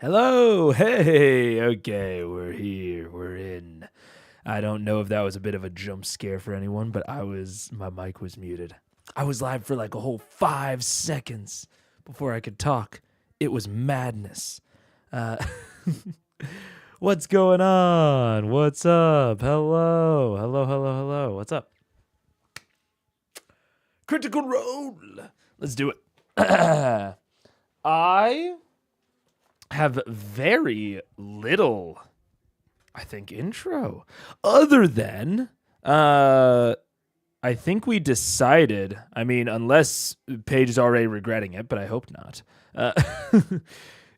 Hello, hey, okay, we're here, we're in. I don't know if that was a bit of a jump scare for anyone, but my mic was muted. I was live for like a whole 5 seconds before I could talk. It was madness. Uh, what's going on? What's up? Hello, hello, hello, hello. What's up? Critical Role. Let's do it. I have very little, I think, intro. Other than, I think we decided, I mean, unless Paige is already regretting it, but I hope not.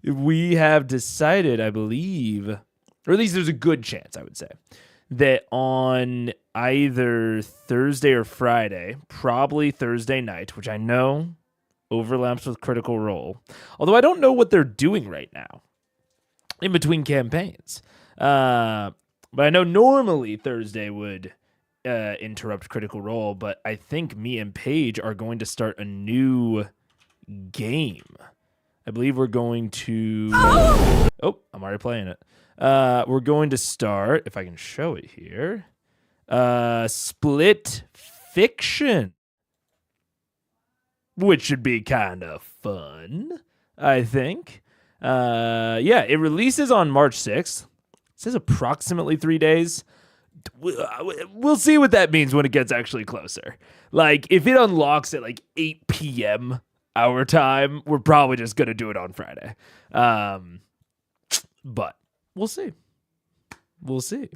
We have decided, I believe, or at least there's a good chance, I would say, that on either Thursday or Friday, probably Thursday night, which I know overlaps with Critical Role. Although I don't know what they're doing right now in between campaigns. But I know normally Thursday would interrupt Critical Role, but I think me and Paige are going to start a new game. I believe we're going to... Oh, I'm already playing it. We're going to start, if I can show it here, Split Fiction, which should be kind of fun, I think. Yeah, it releases on March 6th. It says approximately 3 days. We'll see what that means when it gets actually closer. Like, if it unlocks at like 8 p.m. our time, we're probably just going to do it on Friday. But we'll see. We'll see.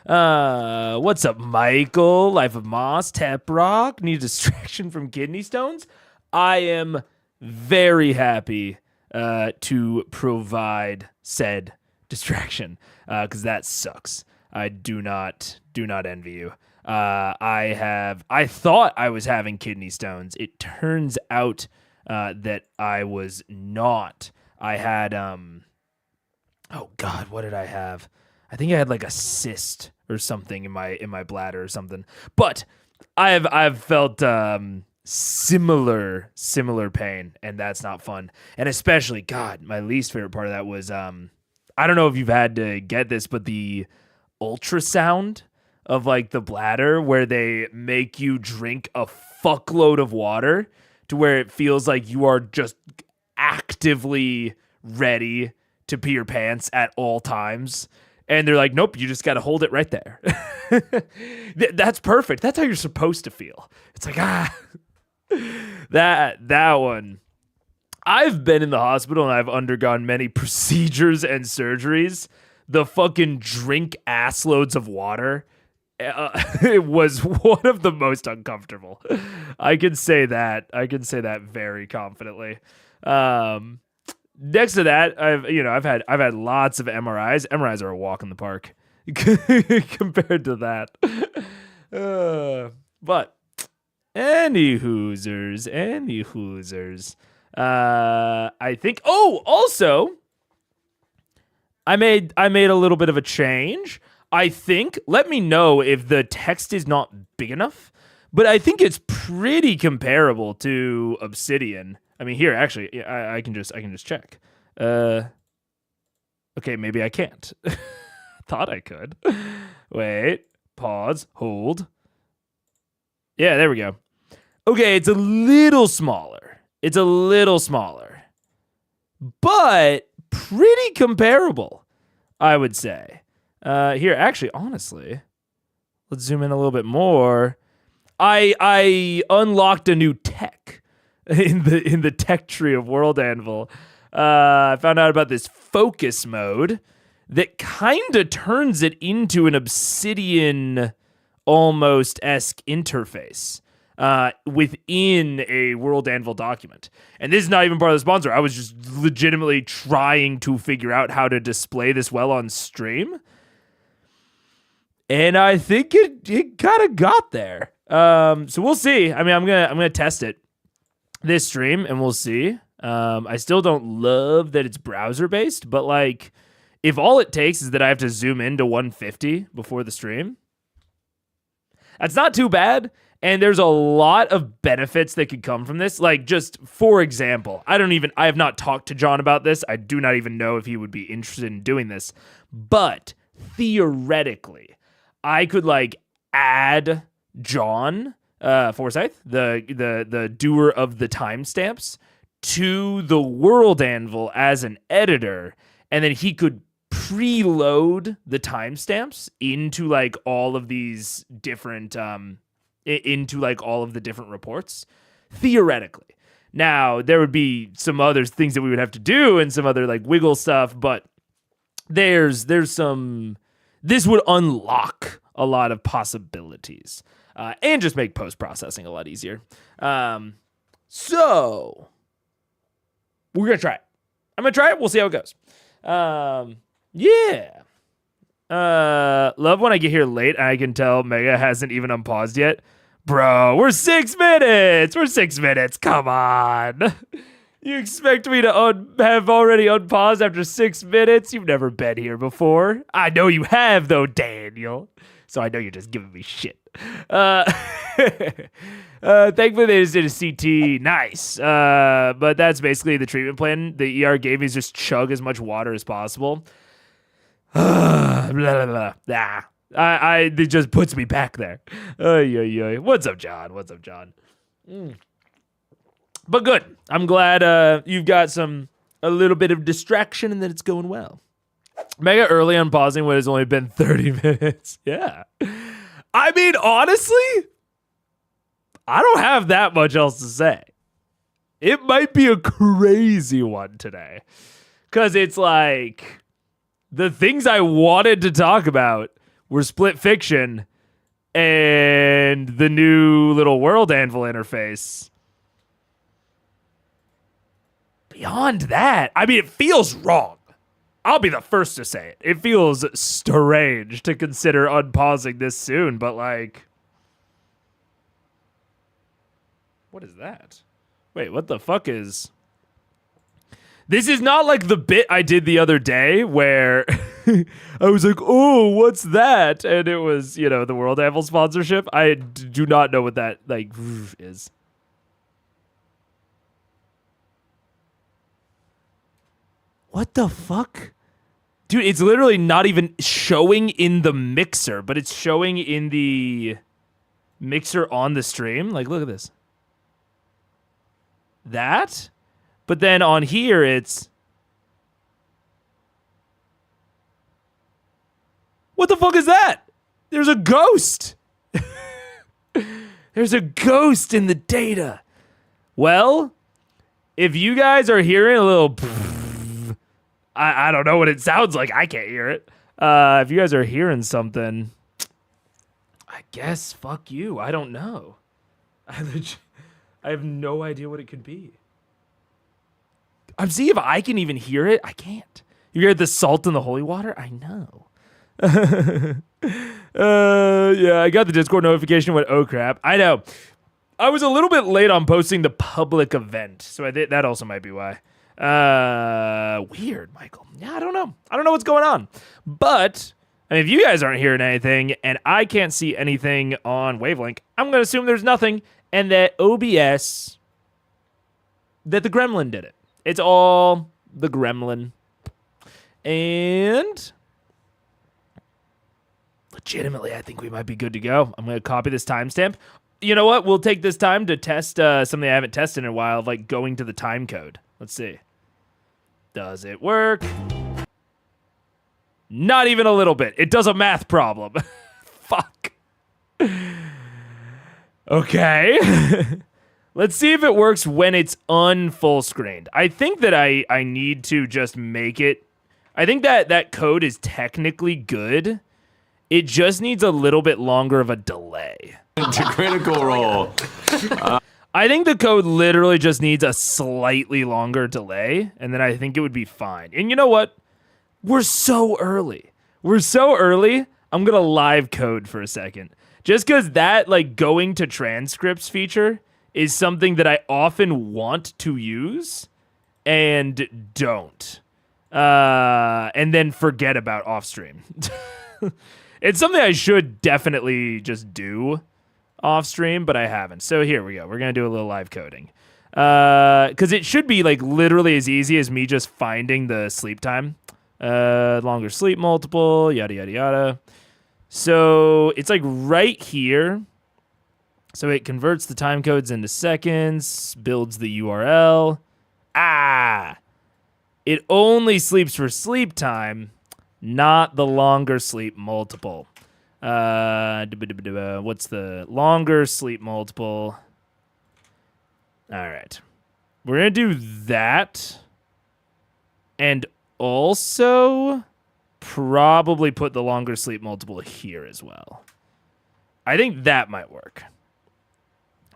What's up, Michael? Life of Moss, Tap Rock, need a distraction from kidney stones? I am very happy to provide said distraction because that sucks. I do not envy you. I thought I was having kidney stones. It turns out that I was not. I had oh God, what did I have? I think I had like a cyst or something in my bladder or something. But I've felt similar pain, and that's not fun. And especially, God, my least favorite part of that was I don't know if you've had to get this, but the ultrasound of like the bladder where they make you drink a fuckload of water to where it feels like you are just actively ready to pee your pants at all times. And they're like, nope, you just got to hold it right there. That's perfect. That's how you're supposed to feel. It's like, that one. I've been in the hospital and I've undergone many procedures and surgeries. The fucking drink ass loads of water. It was one of the most uncomfortable. I can say that. I can say that very confidently. Next to that, I've had lots of MRIs. MRIs are a walk in the park compared to that. But any hoosers. I think. Oh, also, I made a little bit of a change. I think. Let me know if the text is not big enough, but I think it's pretty comparable to Obsidian. I mean, here actually, I can just check. Okay, maybe I can't. Thought I could. Wait, pause, hold. Yeah, there we go. Okay, it's a little smaller. But pretty comparable, I would say. Here, actually, honestly, let's zoom in a little bit more. I unlocked a new tech in the tech tree of World Anvil. I found out about this focus mode that kind of turns it into an Obsidian almost-esque interface within a World Anvil document. And this is not even part of the sponsor. I was just legitimately trying to figure out how to display this well on stream. And I think it kind of got there. So we'll see. I mean, I'm gonna test it this stream, and we'll see. I still don't love that it's browser based, but like, if all it takes is that I have to zoom into 150 before the stream, That's not too bad. And there's a lot of benefits that could come from this. Like, just for example, I have not talked to John about this. I do not even know if he would be interested in doing this. But theoretically, I could like add John Forsyth, the doer of the timestamps, to the World Anvil as an editor, and then he could preload the timestamps into like all of these different into like all of the different reports, theoretically. Now, there would be some other things that we would have to do and some other like wiggle stuff, but there's some, this would unlock a lot of possibilities and just make post-processing a lot easier. So we're going to try it. I'm going to try it. We'll see how it goes. Yeah. Love when I get here late and I can tell Mega hasn't even unpaused yet. Bro, we're 6 minutes. We're 6 minutes. Come on. You expect me to have already unpaused after 6 minutes? You've never been here before. I know you have, though, Daniel. So I know you're just giving me shit. Thankfully, they just did a CT. Nice. But that's basically the treatment plan. The ER gave me is just chug as much water as possible. Blah, blah, blah. It just puts me back there. What's up, John? What's up, John? But good. I'm glad you've got a little bit of distraction and that it's going well. Mega early on pausing when it's only been 30 minutes. Yeah. I mean, honestly, I don't have that much else to say. It might be a crazy one today. Because it's like, the things I wanted to talk about were Split Fiction and the new little World Anvil interface. Beyond that, I mean, it feels wrong. I'll be the first to say it. It feels strange to consider unpausing this soon, but like, what is that? Wait, what the fuck is... This is not like the bit I did the other day where I was like, oh, what's that? And it was, the World Anvil sponsorship. I do not know what that like is. What the fuck? Dude, it's literally not even showing in the mixer, but it's showing in the mixer on the stream. Like, look at this. That? But then on here, it's... What the fuck is that? There's a ghost. There's a ghost in the data. Well, if you guys are hearing a little... I don't know what it sounds like. I can't hear it. If you guys are hearing something, I guess fuck you. I don't know. I have no idea what it could be. I'm seeing if I can even hear it. I can't. You hear the salt in the holy water? I know. Yeah, I got the Discord notification. Went, oh crap. I know. I was a little bit late on posting the public event, so that also might be why. Weird, Michael. Yeah, I don't know. I don't know what's going on. But I mean, if you guys aren't hearing anything and I can't see anything on Wavelink, I'm going to assume there's nothing and that OBS, that the gremlin did it. It's all the gremlin. And legitimately, I think we might be good to go. I'm going to copy this timestamp. You know what? We'll take this time to test something I haven't tested in a while, like going to the time code. Let's see. Does it work? Not even a little bit. It does a math problem. Fuck. Okay. Let's see if it works when it's unfull screened. I think that I need to just make it. I think that code is technically good. It just needs a little bit longer of a delay. To critical role. I think the code literally just needs a slightly longer delay, and then I think it would be fine. And you know what? We're so early. I'm going to live code for a second. Just because that, like, going to transcripts feature is something that I often want to use and don't. And then forget about off stream. It's something I should definitely just do. off stream, but I haven't. So here we go. We're going to do a little live coding. Because it should be like literally as easy as me just finding the sleep time. Longer sleep multiple, yada, yada, yada. So it's like right here. So it converts the time codes into seconds, builds the URL. It only sleeps for sleep time, not the longer sleep multiple. What's the longer sleep multiple? All right. We're going to do that. And also probably put the longer sleep multiple here as well. I think that might work.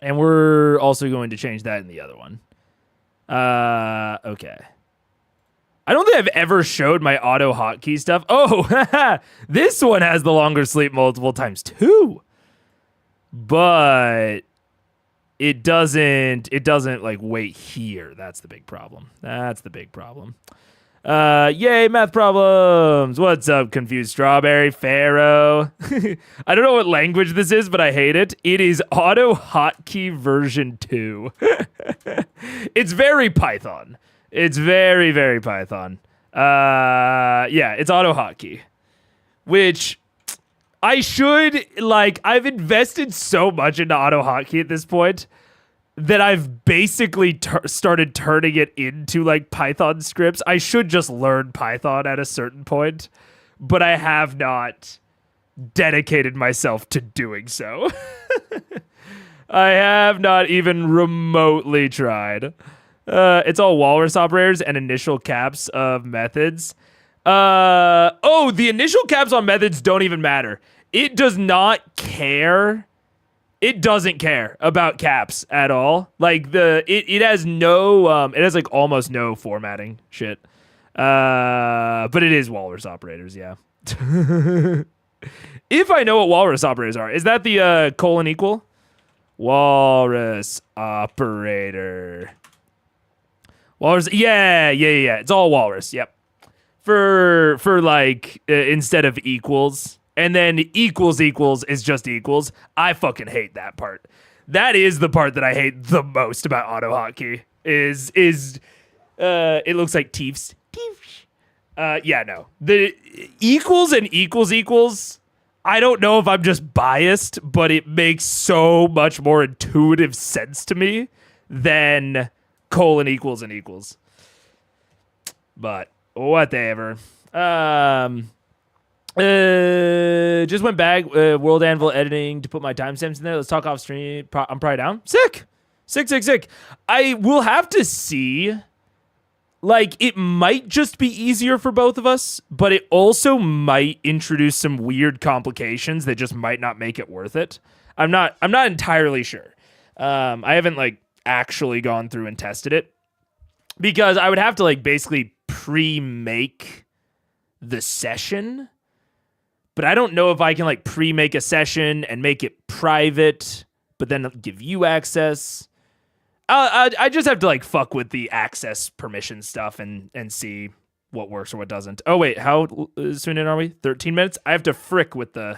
And we're also going to change that in the other one. Okay. I don't think I've ever showed my auto hotkey stuff. Oh, this one has the longer sleep multiple times 2. But it doesn't like wait here. That's the big problem. Yay, math problems. What's up, confused strawberry pharaoh? I don't know what language this is, but I hate it. It is auto hotkey version 2. It's very Python. It's very, very Python. Yeah, it's auto hotkey, which I should, like, I've invested so much into auto hotkey at this point that I've basically started turning it into like Python scripts. I should just learn Python at a certain point, but I have not dedicated myself to doing so. I have not even remotely tried. It's all walrus operators and initial caps of methods. The initial caps on methods don't even matter. It does not care. It doesn't care about caps at all. Like it has no it has like almost no formatting shit. But it is walrus operators, yeah. If I know what walrus operators are, is that the colon equal? Walrus operator. Walrus, yeah. It's all walrus. Yep. For like instead of equals. And then equals is just equals. I fucking hate that part. That is the part that I hate the most about auto hotkey. Is it looks like teefs. Yeah, no. The equals and equals. I don't know if I'm just biased, but it makes so much more intuitive sense to me than colon equals and equals. But whatever. Just went back World Anvil editing to put my timestamps in there. Let's talk off stream. I'm probably down. Sick. I will have to see. Like, it might just be easier for both of us, but it also might introduce some weird complications that just might not make it worth it. I'm not entirely sure. I haven't like actually gone through and tested it because I would have to like basically pre-make the session. But I don't know if I can like pre-make a session and make it private, but then give you access. I just have to like fuck with the access permission stuff and see what works or what doesn't. Oh wait, how soon in are we? 13 minutes? I have to frick with the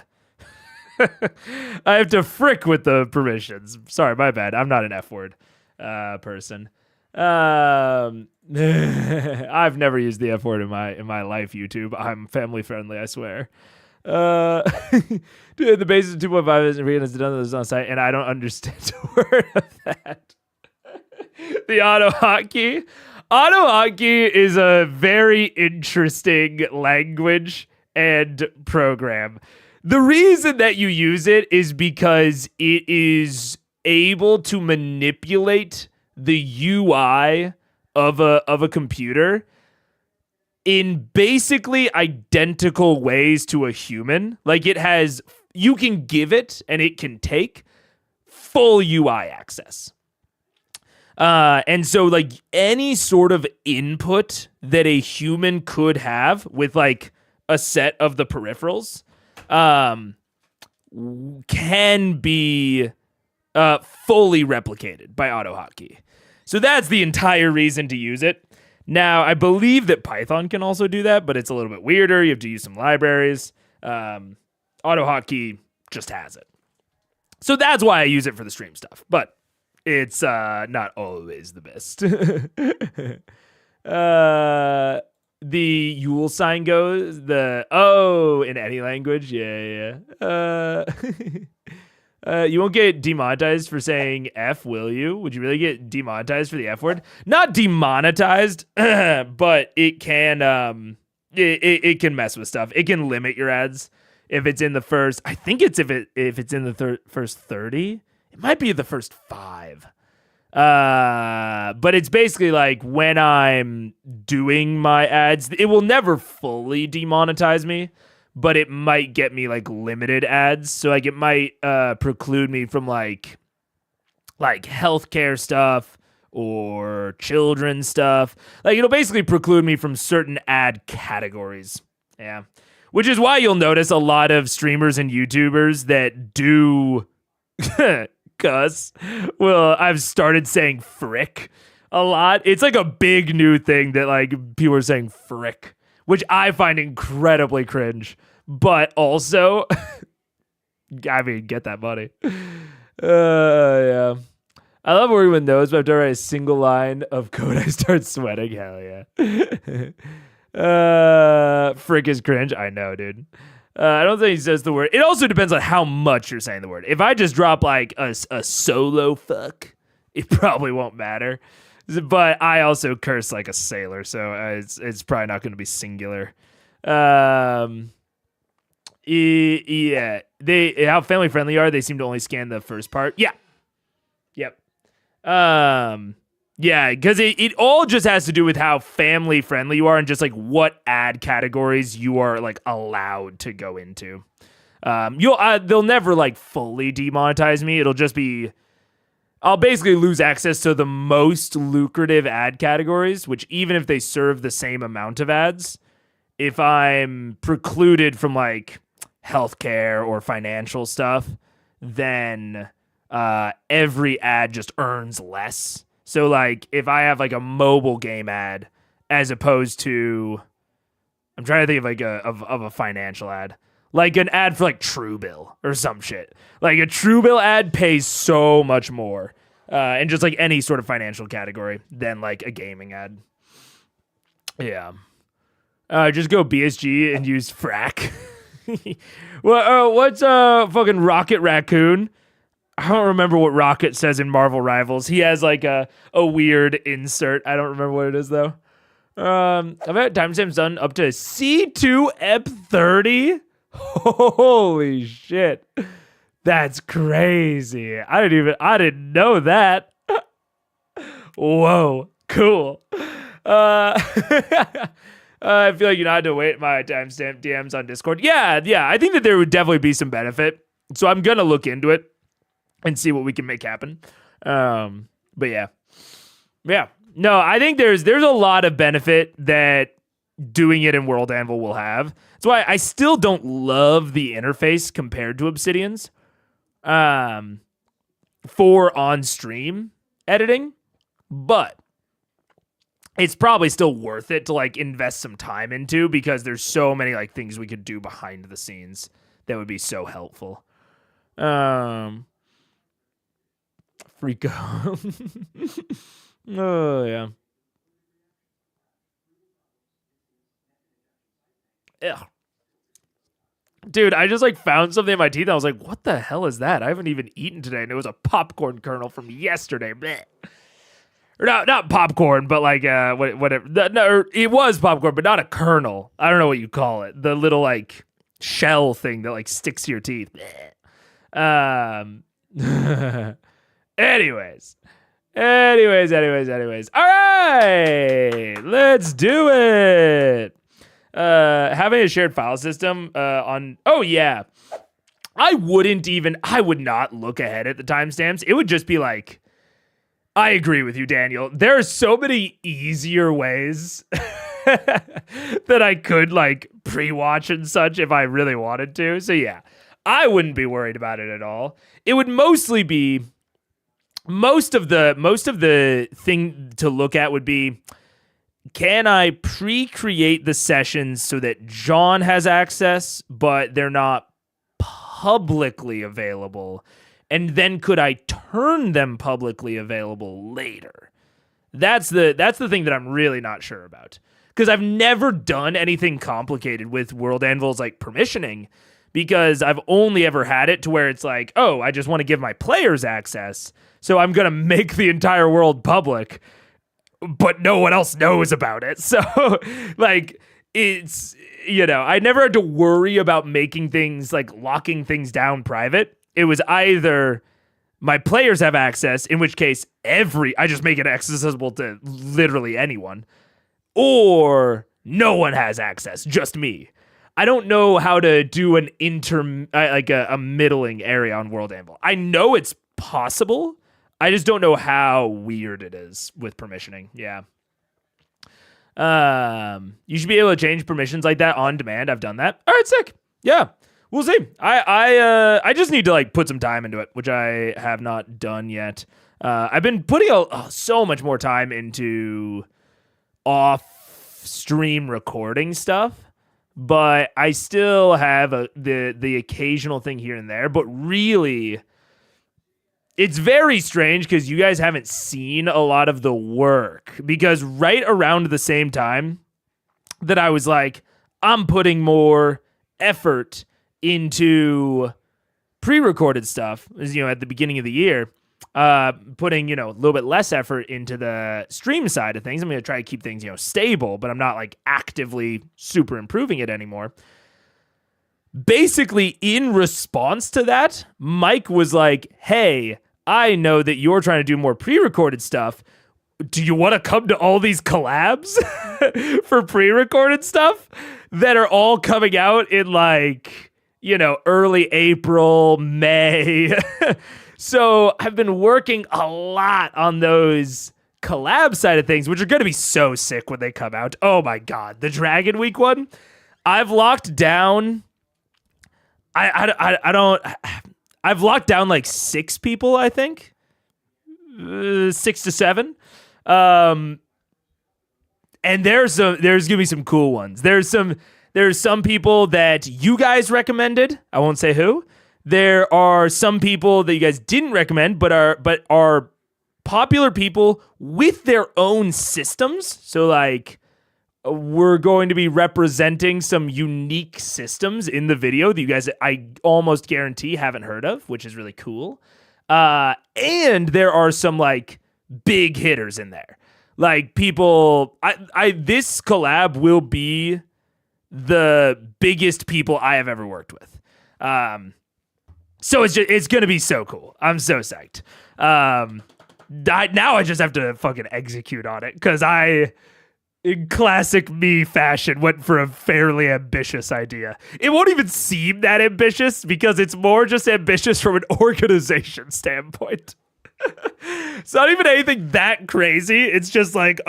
permissions. Sorry, my bad. I'm not an F word person. I've never used the F word in my life, YouTube. I'm family friendly, I swear. Dude, the basis of 2.5 is Rihanna's done this on site, and I don't understand a word of that. The auto hotkey is a very interesting language and program. The reason that you use it is because it is able to manipulate the UI of a computer in basically identical ways to a human. Like you can give it and it can take full UI access. And so like any sort of input that a human could have with like a set of the peripherals, can be fully replicated by auto hotkey. So that's the entire reason to use it. Now, I believe that Python can also do that, but it's a little bit weirder. You have to use some libraries. Auto hotkey just has it. So that's why I use it for the stream stuff. But it's not always the best. The Yule sign goes in any language. Yeah. You won't get demonetized for saying F, will you? Would you really get demonetized for the F word? Not demonetized, but it can it can mess with stuff. It can limit your ads if it's in the first. I think it's if it's in the first 30. It might be the first 5. But it's basically like when I'm doing my ads, it will never fully demonetize me, but it might get me like limited ads. So like it might preclude me from like healthcare stuff or children stuff. Like it'll basically preclude me from certain ad categories. Yeah. Which is why you'll notice a lot of streamers and YouTubers that do cuss. Well, I've started saying frick a lot. It's like a big new thing that like people are saying frick, which I find incredibly cringe, but also, I mean, get that money. Yeah. I love where everyone knows, but after I write a single line of code, I start sweating. Hell yeah. Frick is cringe. I know, dude. I don't think he says the word. It also depends on how much you're saying the word. If I just drop like a solo fuck, it probably won't matter. But I also curse like a sailor, so it's probably not going to be singular. Yeah, how family friendly are they? Seem to only scan the first part. Yeah, yep. Yeah, because it all just has to do with how family friendly you are and just like what ad categories you are like allowed to go into. They'll never like fully demonetize me. It'll just be, I'll basically lose access to the most lucrative ad categories, which even if they serve the same amount of ads, if I'm precluded from like healthcare or financial stuff, then every ad just earns less. So like if I have like a mobile game ad as opposed to, I'm trying to think of like of a financial ad, like an ad for like Truebill or some shit. Like a Truebill ad pays so much more in just like any sort of financial category than like a gaming ad. Yeah. Just go BSG and use frack. Well, what's fucking Rocket Raccoon? I don't remember what Rocket says in Marvel Rivals. He has like a weird insert. I don't remember what it is though. I've had timestamps done up to C2 EP 30. Holy shit. That's crazy. I didn't know that. Whoa, cool. I feel like you know how to wait my timestamp DMs on Discord. Yeah. I think that there would definitely be some benefit. So I'm gonna look into it and see what we can make happen. But yeah. No, I think there's a lot of benefit that doing it in World Anvil will have. That's why I still don't love the interface compared to Obsidian's for on-stream editing, but it's probably still worth it to like invest some time into because there's so many like things we could do behind the scenes that would be so helpful. Freak out. Oh yeah. Ugh. Dude, I just like found something in my teeth. And I was like, what the hell is that? I haven't even eaten today. And it was a popcorn kernel from yesterday. Blech. Or not popcorn, but like whatever. No, it was popcorn, but not a kernel. I don't know what you call it. The little like shell thing that like sticks to your teeth. Anyways. All right, let's do it. Having a shared file system on. Oh yeah, I would not look ahead at the timestamps. It would just be like, I agree with you, Daniel. There are so many easier ways that I could like pre-watch and such if I really wanted to. So yeah, I wouldn't be worried about it at all. It would mostly be most of the thing to look at would be, can I pre-create the sessions so that John has access, but they're not publicly available? and then could I turn them publicly available later? That's the thing that I'm really not sure about. Because I've never done anything complicated with World Anvil's like permissioning, because I've only ever had it to where it's like, oh, I just want to give my players access, so I'm going to make the entire world public, but no one else knows about it. So, like, it's, I never had to worry about making things, like, locking things down private. It was either my players have access, in which case I just make it accessible to literally anyone, or no one has access, just me. I don't know how to do an a middling area on World Anvil. I know it's possible. I just don't know how weird it is with permissioning. Yeah. You should be able to change permissions like that on demand. I've done that. All right, sick. Yeah. We'll see. I just need to like put some time into it, which I have not done yet. I've been putting so much more time into off-stream recording stuff, but I still have the occasional thing here and there. But really, it's very strange because you guys haven't seen a lot of the work, because right around the same time that I was like, I'm putting more effort into pre-recorded stuff, at the beginning of the year, putting, a little bit less effort into the stream side of things. I'm going to try to keep things, stable, but I'm not like actively super improving it anymore. Basically, in response to that, Mike was like, hey, I know that you're trying to do more pre-recorded stuff. Do you want to come to all these collabs for pre-recorded stuff that are all coming out in like, early April, May? So I've been working a lot on those collab side of things, which are going to be so sick when they come out. Oh my God. The Dragon Week one, I've locked down. I've locked down like 6 people, I think. 6 to 7. And there's going to be some cool ones. There's some people that you guys recommended. I won't say who. There are some people that you guys didn't recommend, but are popular people with their own systems. So like, we're going to be representing some unique systems in the video that you guys, I almost guarantee, haven't heard of, which is really cool. And there are some like big hitters in there. Like people, this collab will be the biggest people I have ever worked with. So it's going to be so cool. I'm so psyched. Now I just have to fucking execute on it, because in classic me fashion, went for a fairly ambitious idea. It won't even seem that ambitious, because it's more just ambitious from an organization standpoint. It's not even anything that crazy. It's just like,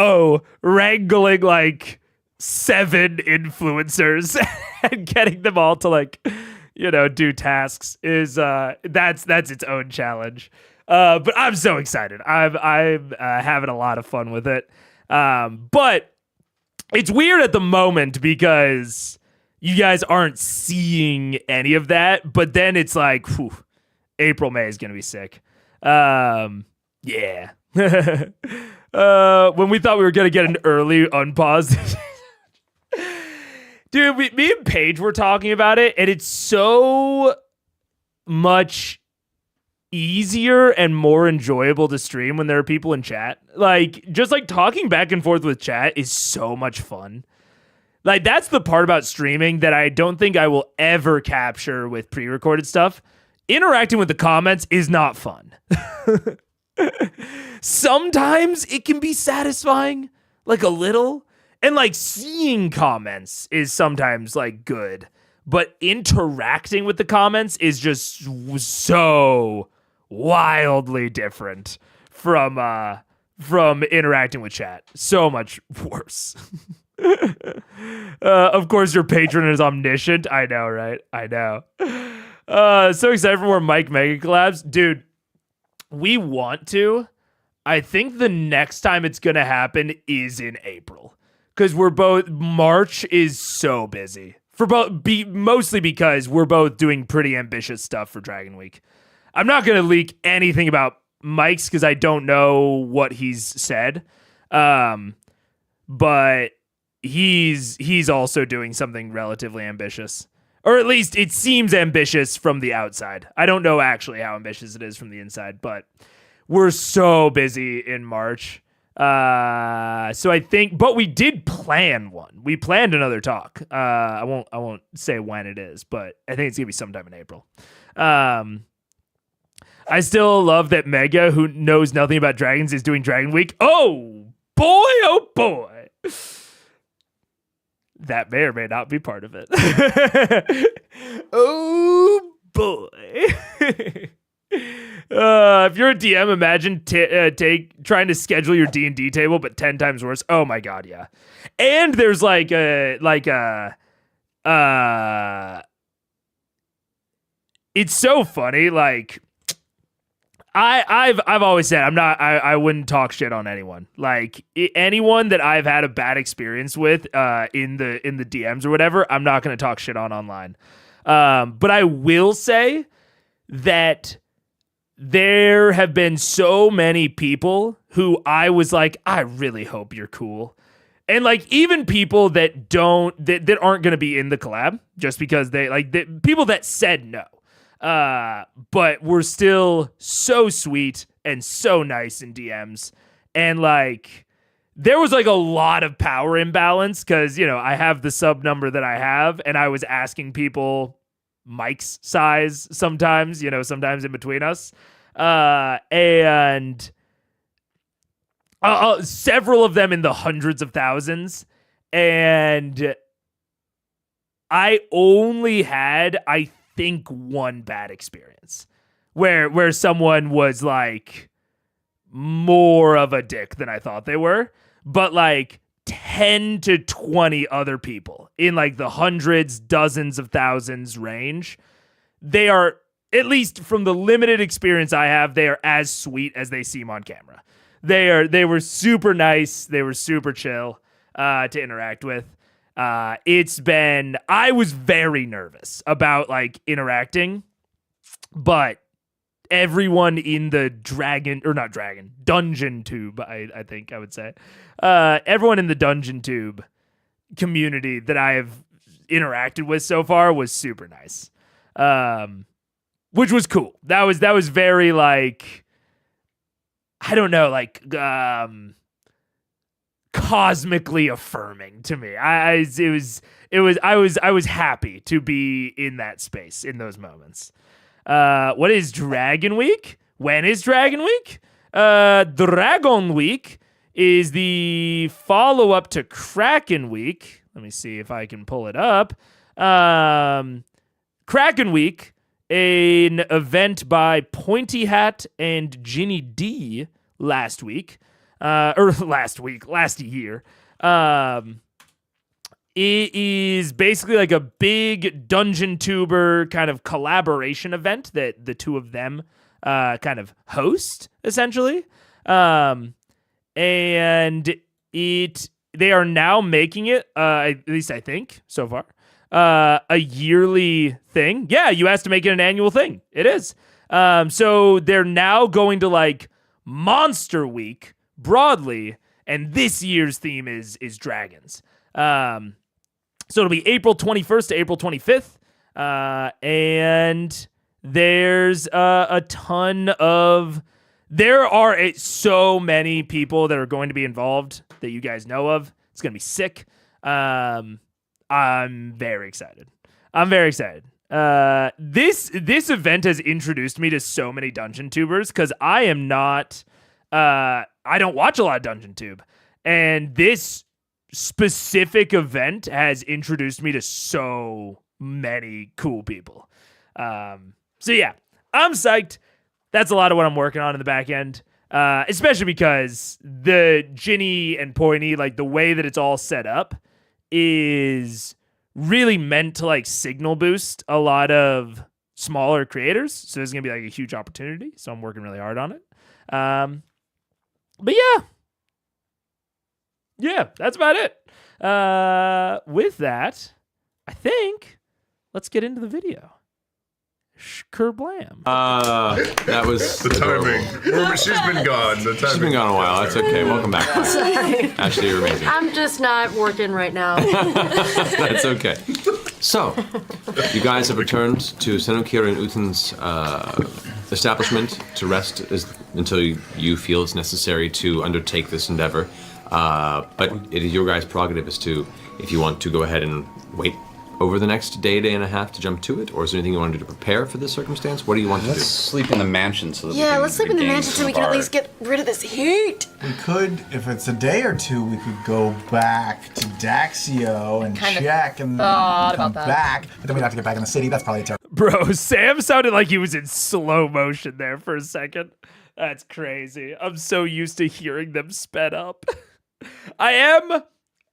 wrangling like 7 influencers and getting them all to like, do tasks is that's its own challenge. But I'm so excited. I'm having a lot of fun with it. But it's weird at the moment because you guys aren't seeing any of that. But then it's like, April, May is going to be sick. Yeah. When we thought we were going to get an early unpause. Dude, me and Paige were talking about it, and it's so much easier and more enjoyable to stream when there are people in chat. Like, just like talking back and forth with chat is so much fun. Like, that's the part about streaming that I don't think I will ever capture with pre-recorded stuff. Interacting with the comments is not fun. Sometimes it can be satisfying, like a little. And like seeing comments is sometimes like good, but interacting with the comments is just so wildly different from interacting with chat. So much worse. Of course, your patron is omniscient. I know, right? I know. So excited for more Mike Mega collabs, dude. We want to. I think the next time it's gonna happen is in April. Because March is so busy. Mostly because we're both doing pretty ambitious stuff for Dragon Week. I'm not going to leak anything about Mike's because I don't know what he's said. But he's also doing something relatively ambitious. Or at least it seems ambitious from the outside. I don't know actually how ambitious it is from the inside, but we're so busy in March. So I think, but we did plan one. We planned another talk. I won't say when it is, but I think it's gonna be sometime in April. I still love that Mega, who knows nothing about dragons, is doing Dragon Week. Oh boy. That may or may not be part of it. Oh boy. If you're a DM, imagine trying to schedule your D&D table, but 10 times worse. Oh my god, yeah. And there's it's so funny. Like, I've always said I wouldn't talk shit on anyone. Like, anyone that I've had a bad experience with in the DMs or whatever, I'm not going to talk shit on online. But I will say that there have been so many people who I was like, I really hope you're cool. And like, even people that aren't going to be in the collab just because people that said no. But we're still so sweet and so nice in DMs. And like, there was like a lot of power imbalance because, you know, I have the sub number that I have, and I was asking people Mike's size sometimes, you know, sometimes in between us. And several of them in the hundreds of thousands. And I only had, I think, one bad experience where someone was like more of a dick than I thought they were, but like 10 to 20 other people in like the hundreds, dozens of thousands range, they are, at least from the limited experience I have, they are as sweet as they seem on camera. They were super nice. They were super chill to interact with. I was very nervous about like interacting, but everyone in the dungeon tube, I think I would say, everyone in the dungeon tube community that I have interacted with so far was super nice. Which was cool. That was very like, I don't know, like, cosmically affirming to me. I was happy to be in that space in those moments. What is Dragon Week? When is Dragon Week? Dragon Week is the follow-up to Kraken Week. Let me see if I can pull it up. Kraken Week, an event by Pointy Hat and Ginny D last year. It is basically like a big dungeon tuber kind of collaboration event that the two of them kind of host, essentially. And they are now making it, at least I think so far, a yearly thing. Yeah, you asked to make it an annual thing. It is. So they're now going to like Monster Week broadly, and this year's theme is dragons. So it'll be April 21st to April 25th. And there's there are so many people that are going to be involved that you guys know of. It's going to be sick. I'm very excited. This event has introduced me to so many dungeon tubers because I am not, I don't watch a lot of dungeon tube, and this specific event has introduced me to so many cool people. So yeah, I'm psyched. That's a lot of what I'm working on in the back end, especially because the Ginny and Pointy, like the way that it's all set up is really meant to like signal boost a lot of smaller creators. So there's going to be like a huge opportunity. So I'm working really hard on it. But yeah, that's about it. With that, I think let's get into the video. Kerblam. That was The timing. Well, she's been gone. The timing. She's been gone a while. That's okay. Welcome back. Sorry. Ashley, you're amazing. I'm just not working right now. That's okay. So, you guys have returned to Senokir and Uten's establishment to rest until you feel it's necessary to undertake this endeavor. But it is your guys' prerogative as to if you want to go ahead and wait over the next day and a half to jump to it, or is there anything you want to do to prepare for this circumstance? What do you want to do? Let's sleep in the mansion so that we Yeah, can let's sleep in the regain mansion so some we of can at our- least get rid of this heat. We could, if it's a day or two, we could go back to Daxio and Kinda check and thought come about that. back. But then we'd have to get back in the city. That's probably a terrible. Bro, Sam sounded like he was in slow motion there for a second. That's crazy. I'm so used to hearing them sped up.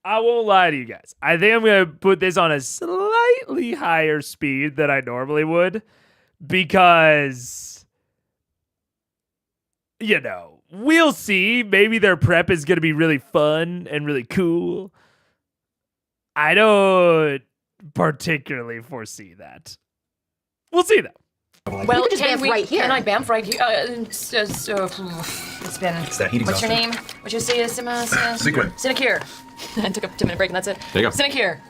I won't lie to you guys. I think I'm going to put this on a slightly higher speed than I normally would because, we'll see. Maybe their prep is going to be really fun and really cool. I don't particularly foresee that. We'll see, though. Well, just can bamf right here. Can I bamf right here? It's been. It's that heat What's your exhaustion. name? What'd you say? Sequin. Sinakir. I took a 2-minute break and that's it. There you go. Sinakir,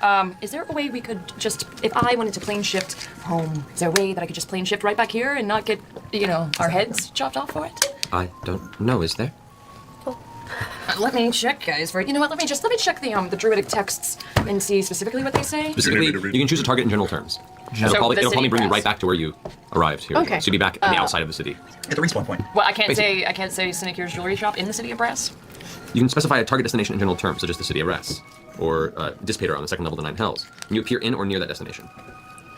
is there a way we could just, if I wanted to plane shift home, is there a way that I could just plane shift right back here and not get, our heads chopped off for it? I don't know, is there? Let me check, guys. Right? You know what? Let me check the druidic texts and see specifically what they say. Specifically, Maybe to read. you can choose a target in general terms. So It'll the probably city bring you press. right back to where you arrived here. Okay. So you'll be back on the outside of the city. At the respawn point. Well, I can't say Sinakir's jewelry shop in the city of Brass. You can specify a target destination in general terms, such as the city of Res, or Dissipator on the second level of the Nine Hells. And you appear in or near that destination.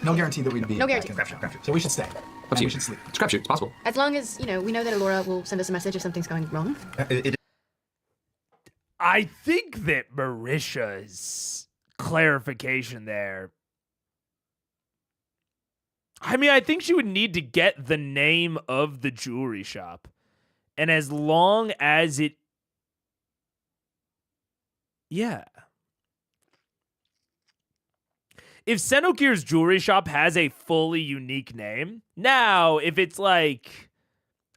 No guarantee that we'd be. No back guarantee. in Crapshoot. So we should stay. Up And to you. we should sleep. It's crapshoot. It's possible. As long as, we know that Alora will send us a message if something's going wrong. I think that Marisha's clarification there. I mean, I think she would need to get the name of the jewelry shop. And as long as it. Yeah. If Senokir's jewelry shop has a fully unique name, now, if it's like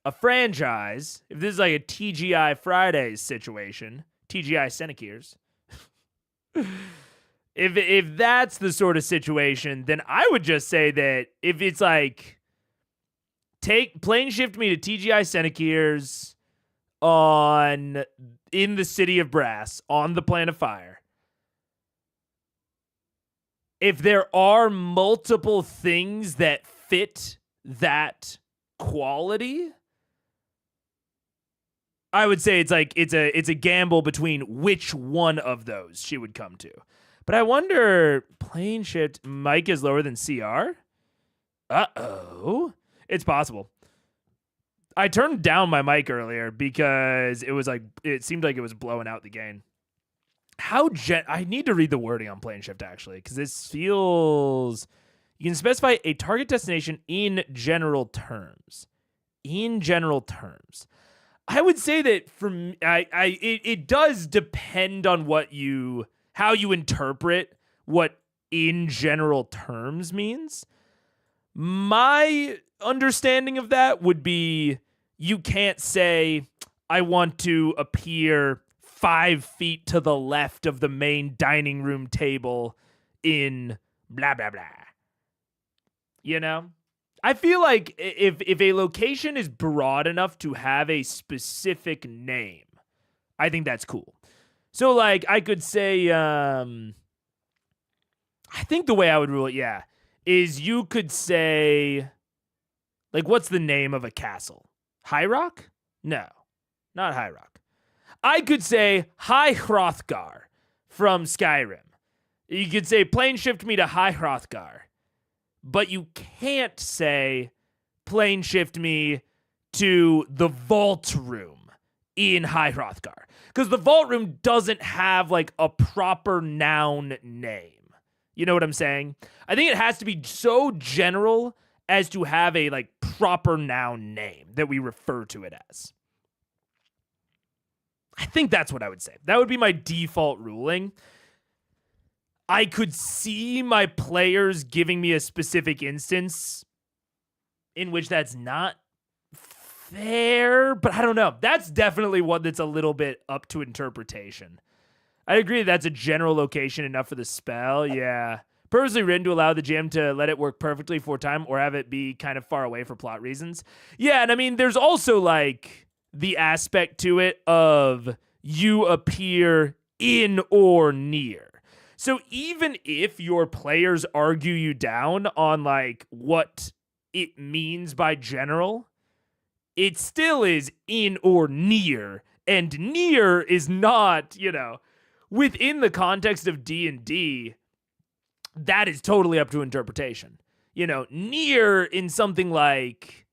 a franchise, if this is like a TGI Fridays situation, TGI Senokir's, if that's the sort of situation, then I would just say that if it's like plane shift me to TGI Senokir's in the city of Brass on the Plan of Fire. If there are multiple things that fit that quality, I would say it's a gamble between which one of those she would come to. But I wonder, plane shift, Mike is lower than CR? Uh-oh. It's possible. I turned down my mic earlier because it seemed like it was blowing out the gain. I need to read the wording on plane shift actually, because this feels. You can specify a target destination in general terms. In general terms, I would say that it does depend on how you interpret what in general terms means. My understanding of that would be you can't say I want to appear 5 feet to the left of the main dining room table in blah, blah, blah. I feel like if a location is broad enough to have a specific name, I think that's cool. So, like, I could say, I think the way I would rule it, is you could say, like, what's the name of a castle? High Rock? No, not High Rock. I could say High Hrothgar from Skyrim. You could say plane shift me to High Hrothgar. But you can't say plane shift me to the vault room in High Hrothgar. Because the vault room doesn't have like a proper noun name. You know what I'm saying? I think it has to be so general as to have a like proper noun name that we refer to it as. I think that's what I would say. That would be my default ruling. I could see my players giving me a specific instance in which that's not fair, but I don't know. That's definitely one that's a little bit up to interpretation. I agree that's a general location enough for the spell, yeah. Purposely written to allow the GM to let it work perfectly for time or have it be kind of far away for plot reasons. Yeah, and I mean, there's also like the aspect to it of you appear in or near. So even if your players argue you down on like what it means by general, it still is in or near, and near is not, you know, within the context of D&D, that is totally up to interpretation. You know, near in something like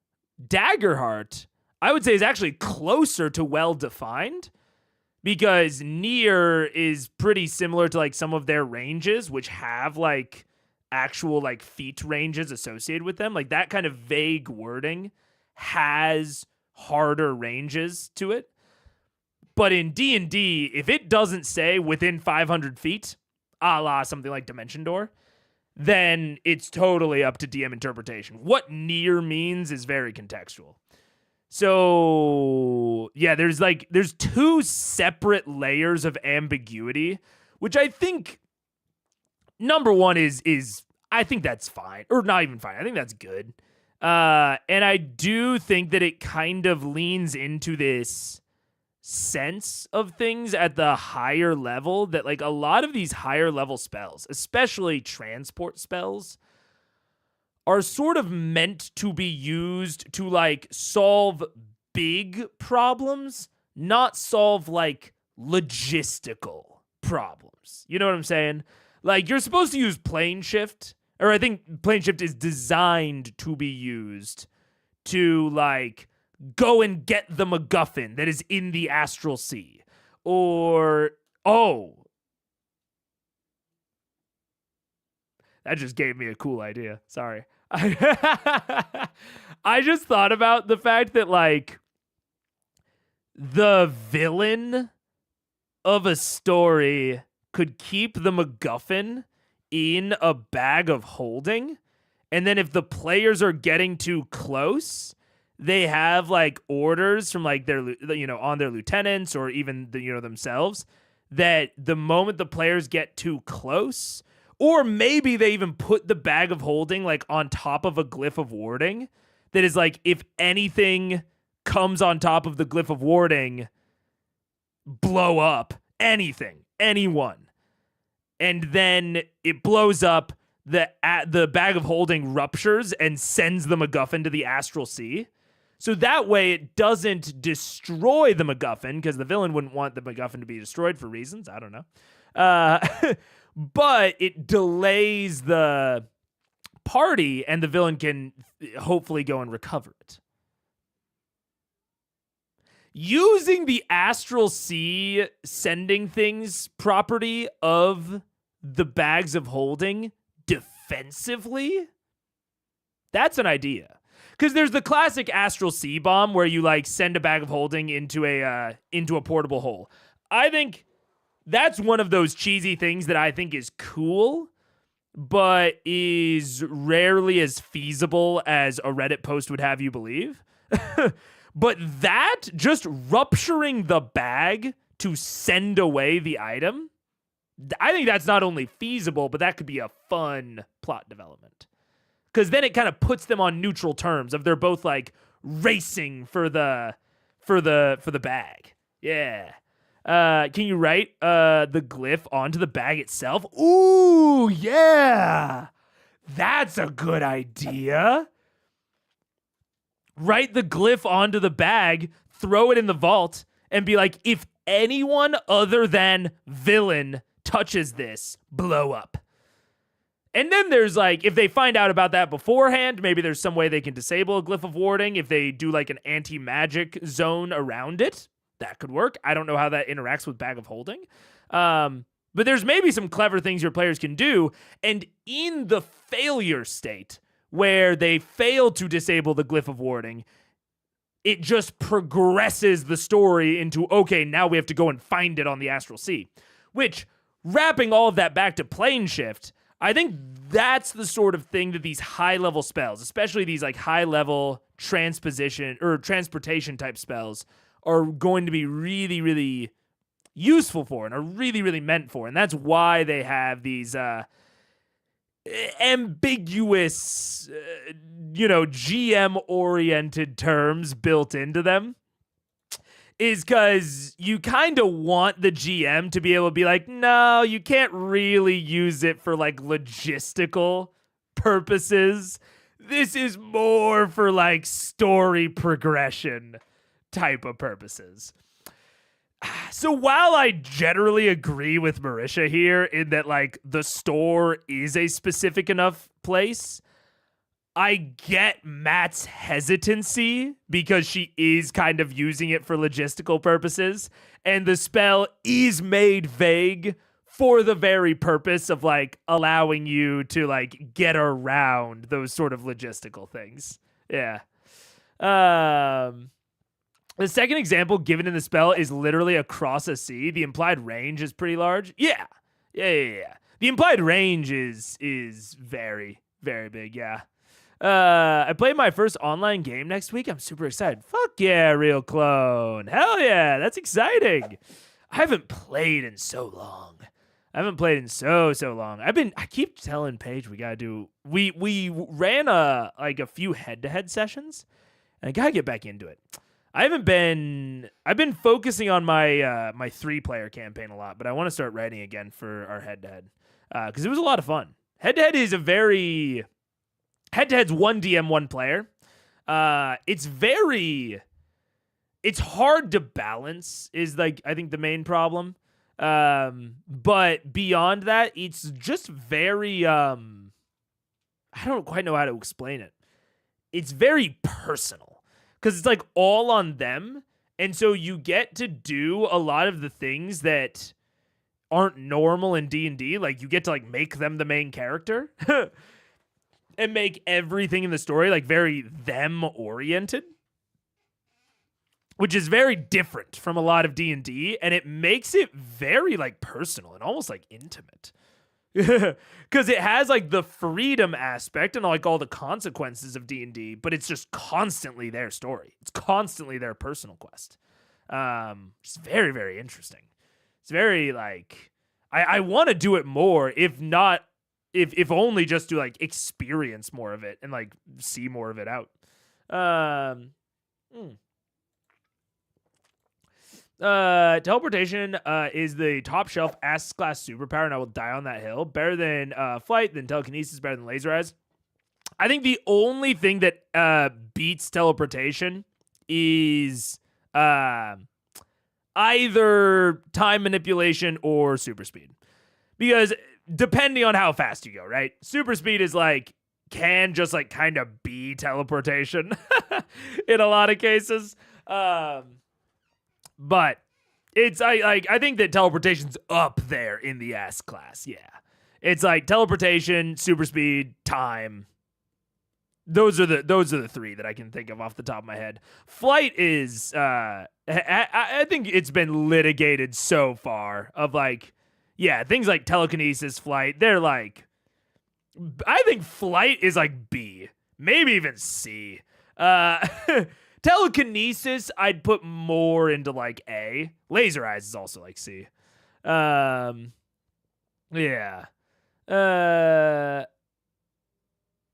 Daggerheart, I would say is actually closer to well-defined, because near is pretty similar to like some of their ranges, which have like actual like feat ranges associated with them. Like that kind of vague wording has harder ranges to it. But in D&D, if it doesn't say within 500 feet, a la something like Dimension Door, then it's totally up to DM interpretation. What near means is very contextual. So, yeah, there's two separate layers of ambiguity, which I think number one is I think that's fine, or not even fine. I think that's good. And I do think that it kind of leans into this sense of things at the higher level that like a lot of these higher level spells, especially transport spells, are sort of meant to be used to like solve big problems, not solve like logistical problems. You know what I'm saying? Like you're supposed to use plane shift, or I think plane shift is designed to be used to like go and get the MacGuffin that is in the astral sea. Or, that just gave me a cool idea. Sorry. I just thought about the fact that like the villain of a story could keep the MacGuffin in a bag of holding, and then if the players are getting too close, they have like orders from like their, you know, on their lieutenants or even the, you know, themselves, that the moment the players get too close, or maybe they even put the bag of holding like on top of a glyph of warding that is like, if anything comes on top of the glyph of warding, blow up anything, anyone. And then it blows up, the bag of holding ruptures and sends the MacGuffin to the astral sea. So that way it doesn't destroy the MacGuffin, because the villain wouldn't want the MacGuffin to be destroyed for reasons. I don't know. But it delays the party, and the villain can hopefully go and recover it. Using the astral sea sending things property of the bags of holding defensively, that's an idea. Because there's the classic astral sea bomb where you like send a bag of holding into a portable hole. I think that's one of those cheesy things that I think is cool, but is rarely as feasible as a Reddit post would have you believe. But that, just rupturing the bag to send away the item, I think that's not only feasible, but that could be a fun plot development. Because then it kind of puts them on neutral terms of they're both like racing for the bag. Yeah. Can you write the glyph onto the bag itself? Ooh, yeah. That's a good idea. Write the glyph onto the bag, throw it in the vault, and be like, if anyone other than villain touches this, blow up. And then there's like, if they find out about that beforehand, maybe there's some way they can disable a glyph of warding. If they do like an anti-magic zone around it, that could work. I don't know how that interacts with bag of holding. But there's maybe some clever things your players can do. And in the failure state, where they fail to disable the glyph of warding, it just progresses the story into, okay, now we have to go and find it on the astral sea. Which, wrapping all of that back to plane shift, I think that's the sort of thing that these high-level spells, especially these like high-level transposition or transportation type spells, are going to be really, really useful for and are really, really meant for. And that's why they have these ambiguous, GM-oriented terms built into them. Is because you kind of want the GM to be able to be like, no, you can't really use it for like logistical purposes. This is more for like story progression type of purposes. So while I generally agree with Marisha here in that like the store is a specific enough place, I get Matt's hesitancy because she is kind of using it for logistical purposes, and the spell is made vague for the very purpose of like allowing you to like get around those sort of logistical things. Yeah. The second example given in the spell is literally across a sea. The implied range is pretty large. Yeah. The implied range is very, very big. Yeah. I play my first online game next week. I'm super excited. Fuck yeah, Real Clone. Hell yeah, that's exciting. I haven't played in so long. I keep telling Paige we gotta do. We ran a few head-to-head sessions, and I gotta get back into it. I've been focusing on my my 3-player campaign a lot, but I want to start writing again for our head-to-head because it was a lot of fun. Head-to-head is Head-to-head's 1 DM, 1 player. It's hard to balance is like, I think the main problem. But beyond that, it's just very, I don't quite know how to explain it. It's very personal because it's like all on them. And so you get to do a lot of the things that aren't normal in D&D. Like you get to like make them the main character. And make everything in the story like very them oriented, which is very different from a lot of D&D, and it makes it very like personal and almost like intimate. Because it has like the freedom aspect and like all the consequences of D&D, but it's just constantly their story. It's constantly their personal quest. It's very, very interesting. It's very like I want to do it more, if only just to like experience more of it and like see more of it out. Teleportation is the top shelf S class superpower, and I will die on that hill. Better than flight, than telekinesis, better than laser eyes. I think the only thing that beats teleportation is either time manipulation or super speed. Because depending on how fast you go, right? Super speed is like, can just like kind of be teleportation in a lot of cases. But it's, I think that teleportation's up there in the S class. Yeah. It's like teleportation, super speed, time. Those are the 3 that I can think of off the top of my head. Flight is, I think it's been litigated so far of like, yeah, things like telekinesis, flight, they're like, I think flight is like B, maybe even C. Telekinesis, I'd put more into like A. Laser eyes is also like C. Yeah.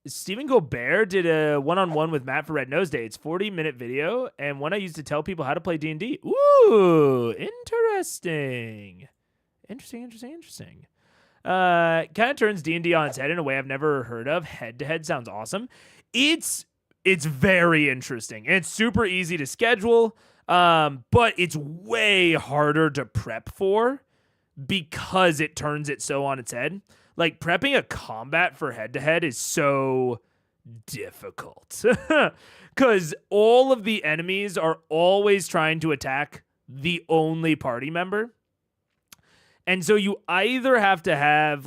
Stephen Gobert did a one-on-one with Matt for Red Nose Day. It's 40-minute video, and one I used to tell people how to play D&D. Ooh, interesting. Interesting. Kind of turns D&D on its head in a way I've never heard of. Head-to-head sounds awesome. It's very interesting. And it's super easy to schedule, but it's way harder to prep for because it turns it so on its head. Like, prepping a combat for head-to-head is so difficult. Because all of the enemies are always trying to attack the only party member. And so you either have to have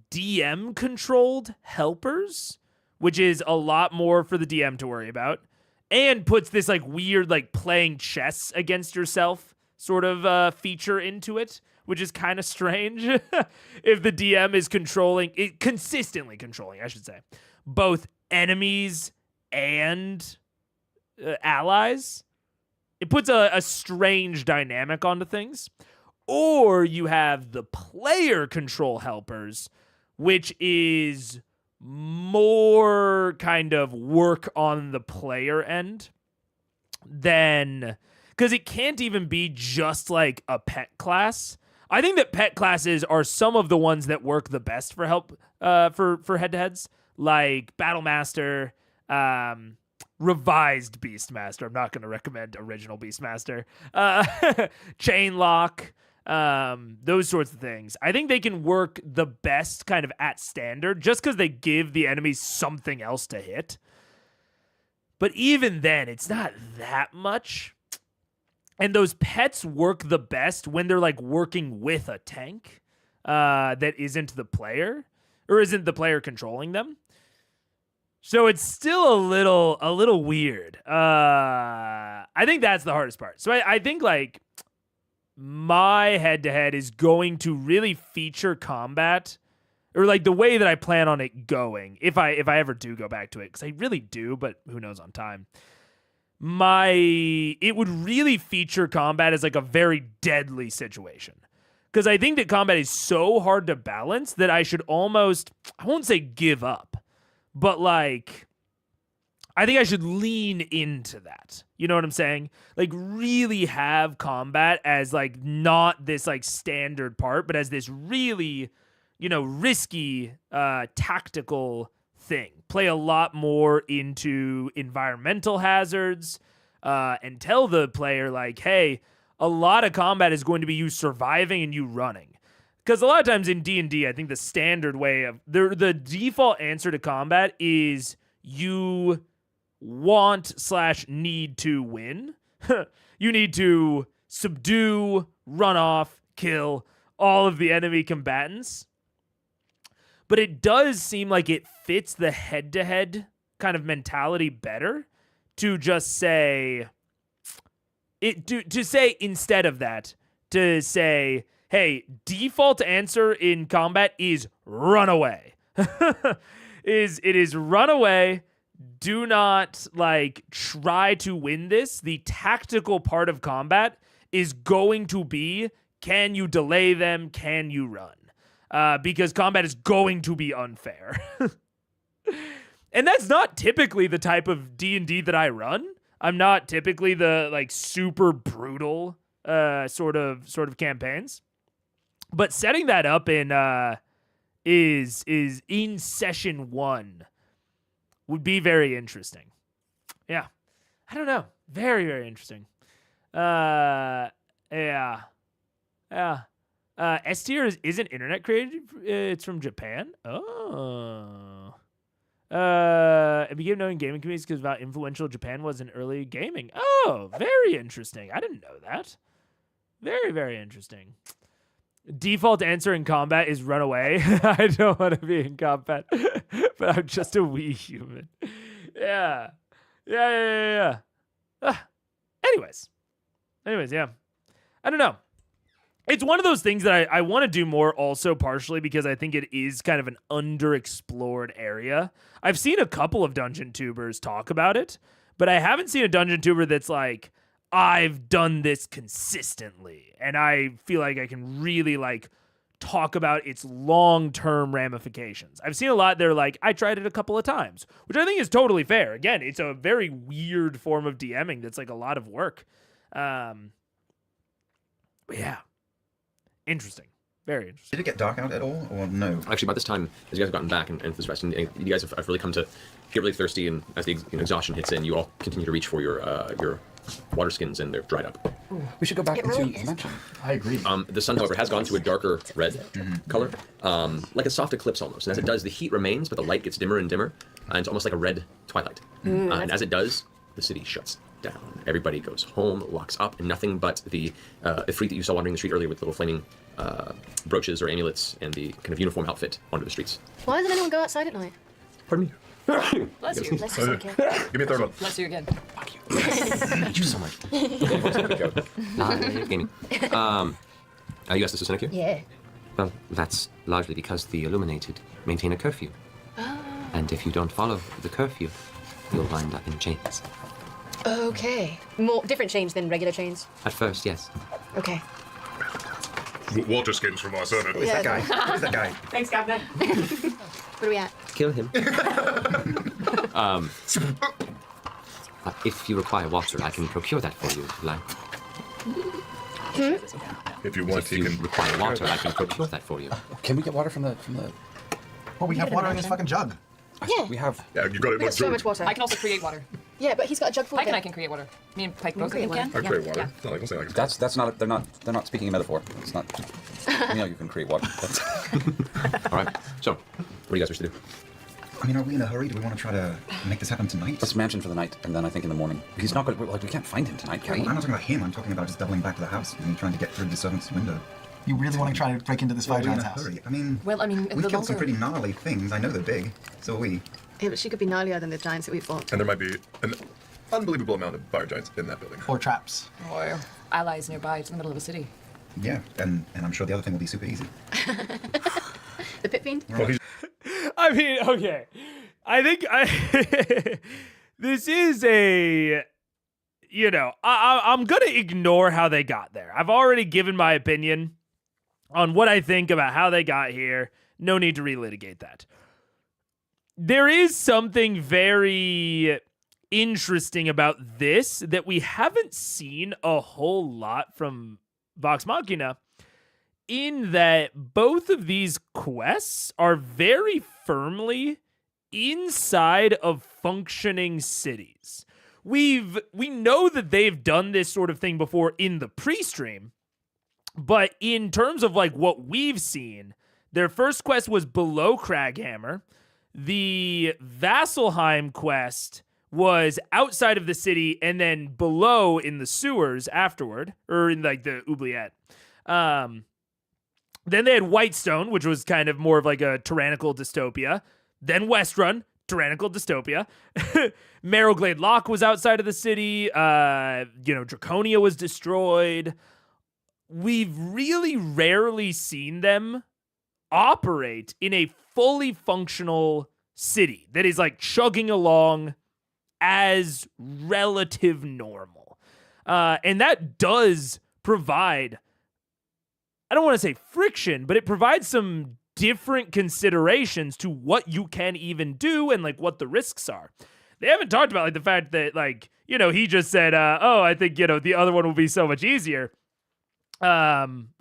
DM controlled helpers, which is a lot more for the DM to worry about, and puts this like weird like playing chess against yourself sort of feature into it, which is kind of strange. If the DM is consistently controlling, I should say, both enemies and allies, it puts a strange dynamic onto things. Or you have the player control helpers, which is more kind of work on the player end than, because it can't even be just like a pet class. I think that pet classes are some of the ones that work the best for help for head-to-heads, like Battlemaster, revised Beastmaster. I'm not going to recommend original Beastmaster. Chainlock, those sorts of things. I think they can work the best kind of at standard just because they give the enemies something else to hit. But even then, it's not that much. And those pets work the best when they're like working with a tank that isn't the player, or isn't the player controlling them. So it's still a little weird. I think that's the hardest part. So I think like my head-to-head is going to really feature combat, or like the way that I plan on it going, if I ever do go back to it, because I really do, but who knows on time. It would really feature combat as like a very deadly situation. Because I think that combat is so hard to balance that I should almost, I won't say give up, but like, I think I should lean into that. You know what I'm saying? Like really have combat as like not this like standard part, but as this really, risky tactical thing. Play a lot more into environmental hazards and tell the player like, hey, a lot of combat is going to be you surviving and you running. Because a lot of times in D&D, I think the standard way of the default answer to combat is you want/need to win. You need to subdue, run off, kill all of the enemy combatants. But it does seem like it fits the head-to-head kind of mentality better to just say to say instead of that, to say, hey, default answer in combat is run away. It is run away. Do not like try to win this. The tactical part of combat is going to be, can you delay them? Can you run? Because combat is going to be unfair. And that's not typically the type of D&D that I run. I'm not typically the like super brutal sort of campaigns. But setting that up in is in session 1 would be very interesting. Yeah. I don't know. Very, very interesting. Yeah. S tier isn't internet created. It's from Japan. Oh. It became known in gaming communities because of how influential Japan was in early gaming. Oh, very interesting. I didn't know that. Very, very interesting. Default answer in combat is run away. I don't want to be in combat, but I'm just a wee human. Yeah. Anyways, yeah. I don't know. It's one of those things that I want to do more also partially because I think it is kind of an underexplored area. I've seen a couple of Dungeon Tubers talk about it, but I haven't seen a Dungeon Tuber that's like, I've done this consistently, and I feel like I can really like talk about its long-term ramifications. I've seen a lot that are like, I tried it a couple of times, which I think is totally fair. Again, it's a very weird form of DMing that's like a lot of work. But yeah. Interesting. Very interesting. Did it get dark out at all, or no? Actually, by this time, as you guys have gotten back and into this rest, and you guys have really come to get really thirsty, and as the exhaustion hits in, you all continue to reach for your water skins, and they're dried up. We should go back It into really the is. mansion. I agree. The sun, however, has gone to a darker red color, like a soft eclipse almost. And as it does, the heat remains, but the light gets dimmer and dimmer, and it's almost like a red twilight. And as it does, the city shuts down. Everybody goes home, locks up, and nothing but the Ifrit that you saw wandering the street earlier with little flaming brooches or amulets and the kind of uniform outfit onto the streets. Why doesn't anyone go outside at night? Pardon me. Bless you. Let's just okay. Give me a third one. Bless you again. Fuck you. Thank you so much. Live gaming. You asked this to Seneca? Yeah. Well, that's largely because the Illuminated maintain a curfew. And if you don't follow the curfew, you'll wind up in chains. Okay. More different chains than regular chains. At first, yes. Okay. Water skins from our servant. Yeah. That guy. Who's that guy? Thanks, Captain. Where are we at? Kill him. If you require water, I can procure that for you. Like, If you want, if you you can. require water, I can procure that for you. Can we get water from the? Well, we have water in this fucking jug. Yeah. We have. Yeah, you got it. We got so much water. I can also create water. Yeah, but he's got a jug full Pike of and it. I can create water. Me and Pike both create can. water. I create water. Yeah. It's not like I'm saying like That's not. They're not speaking a metaphor. It's not. You know, you can create water. That's, All right. So, what do you guys wish to do? I mean, are we in a hurry? Do we want to try to make this happen tonight? Let's mansion for the night, and then I think in the morning. He's not going to. Like, we can't find him tonight, can we? I'm not talking about him. I'm talking about just doubling back to the house and trying to get through the servant's window. You really want to try to break into this fire We're in giant's a house? hurry. I mean, Well, I mean, we've the killed some longer- pretty gnarly things. I know they're big. So are we. Yeah, but she could be gnarlier than the giants that we fought. And there might be an unbelievable amount of fire giants in that building. Or traps? Or allies nearby. It's in the middle of a city. Yeah, and I'm sure the other thing will be super easy. The pit fiend? Well, he's I mean, okay. I think this is a, you know, I'm going to ignore how they got there. I've already given my opinion on what I think about how they got here. No need to relitigate that. There is something very interesting about this that we haven't seen a whole lot from Vox Machina, in that both of these quests are very firmly inside of functioning cities. We know that they've done this sort of thing before in the pre-stream, but in terms of like what we've seen, their first quest was below Craghammer. The Vasselheim quest was outside of the city and then below in the sewers afterward, or in like the oubliette. Then they had Whitestone, which was kind of more of like a tyrannical dystopia. Then Westrun, tyrannical dystopia. Marrowglade Lock was outside of the city. Draconia was destroyed. We've really rarely seen them operate in a fully functional city that is like chugging along as relative normal. And that does provide, I don't want to say friction, but it provides some different considerations to what you can even do and like what the risks are. They haven't talked about like the fact that like, he just said, I think, the other one will be so much easier. Ank'Harel.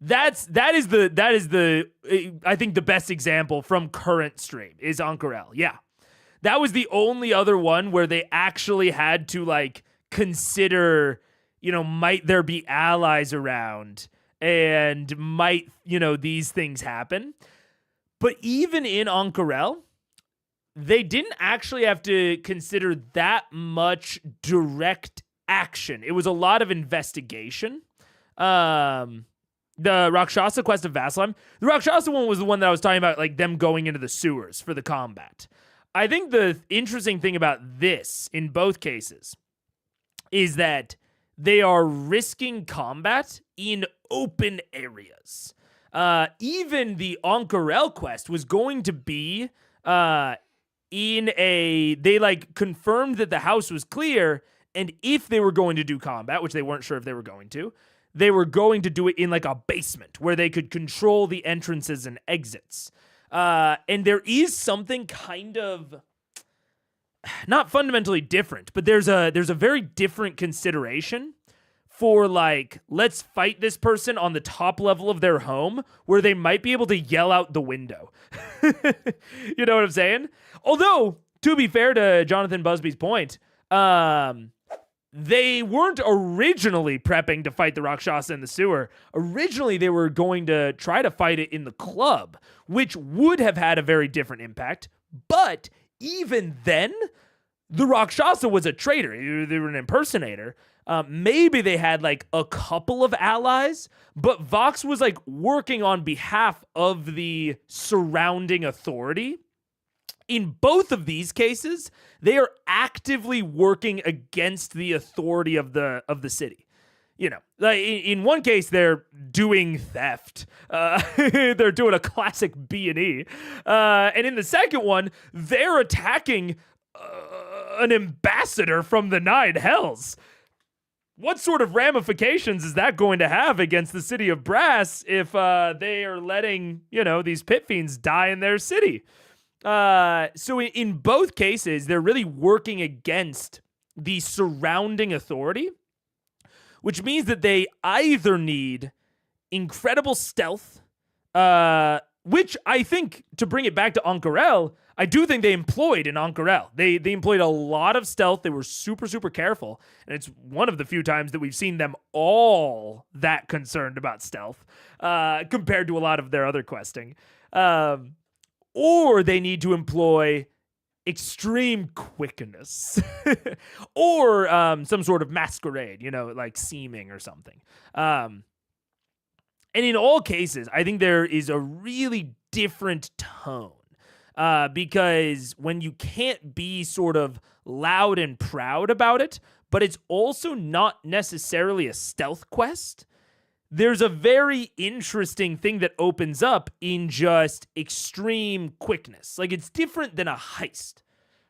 That is the I think the best example from current stream is Ank'Harel. Yeah. That was the only other one where they actually had to like consider, might there be allies around and might, these things happen. But even in Ank'Harel, they didn't actually have to consider that much direct action. It was a lot of investigation. The Rakshasa quest of Vasselheim. The Rakshasa one was the one that I was talking about, like them going into the sewers for the combat. I think the interesting thing about this in both cases is that they are risking combat in open areas. Even the Ank'Harel quest was going to be they like confirmed that the house was clear, and if they were going to do combat, which they weren't sure if they were going to do it in like a basement where they could control the entrances and exits. And there is something kind of not fundamentally different, but there's a very different consideration for like, let's fight this person on the top level of their home where they might be able to yell out the window. You know what I'm saying? Although, to be fair to Jonathan Busby's point, they weren't originally prepping to fight the Rakshasa in the sewer. Originally, they were going to try to fight it in the club, which would have had a very different impact. But even then, the Rakshasa was a traitor. They were an impersonator. Maybe they had like a couple of allies, but Vox was like working on behalf of the surrounding authority. In both of these cases, they are actively working against the authority of the city. You know, like in one case, they're doing theft. They're doing a classic B&E. And in the second one, they're attacking an ambassador from the Nine Hells. What sort of ramifications is that going to have against the city of Brass if they are letting, these pit fiends die in their city? So in both cases, they're really working against the surrounding authority, which means that they either need incredible stealth, which I think, to bring it back to Ank'Harel, I do think they employed in Ank'Harel. They employed a lot of stealth. They were super, super careful. And it's one of the few times that we've seen them all that concerned about stealth compared to a lot of their other questing. Or they need to employ extreme quickness or some sort of masquerade, like seeming or something. And in all cases, I think there is a really different tone. Because when you can't be sort of loud and proud about it, but it's also not necessarily a stealth quest, there's a very interesting thing that opens up in just extreme quickness. Like, it's different than a heist,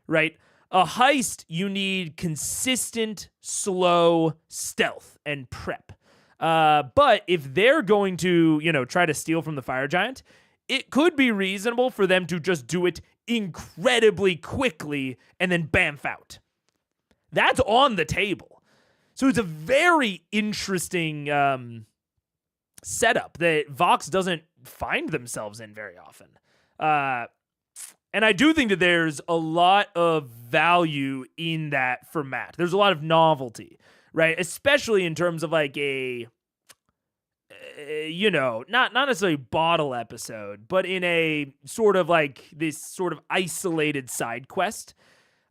right? A heist, you need consistent, slow stealth and prep. But if they're going to, try to steal from the fire giant, it could be reasonable for them to just do it incredibly quickly and then bamf out. That's on the table. So it's a very interesting setup that Vox doesn't find themselves in very often. And I do think that there's a lot of value in that for Matt. There's a lot of novelty, right? Especially in terms of like a... not necessarily bottle episode, but in a sort of like this sort of isolated side quest.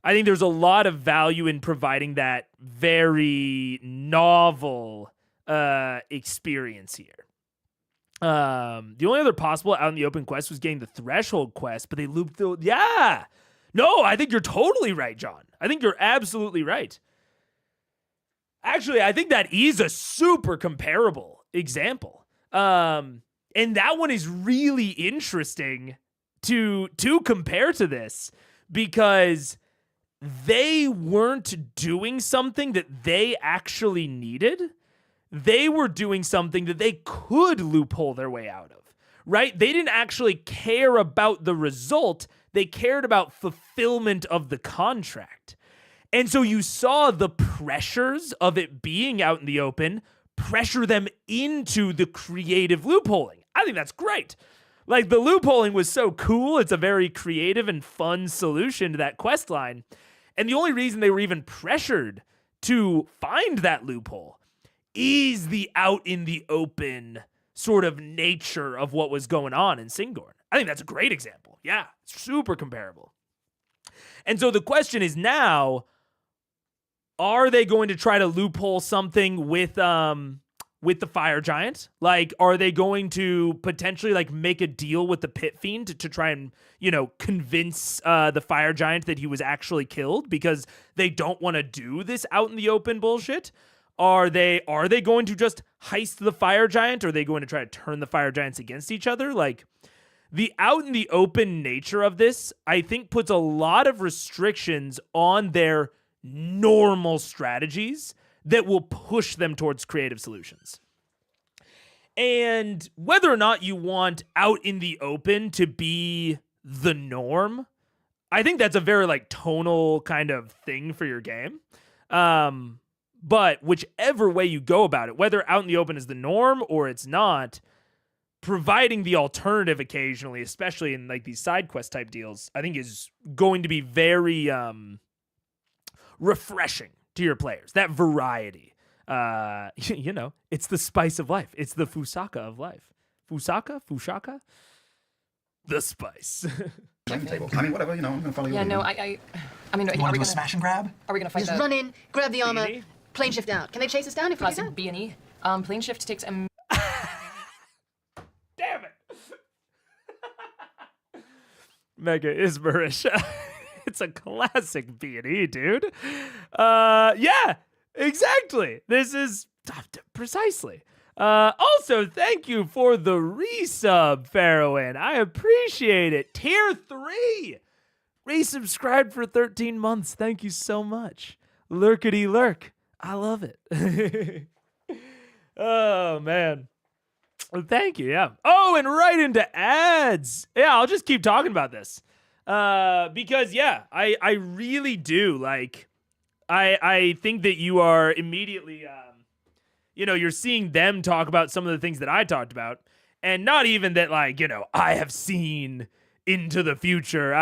I think there's a lot of value in providing that very novel experience here. The only other possible out in the open quest was getting the threshold quest, but they looped through. Yeah. No, I think you're totally right, John. I think you're absolutely right. Actually, I think that is a super comparable example. And that one is really interesting to compare to this because they weren't doing something that they actually needed. They were doing something that they could loophole their way out of, right? They didn't actually care about the result. They cared about fulfillment of the contract. And so you saw the pressures of it being out in the open pressure them into the creative loopholing. I think that's great. Like, the loopholing was so cool. It's a very creative and fun solution to that quest line. And the only reason they were even pressured to find that loophole is the out in the open sort of nature of what was going on in Singorn. I think that's a great example. Yeah, super comparable. And so the question is now, are they going to try to loophole something with the fire giant? Like, are they going to potentially like make a deal with the pit fiend to try and, convince the fire giant that he was actually killed because they don't want to do this out in the open bullshit? Are they going to just heist the fire giant? Or are they going to try to turn the fire giants against each other? Like, the out in the open nature of this, I think, puts a lot of restrictions on their normal strategies that will push them towards creative solutions. And whether or not you want out in the open to be the norm, I think that's a very like tonal kind of thing for your game. But whichever way you go about it, whether out in the open is the norm or it's not, providing the alternative occasionally, especially in like these side quest type deals, I think is going to be very refreshing to your players. That variety. It's the spice of life. It's the fusaka of life. Fushaka? The spice. Playing table. I mean, whatever, I'm going to follow you. Yeah, no, I mean, You want to do a smash and grab? Are we gonna fight Just the run in, grab the armor, B&E? plane shift out. Can they chase us down if we do classic that? B&E? Plane shift takes a Damn it. Mega Isberish. It's a classic B&E, dude. Yeah, exactly. This is precisely. Also, thank you for the resub, Farrowin. I appreciate it. Tier 3. Resubscribed for 13 months. Thank you so much. Lurkity lurk. I love it. Oh, man. Well, thank you, yeah. Oh, and right into ads. Yeah, I'll just keep talking about this. Because, yeah, I really do. Like, I think that you are immediately, you're seeing them talk about some of the things that I talked about. And not even that, like, I have seen into the future.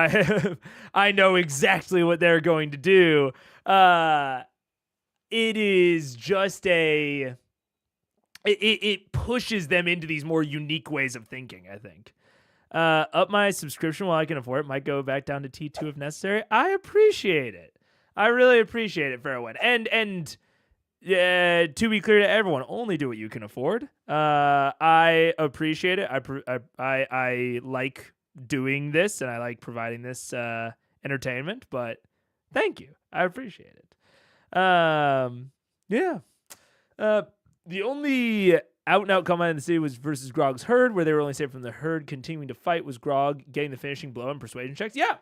I know exactly what they're going to do. It is just it pushes them into these more unique ways of thinking, I think. Up my subscription while I can afford it. Might go back down to T2 if necessary. I appreciate it. I really appreciate it, Farrowin. And to be clear to everyone, only do what you can afford. I appreciate it. I like doing this and I like providing this entertainment, but thank you. I appreciate it. Yeah. The only out-and-out combat in the city was versus Grog's herd, where they were only saved from the herd continuing to fight was Grog getting the finishing blow and persuasion checks. Yeah.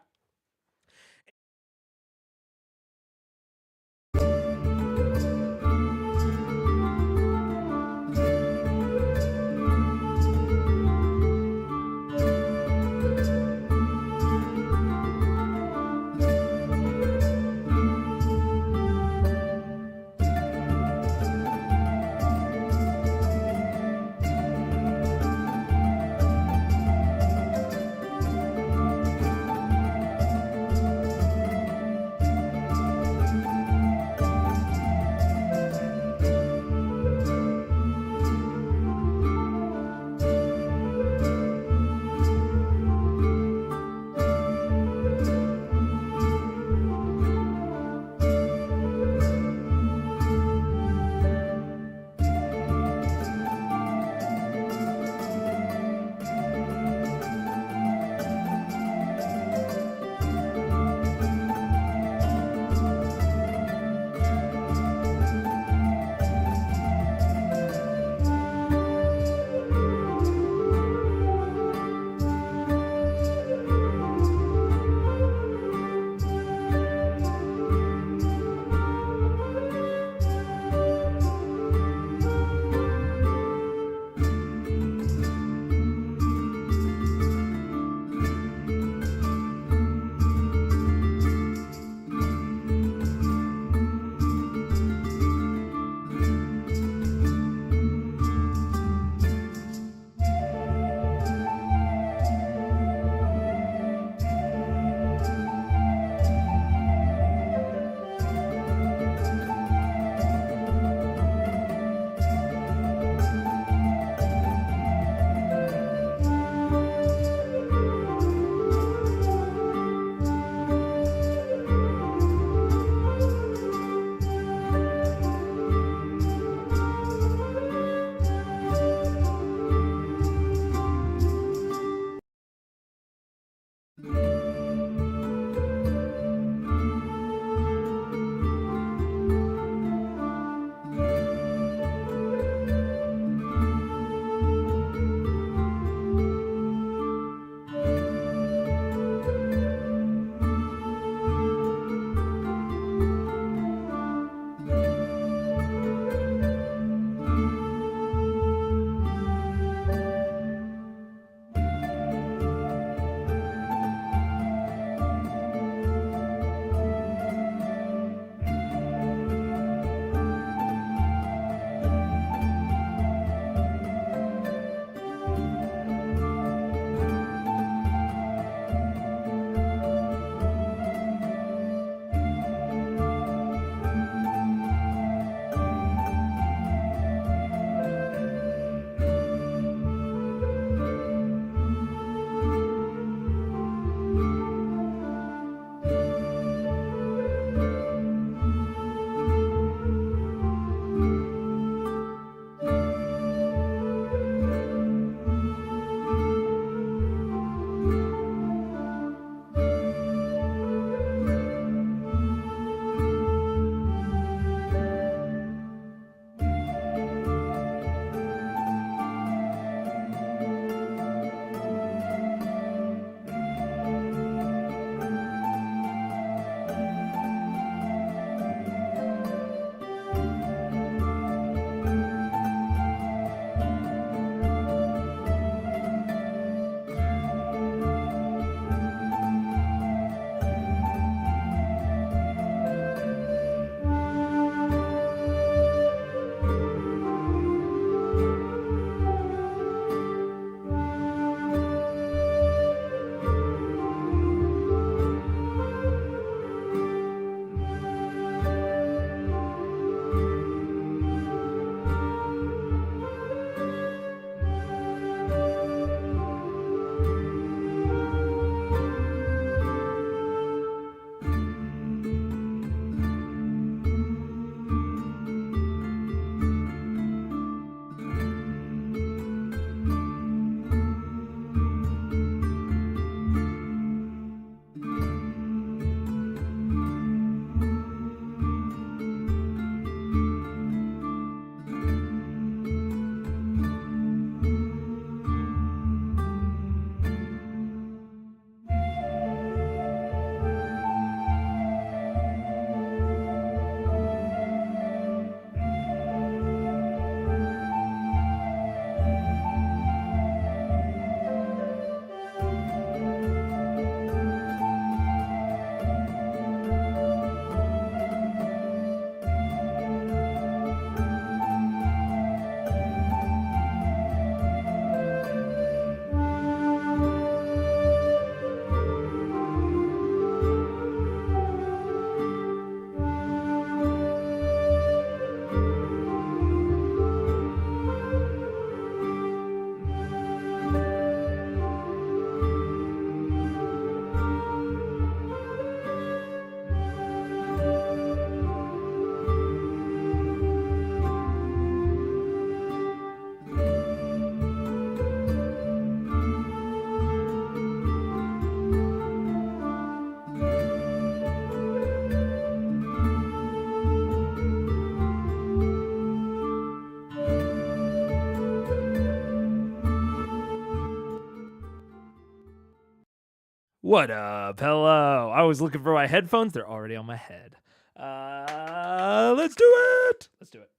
What up? Hello. I was looking for my headphones. They're already on my head. Let's do it. Let's do it.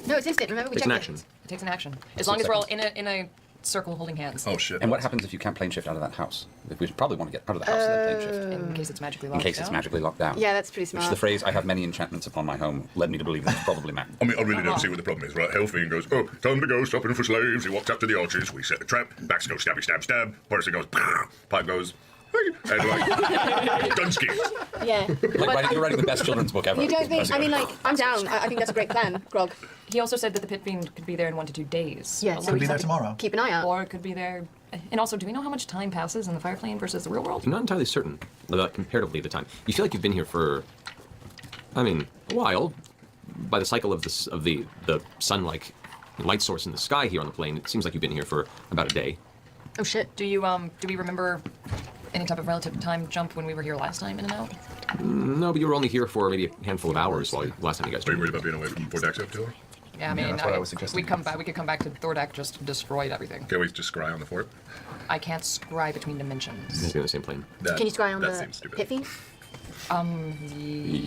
No, it's instant. Remember, we It's checked an it. action. It takes an action. As long as we're all in a circle holding hands. Oh shit. And what happens if you can't plane shift out of that house? We probably want to get out of the house and then plane shift. In case it's magically In locked case it's down. magically locked down. Yeah, that's pretty Which smart. the phrase, I have many enchantments upon my home, led me to believe that's probably meant. I mean, I really don't see what the problem is, right? Hellfiend goes, oh, time to go, stopping for slaves. He walks up to the archers. We set the trap. Backs go stabby, stab, stab. Person goes, pipe goes, and like, gun skis. Yeah. Like, you're writing the best children's book ever. You don't think? I mean, like, I'm down. I think that's a great plan, Grog. He also said that the pit fiend could be there in 1 to 2 days. Yeah, So so Could we be there have to- tomorrow. Keep an eye out. Or it could be there. And also, do we know how much time passes in the fire plane versus the real world? I'm not entirely certain about comparatively the time. You feel like you've been here for, I mean, a while. By the cycle of the sun-like light source in the sky here on the plane, it seems like you've been here for about a day. Oh shit. Do we remember any type of relative time jump when we were here last time in and out? No, but you were only here for maybe a handful of hours last time you guys Are you were worried about being away from Fort Daxio too? Yeah, I mean, that's what I was suggesting. we could come back to Thordak, just destroyed everything. Can we just scry on the fort? I can't scry between dimensions. You've been on the same plane. That, Can you scry on that the seems stupid. pit fiend?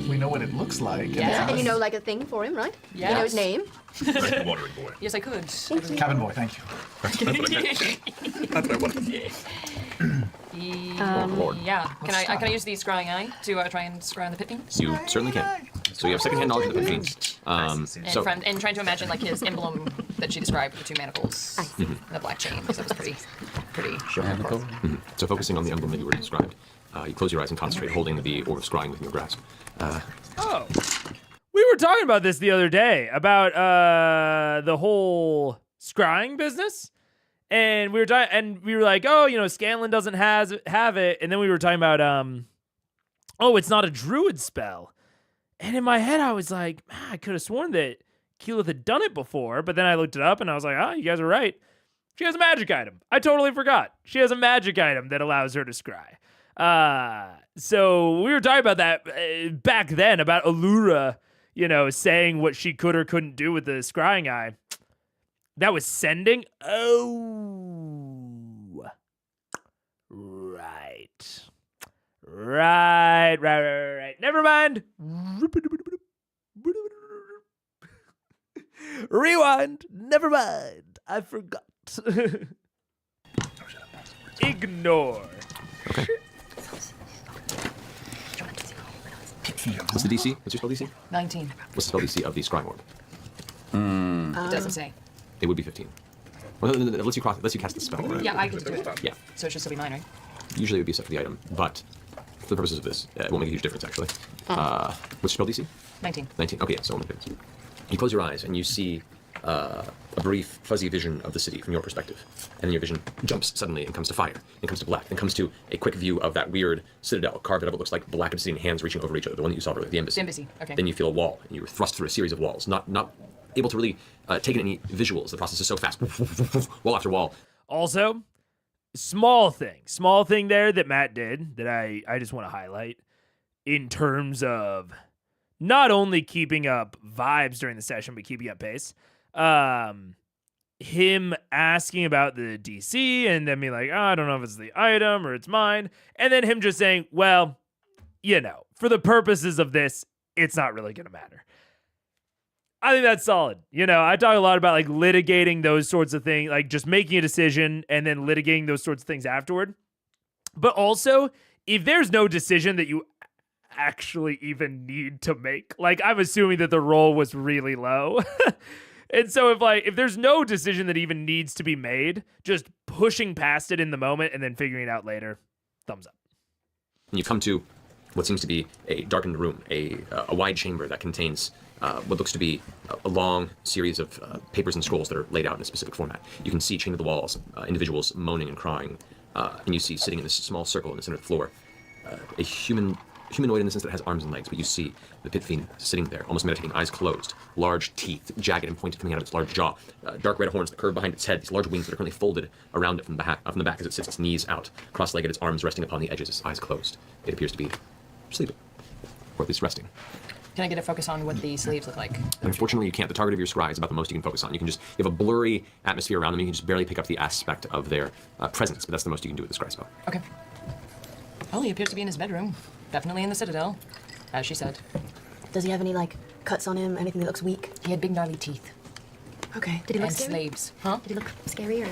We know what it looks like. Yeah. And you know, like, a thing for him, right? You know his Yes. name. Like the watering boy. Yes, I could. Cabin boy, thank you. That's what I wanted. Lord. Yeah. Can I use the scrying eye to try and scry on the pit fiend? You certainly can. So you have secondhand knowledge of the fiends. And, So and trying to imagine like his emblem that she described with the 2 manacles and the black chain. Because that was pretty. So focusing on the emblem that you were described, you close your eyes and concentrate, holding the orb of scrying within your grasp. Oh. We were talking about this the other day about the whole scrying business. And we were like, oh, you know, Scanlan doesn't have it. And then we were talking about oh, it's not a druid spell. And in my head I was like, I could have sworn that Keyleth had done it before, but then I looked it up and I was like, oh, you guys are right. She has a magic item. I totally forgot. She has a magic item that allows her to scry. So we were talking about that back then, about Allura, you know, saying what she could or couldn't do with the scrying eye. That was sending? Oh. Right. Never mind. Rewind. Never mind. I forgot. Ignore. Okay. What's the DC? What's your spell DC? 19. What's the spell DC of the scrying orb? It doesn't say. It would be 15. Well, it lets you cast the spell, right? Yeah, I get to do it. Yeah. So it should still be mine, right? Usually it would be set for the item, but for the purposes of this, it won't make a huge difference, actually. What's your spell DC? 19. 19. Okay, yeah, so only difference. You close your eyes and you see a brief, fuzzy vision of the city from your perspective. And then your vision jumps suddenly and comes to fire, and comes to black, and comes to a quick view of that weird citadel carved out of what looks like black obsidian hands reaching over each other, the one that you saw earlier, the embassy. The embassy, okay. Then you feel a wall, and you were thrust through a series of walls, not able to really take in any visuals. The process is so fast, wall after wall. Also, small thing there that Matt did that I just want to highlight in terms of not only keeping up vibes during the session, but keeping up pace. Him asking about the DC and then being like, oh, I don't know if it's the item or it's mine. And then him just saying, well, you know, for the purposes of this, it's not really going to matter. I think that's solid. You know, I talk a lot about like litigating those sorts of things, like just making a decision and then litigating those sorts of things afterward. But also, if there's no decision that you actually even need to make, like I'm assuming that the roll was really low. And so if there's no decision that even needs to be made, just pushing past it in the moment and then figuring it out later, thumbs up. And you come to what seems to be a darkened room, a wide chamber that contains what looks to be a long series of papers and scrolls that are laid out in a specific format. You can see chained to the walls, individuals moaning and crying, and you see sitting in this small circle in the center of the floor, a humanoid in the sense that it has arms and legs, but you see the pit fiend sitting there, almost meditating, eyes closed, large teeth, jagged and pointed coming out of its large jaw, dark red horns that curve behind its head, these large wings that are currently folded around it from the back as it sits, its knees out, cross-legged, its arms resting upon the edges, its eyes closed. It appears to be sleeping, or at least resting. Can I get a focus on what the sleeves look like? Unfortunately, you can't. The target of your scry is about the most you can focus on. You have a blurry atmosphere around them. You can just barely pick up the aspect of their presence, but that's the most you can do with the scry spell. Okay. Well, he appears to be in his bedroom. Definitely in the Citadel, as she said. Does he have any, like, cuts on him? Anything that looks weak? He had big gnarly teeth. Okay. Did he look And scary? slaves. Huh? Did he look scary or?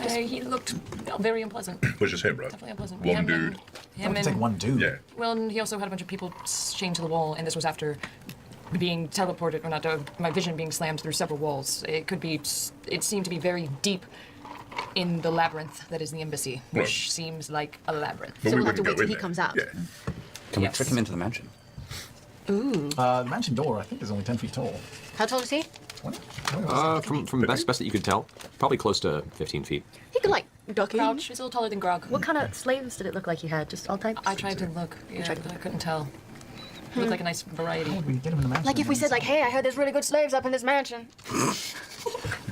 He looked very unpleasant. Was just him, right? Definitely unpleasant. One Him dude. Him Take one dude. Yeah. Well, and he also had a bunch of people chained to the wall, and this was after being teleported, or not, my vision being slammed through several walls. It seemed to be very deep in the labyrinth that is the embassy, which Right. seems like a labyrinth. But So we'll have can to wait go till in he there. comes out. Yeah. Can Yes. we trick him into the mansion? The mansion door, I think, is only 10 feet tall. How tall is he? 20? From best that you could tell, probably close to 15 feet. He could, like, duck in. Crouch. He's a little taller than Grog. What kind of slaves did it look like he had? Just all types? I tried to look, but I couldn't tell. He looked like a nice variety. We get him in the mansion. Like if we said, like, hey, I heard there's really good slaves up in this mansion.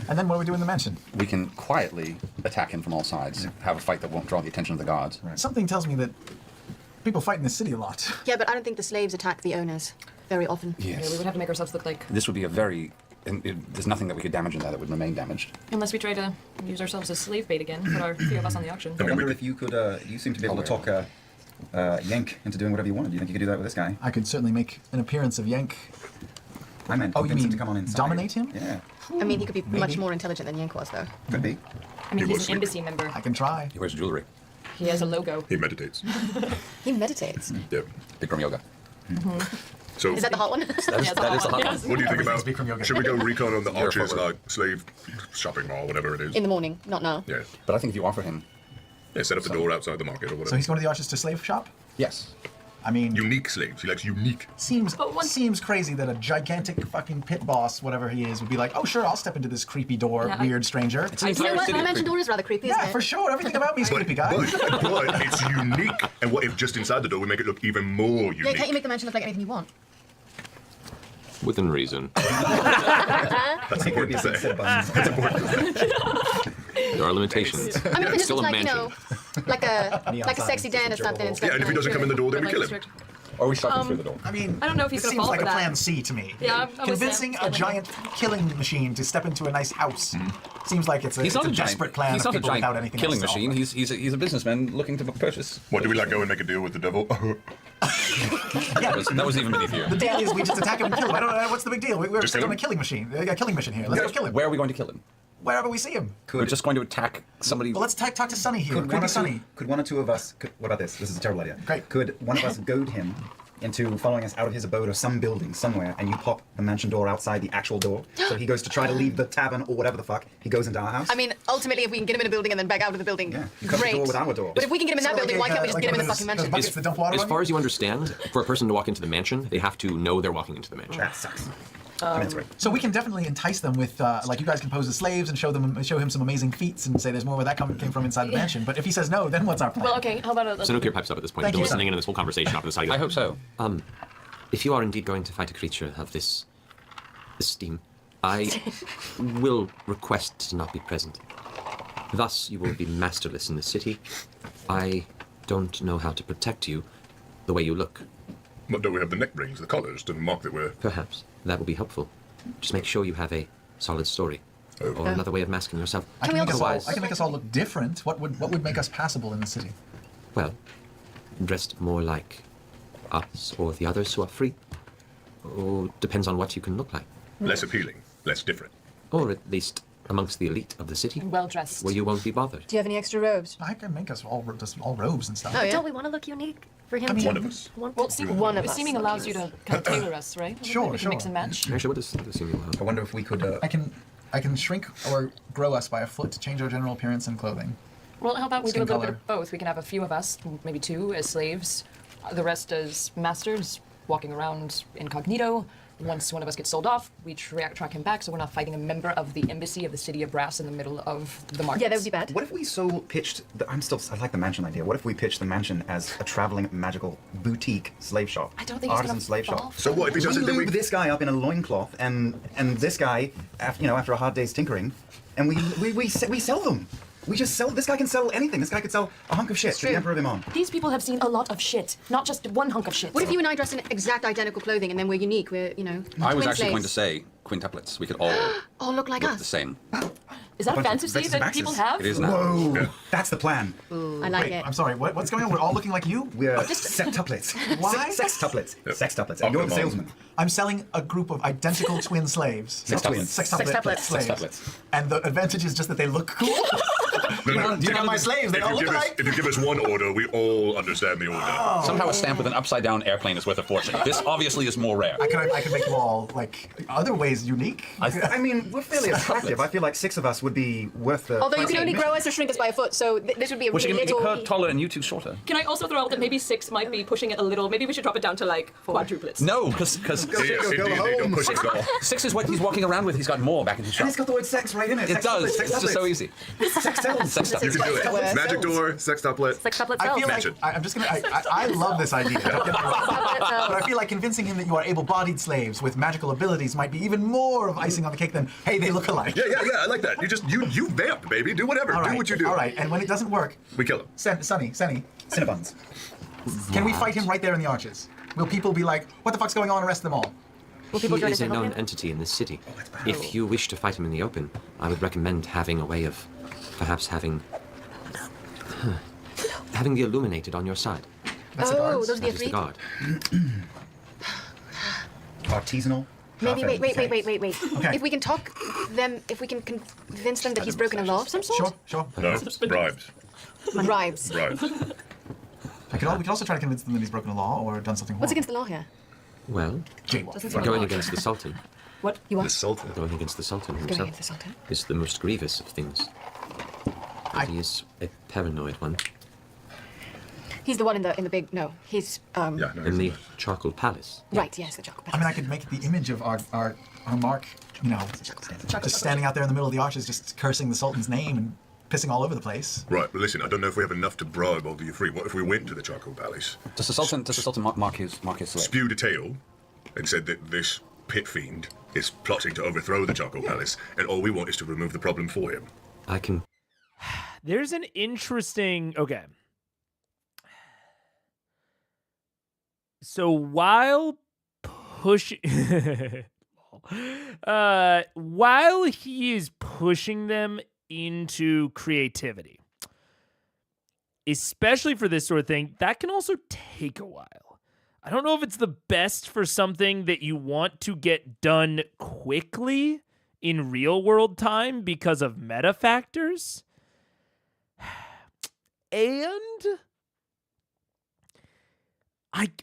And then what do we do in the mansion? We can quietly attack him from all sides, have a fight that won't draw the attention of the guards. Something tells me that people fight in the city a lot. Yeah, but I don't think the slaves attack the owners very often. Yes. Yeah, we would have to make ourselves look like, This would be a very... there's nothing that we could damage in there that would remain damaged. unless we try to use ourselves as slave bait again, put our few of us on the auction. I wonder if you could. You seem to be able to talk Yank into doing whatever you wanted. Do you think you could do that with this guy? I could certainly make an appearance of Yank. I meant Oh, you convince him mean to come on inside. dominate him? Yeah, I mean, he could be much Maybe. more intelligent than Yank was, though. could be. I mean, He he's was an embassy member. I can try. He wears jewelry. He has a logo. He meditates. He meditates. Yeah. Bikram yoga. So, Is that the hot one? That is the hot one. what do you think about? Bikram yoga. Should we go recon on the You're archers, forward. like slave shopping mall, whatever it is? In the morning, not now. Yeah. But I think if you offer him... Yeah. Set up the door outside the market or whatever. So he's going to the Archers to slave shop? Yes. I mean, Unique slaves. He likes unique. seems But one- seems crazy that a gigantic fucking pit boss, whatever he is, would be like, oh sure, I'll step into this creepy door, Yeah, weird stranger. It's an You know entire what? city The of mansion creepy. door is rather creepy, isn't Yeah, it? for sure. Everything about me is creepy, guys. But it's unique. And what if just inside the door we make it look even more unique? Yeah, can't you make the mansion look like anything you want? Within reason. That's important to say. There are limitations. I mean, if it just Still looks a like, mansion. like a sexy den or something. Yeah, and if he doesn't come in the door, then we kill him. Or we shove him through the door. I mean, I don't know if he's it gonna seems fall like for a that. plan C to me. Yeah, I'm with Convincing Sam. a giant killing machine to step into a nice house seems like it's a, He's it's not a a giant, desperate plan he's of not a people without giant anything killing else to machine. offer. He's a businessman looking to purchase. What, do we like go and make a deal with the devil? Yeah, That was even beneath the you. deal is we just attack him and kill him. I don't know what's the big deal. We're Just stuck kill on a him? killing machine, a killing mission here. Let's go kill him. Where are we going to kill him? Wherever we see him. We're just going to attack somebody. Well, let's talk to Sonny here. Could Creepy one, or Sonny. two, could one or two of us? What about this? This is a terrible idea. Great. Could one of us goad him into following us out of his abode or some building somewhere, and you pop the mansion door outside the actual door, so he goes to try to leave the tavern or whatever the fuck. He goes into our house. I mean, ultimately, if we can get him in a building and then back out of the building, Yeah, you cut the great. door with our door. But if we can get him in that building, why can't we just get him in the fucking mansion? Buckets that dump water As on far you? as you understand, for a person to walk into the mansion, they have to know they're walking into the mansion. That sucks. I mean, it's great. So we can definitely entice them with, like, you guys can pose as slaves and show him some amazing feats and say there's more where that came from inside the mansion. But if he says no, then what's our plan? Well, okay, how about a... Senokir pipes up at this point. Thank Still you. listening in on this whole conversation off to the side. I hope so. If you are indeed going to fight a creature of this esteem, I will request to not be present. Thus, you will be masterless in the city. I don't know how to protect you the way you look. But don't we have the neck rings, the collars, to mark that we're... Perhaps that will be helpful. Just make sure you have a solid story. Oh. Or another way of masking yourself. I can Otherwise, make us all look different. What would make us passable in the city? well, dressed more like us or the others who are free. Or depends on what you can look like. less appealing, less different. Or at least amongst the elite of the city, Well-dressed. where you won't be bothered. Do you have any extra robes? I can make us all just all robes and stuff. Oh, yeah. Don't we want to look unique for him? I mean- to One of us. want Well, to- One of us. Seeming allows you to kind of tailor us, right? Sure, We can mix sure. and match. Actually, what does seem allow? I wonder if we could. I can shrink or grow us by a foot to change our general appearance and clothing. Well, how about we do a Skin little bit color. of both? We can have a few of us, maybe two, as slaves, the rest as masters, walking around incognito. Once one of us gets sold off, we track him back, so we're not fighting a member of the embassy of the city of Brass in the middle of the market. Yeah, that would be bad. What if we pitched? I like the mansion idea. What if we pitched the mansion as a traveling magical boutique slave shop? I don't think it's artisan gonna slave fall shop. for So what if he We doesn't? Then we lube this guy up in a loincloth, and this guy, after a hard day's tinkering, and we sell them. We just sell. This guy can sell anything. This guy could sell a hunk of shit to true. the Emperor of Iman. These people have seen a lot of shit, not just one hunk of shit. What if you and I dress in exact identical clothing and then we're unique? We're, I was twin actually going to slaves. say quintuplets. We could all Oh, look like look us. the same. Is that a bunch of fantasy vexes and that people baxes. have? It is now. Whoa, that's the plan. I like Wait, it. I'm sorry. What's going on? We're all looking like you. We're sextuplets. Why? Sextuplets. Sextuplets. Up And you're them the on. salesman. I'm selling a group of identical twin slaves. Sextuplets. Sextuplet slaves. Sextuplets. And the advantage is just that they look cool. You got my slaves. They If all you, look give us, alike. if you give us one order, we all understand the order. Somehow a stamp with an upside-down airplane is worth a fortune. This obviously is more rare. I could make you all like other ways unique. I mean, we're fairly attractive. I feel like 6 of us would be worth the. Although you can price. only grow us or shrink us by a foot, so this would be a Which really can make her little. taller and you two shorter. Can I also throw out that maybe 6 might be pushing it a little? Maybe we should drop it down to like quadruplets. No, because Yes, go indeed, home. don't push it. 6 is what he's walking around with. He's got more back in his And shop. it's got the word sex right in it. It does. It's just so easy. Sex sells. Sextuplets. You can do it. Sextuplet. Magic door, sextuplet. Sextuplet I cells. feel Match like it. I'm just gonna. I love this idea. Don't get me wrong. But I feel like convincing him that you are able-bodied slaves with magical abilities might be even more of icing on the cake than, hey, they look alike. Yeah, I like that. You vamp, baby. Do whatever. All right. Do what you do. All right. And when it doesn't work, We kill him. Sunny, Cinnabons. can we fight him right there in the arches? Will people be like, what the fuck's going on? Arrest them all. Will people He join is us a to help known him? entity in this city. If you wish to fight him in the open, I would recommend having a way of perhaps having the illuminated on your side. That's the Oh, guards. those are That the is the three. guard. Artisanal. Maybe wait. Okay. If we can talk them, if we can convince them that he's broken a law of some sort. Sure. No, bribes. Bribes. Bribes. We could also try to convince them that he's broken a law or done something wrong. What's against the law here? Well, Jaywalk. going against the Sultan. What? You The what? Sultan. Going against the Sultan Going himself against the Sultan? is the most grievous of things. And he is a paranoid one. He's the one in the big. No, he's Yeah, no, In the Charcoal Palace. right. Yes, the chocolate. I mean, I could make the image of our mark, just standing out there in the middle of the arches, just cursing the Sultan's name and pissing all over the place. Right, but listen, I don't know if we have enough to bribe all of you three. What if we went to the Charcoal Palace, Does the Sultan mark his slave? spewed a tale, and said that this pit fiend is plotting to overthrow the Charcoal Palace, and all we want is to remove the problem for him? I can. There's an interesting. Okay. So while pushing. While he is pushing them into creativity, especially for this sort of thing, that can also take a while. I don't know if it's the best for something that you want to get done quickly in real world time because of meta factors. And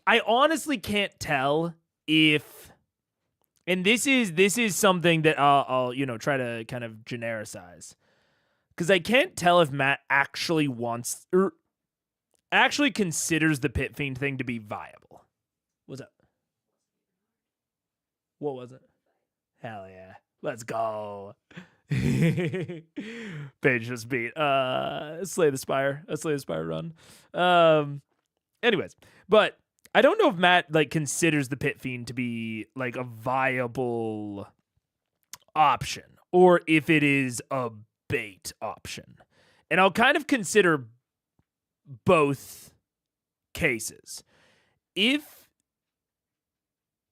I honestly can't tell if, and this is something that I'll try to kind of genericize, because I can't tell if Matt actually wants or actually considers the Pit Fiend thing to be viable. What's up? What was it? Hell yeah. Let's go. Page just beat. Slay the Spire. A Slay the Spire run. Anyways, but I don't know if Matt considers the Pit Fiend to be a viable option, or if it is a bait option. And I'll kind of consider both cases. If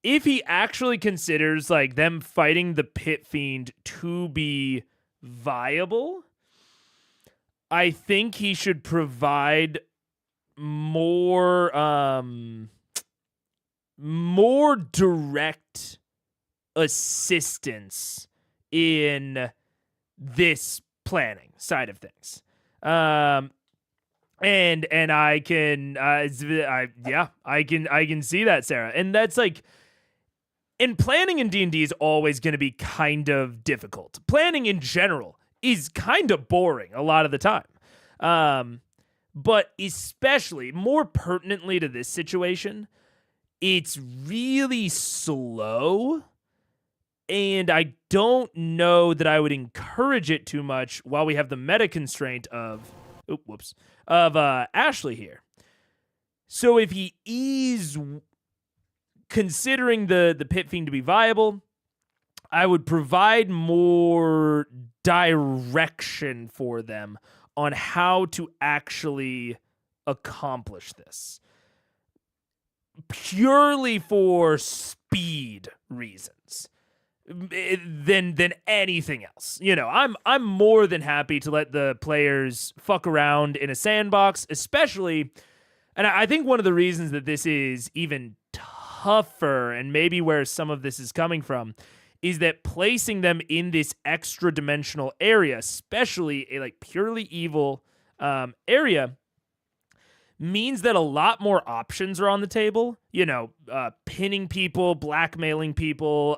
he actually considers them fighting the Pit Fiend to be viable, I think he should provide more direct assistance in this planning side of things. And I can I can see that, Sarah. And that's and planning in D&D is always going to be kind of difficult. Planning in general is kind of boring a lot of the time. But especially, more pertinently to this situation, it's really slow, and I don't know that I would encourage it too much while we have the meta constraint of Ashley here. So if he is considering the Pit Fiend to be viable, I would provide more direction for them on how to actually accomplish this. Purely for speed reasons. than anything else. You know, I'm more than happy to let the players fuck around in a sandbox, especially, and I think one of the reasons that this is even tougher, and maybe where some of this is coming from, is that placing them in this extra dimensional area, especially a like purely evil area, means that a lot more options are on the table. You know, pinning people, blackmailing people,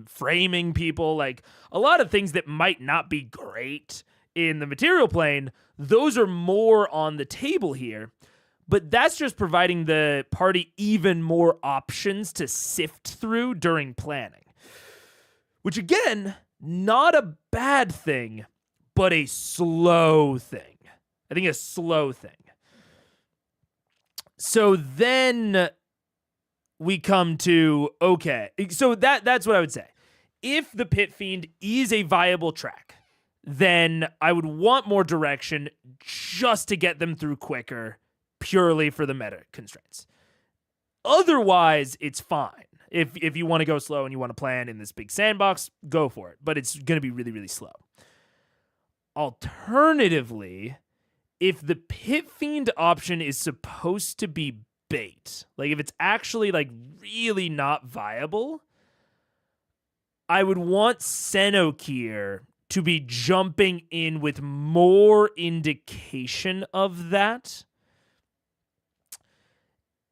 framing people, like a lot of things that might not be great in the material plane. Those are more on the table here. But that's just providing the party even more options to sift through during planning. Which, again, not a bad thing, but a slow thing. I think a slow thing. So then we come to, okay, so that's what I would say. If the Pit Fiend is a viable track, then I would want more direction just to get them through quicker, purely for the meta constraints. Otherwise, it's fine. If you want to go slow and you want to plan in this big sandbox, go for it. But it's going to be really, really slow. Alternatively, if the Pit Fiend option is supposed to be bait, like if it's actually like really not viable, I would want Senokir to be jumping in with more indication of that.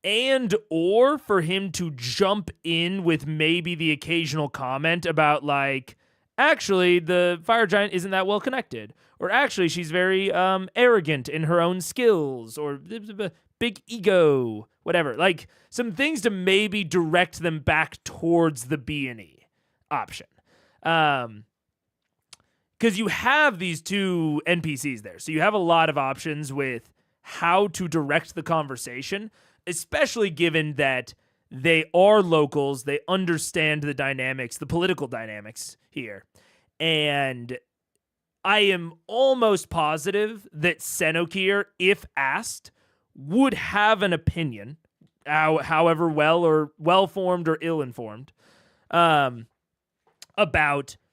And or for him to jump in with maybe the occasional comment about like, actually, the fire giant isn't that well connected. Or actually, she's very arrogant in her own skills. Or big ego. Whatever. Like, some things to maybe direct them back towards the B&E option. Because you have these two NPCs there. So you have a lot of options with how to direct the conversation, especially given that they are locals, they understand the dynamics, the political dynamics here. And I am almost positive that Senokir, if asked, would have an opinion, however well-formed or ill-informed, about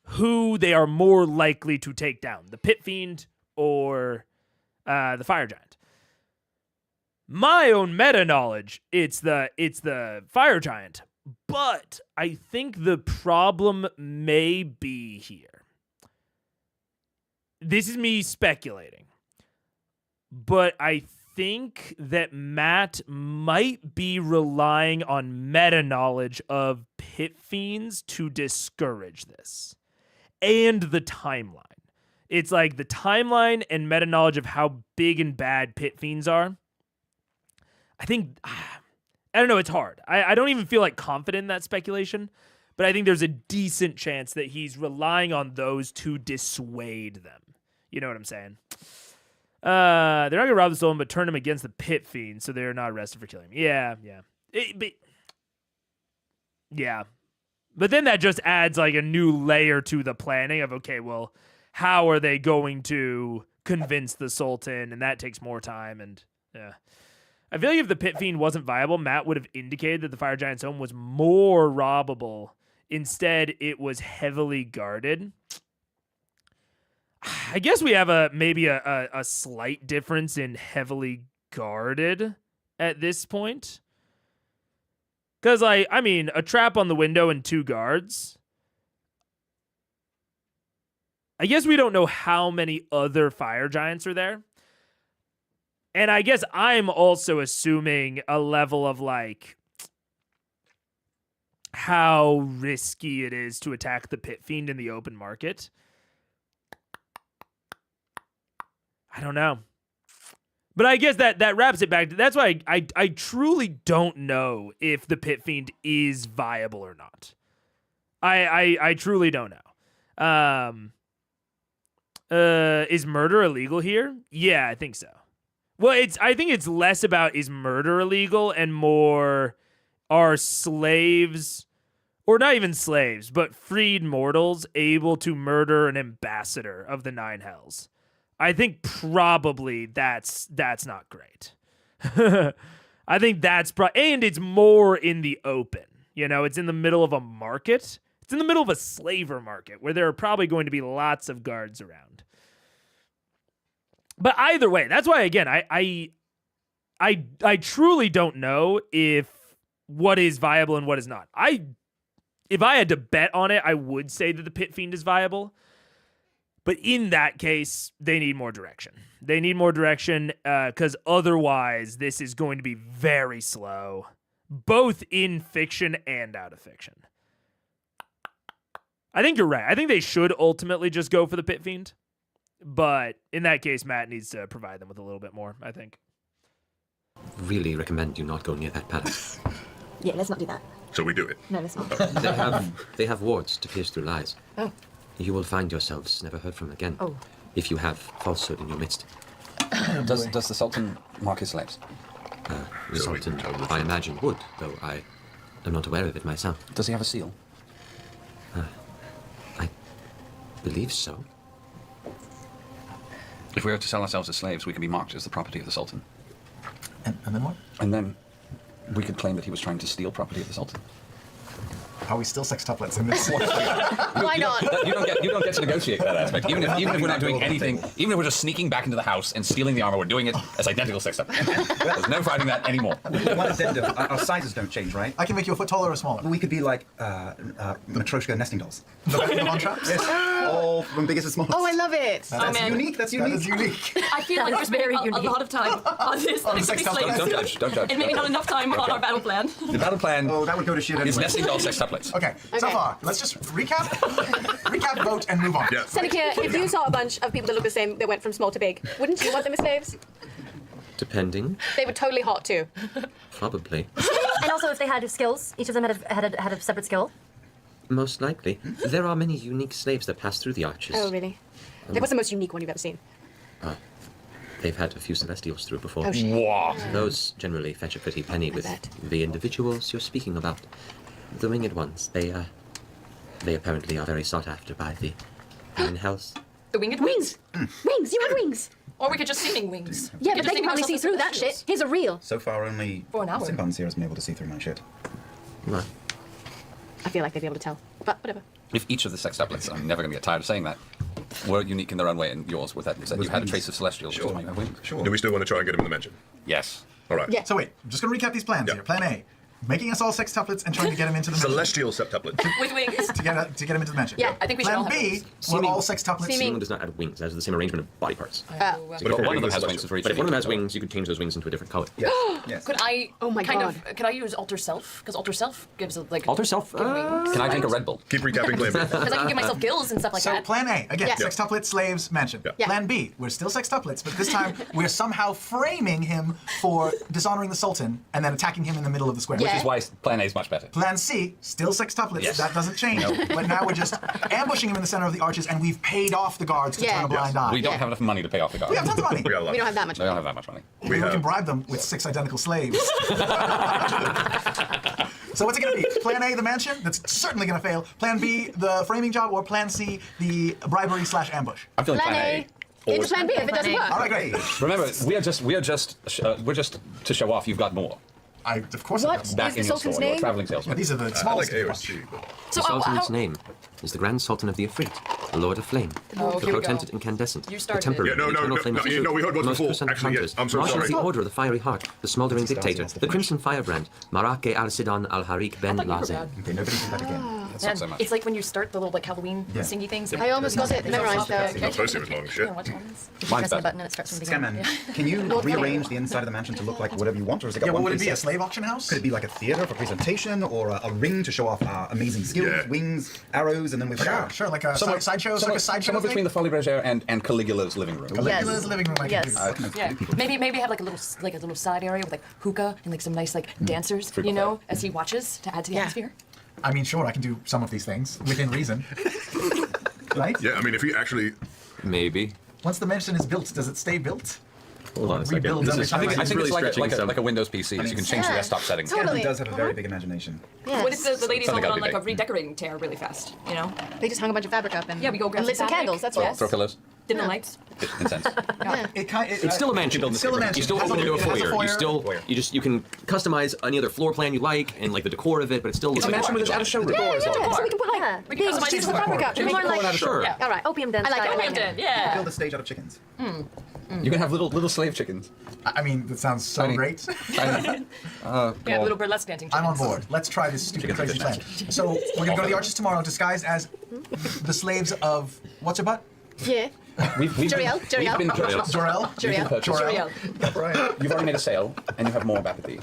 who they are more likely to take down, the Pit Fiend or the Fire Giant. My own meta knowledge, it's the Fire Giant, but I think the problem may be here. This is me speculating, but I think that Matt might be relying on meta knowledge of Pit Fiends to discourage this, and the timeline. It's like the timeline and meta knowledge of how big and bad Pit Fiends are. I think, I don't know, it's hard. I don't even feel like confident in that speculation, but I think there's a decent chance that he's relying on those to dissuade them. You know what I'm saying? They're not going to rob the stolen, but turn him against the Pit Fiend, so they're not arrested for killing him. Yeah. Yeah. But then that just adds like a new layer to the planning of, okay, well, how are they going to convince the Sultan? And that takes more time, and yeah. I feel like if the Pit Fiend wasn't viable, Matt would have indicated that the Fire Giant's home was more robbable. Instead, it was heavily guarded. I guess we have maybe a slight difference in heavily guarded at this point. Because, like, I mean, a trap on the window and 2 guards. I guess we don't know how many other Fire Giants are there. And I guess I'm also assuming a level of, like, how risky it is to attack the Pit Fiend in the open market. I don't know. But I guess that wraps it back. That's why I truly don't know if the Pit Fiend is viable or not. I truly don't know. Is murder illegal here? Yeah, I think so. Well, I think it's less about is murder illegal and more are slaves, or not even slaves, but freed mortals able to murder an ambassador of the Nine Hells. I think probably that's not great. I think that's and it's more in the open. You know, it's in the middle of a market. It's It's in the middle of a slaver market where there are probably going to be lots of guards around. But either way, that's why, again, I truly don't know if what is viable and what is not. If I had to bet on it, I would say that the Pit Fiend is viable. But in that case, they need more direction. They need more direction because otherwise this is going to be very slow, both in fiction and out of fiction. I think you're right. I think they should ultimately just go for the Pit Fiend. But in that case, Matt needs to provide them with a little bit more, I think. Really recommend you not go near that palace. Yeah, let's not do that. So we do it. No, let's not. They have wards to pierce through lies. Oh. You will find yourselves never heard from again. Oh. If you have falsehood in your midst. Does the Sultan mark his slaves? The Sultan, I imagine, would, though I am not aware of it myself. Does he have a seal? I believe so. If we were to sell ourselves as slaves, we can be marked as the property of the Sultan. And then what? And then we could claim that he was trying to steal property of the Sultan. Are we still sextuplets in this? Why not? You don't get to negotiate that aspect. Even if we're not doing anything, even if we're just sneaking back into the house and stealing the armor, we're doing it as identical sextuplets. There's no fighting that anymore. One addendum. Our sizes don't change, right? I can make you a foot taller or smaller. We could be like Matryoshka nesting dolls. The on traps? Yes. All from biggest to smallest. Oh, I love it. That's man. unique. That's That unique. is unique. I feel like That we're is very spending a unique. lot of time on this On the specific sextuplets. slaves. Don't judge. Don't judge. And maybe not enough time on our battle plan. The battle plan Oh, that would go to shit is anyway. nesting doll sextuplets. Okay, so far, let's just recap, vote, and move on. Yeah. Seneca, if you saw a bunch of people that look the same that went from small to big, wouldn't you want them as slaves? Depending, They were totally hot too. probably. And also, if they had skills, each of them had a separate skill. Most likely. There are many unique slaves that pass through the arches. Oh, really? What's the most unique one you've ever seen? They've had a few Celestials through before. Oh, shit. Wow. Those generally fetch a pretty penny with bet. the individuals you're speaking about. The winged ones, they apparently are very sought after by the in-house. The winged wings. Wings, you had wings. Or we could just singing wings. Yeah, We but could they can just probably think see of through that ourselves as shit. Here's a reel. So far, only For an hour. Simpan's here has been able to see through my shit. Well, I feel like they'd be able to tell, but whatever. If each of the sextuplets, I'm never going to get tired of saying that, were unique in their own way, and yours with that, is that you had a trace of celestial, which is why you have wings. Sure. Do we still want to try and get him in the mansion? Yes. All right. Yeah. So wait, I'm just going to recap these plans Yeah. here. Plan A, making us all sextuplets and trying to get him into the mansion. Celestial septuplet. With wings. To get him into the mansion. Yeah. I think we should all Plan have B, wings. we're all sextuplets. Seeming does not add wings. That is the same arrangement of body parts. Oh, But if One of them wings has is wings for each. But if one of them has individual. wings, you could change those wings into a different color. Yes. Could I? Oh my God. Could I use alter self? Because alter self gives like Alter self. give wings. Can I drink a Red Bull? Keep recapping Plan B. Because I can give myself gills and stuff like So that. plan A, again, Yeah. sextuplets, slaves, mansion. Yeah. Plan B, we're still sextuplets, but this time we're somehow framing him for dishonoring the Sultan and then attacking him in the middle of the square. Yeah. Which is why Plan A is much better. Plan C, still sextuplets. Yes. That doesn't change. But now we're just ambushing him in the center of the arches, and we've paid off the guards to Yeah. turn a blind eye. We don't Yeah. have enough money to pay off the guard. We have tons of money. We got a lot. We don't have that much. They don't have that much money. Maybe we have- can bribe them with 6 identical slaves. So what's it going to be? Plan A, the mansion? That's certainly going to fail. Plan B, the framing job, or Plan C, the bribery/ambush? I'm feeling Plan Plan A. Into Plan B if it doesn't All work. right, great. A. Remember, we're just to show off. You've got more. Of course, What? I've got Back Is the in your Sultan's store. You're a name? traveling Yeah, salesman. these are the I like smallest. AOSG. The Sultan's name is the Grand Sultan of the Ifrit, the Lord of Flame, Oh, the here we potent go. incandescent, You the started. temporary, Yeah, no, the eternal flame of no, truth, we heard the one most before. puissant of Actually, hunters, yes, I'm so Marshal of the sorry. Order of the Fiery Heart, the Smoldering Dictator, lost the the point. Crimson Firebrand, Marake al-Sidan al-Harik ben thought you were Lazen. bad. Okay, nobody do that again. That's Man, not so much. it's like when you start the little like Halloween Yeah. singy things. I almost got it memorized though. Not supposed to, it was long as shit. Which ones? Mine's Press the better. button and it starts from the beginning. Scanman, can you rearrange the inside of the mansion to look like whatever you want, or is it got Yeah, what one would it be? A preset? slave auction house? Could it be like a theater for presentation, or a ring to show off amazing skills, Yeah. wings, arrows, and then with Sure, like a sideshow, like a sideshow Somewhere between thing? the Folly Bergère and Caligula's living room. Caligula's living room. I can Yes. do. Yeah, maybe have like a little side area with like hookah and like some nice like dancers, Free you know, buffet. as he watches to add to the Yeah. atmosphere. I mean, sure, I can do some of these things within reason. Right? Yeah, I mean, if he actually. Maybe. Once the mansion is built, does it stay built? Hold on a second. Rebuild This every is, time. I think It's it's really like stretching some. like a Windows PC, so you can change the Yeah. desktop settings. Totally. He does have a very big imagination. Yes. What if the ladies all Something went gotta on be like a big. redecorating tear really fast, you know? They just hung a bunch of fabric up and, Yeah, we go grab and lit some some fabric. candles. That's Yeah. all. Throw pillows. Dim the lights. Incense. It's still a mansion. It's still a mansion. You still It has open into a it has a foyer. foyer. You can customize any other floor plan you like and like the decor of it, but it still It's a looks mansion with its out of showroom. So we can put like We can big customize pieces of it. fabric up. More like Sure. Yeah. All right. Opium den. I like it. Opium den, yeah. Build a stage out of chickens. You can have little slave chickens. I mean, that sounds so Tiny. great. Tiny. Yeah, little burlesque dancing. I'm on chickens. board. Let's try this stupid Chickens are crazy good plan. So we're gonna go to the arches tomorrow, disguised as the slaves of what's her butt? Yeah. We've Joriel, We've been Joriel. Jorel. We've been purchased. Jorel. Right. You've already made a sale, and you have more of apathy.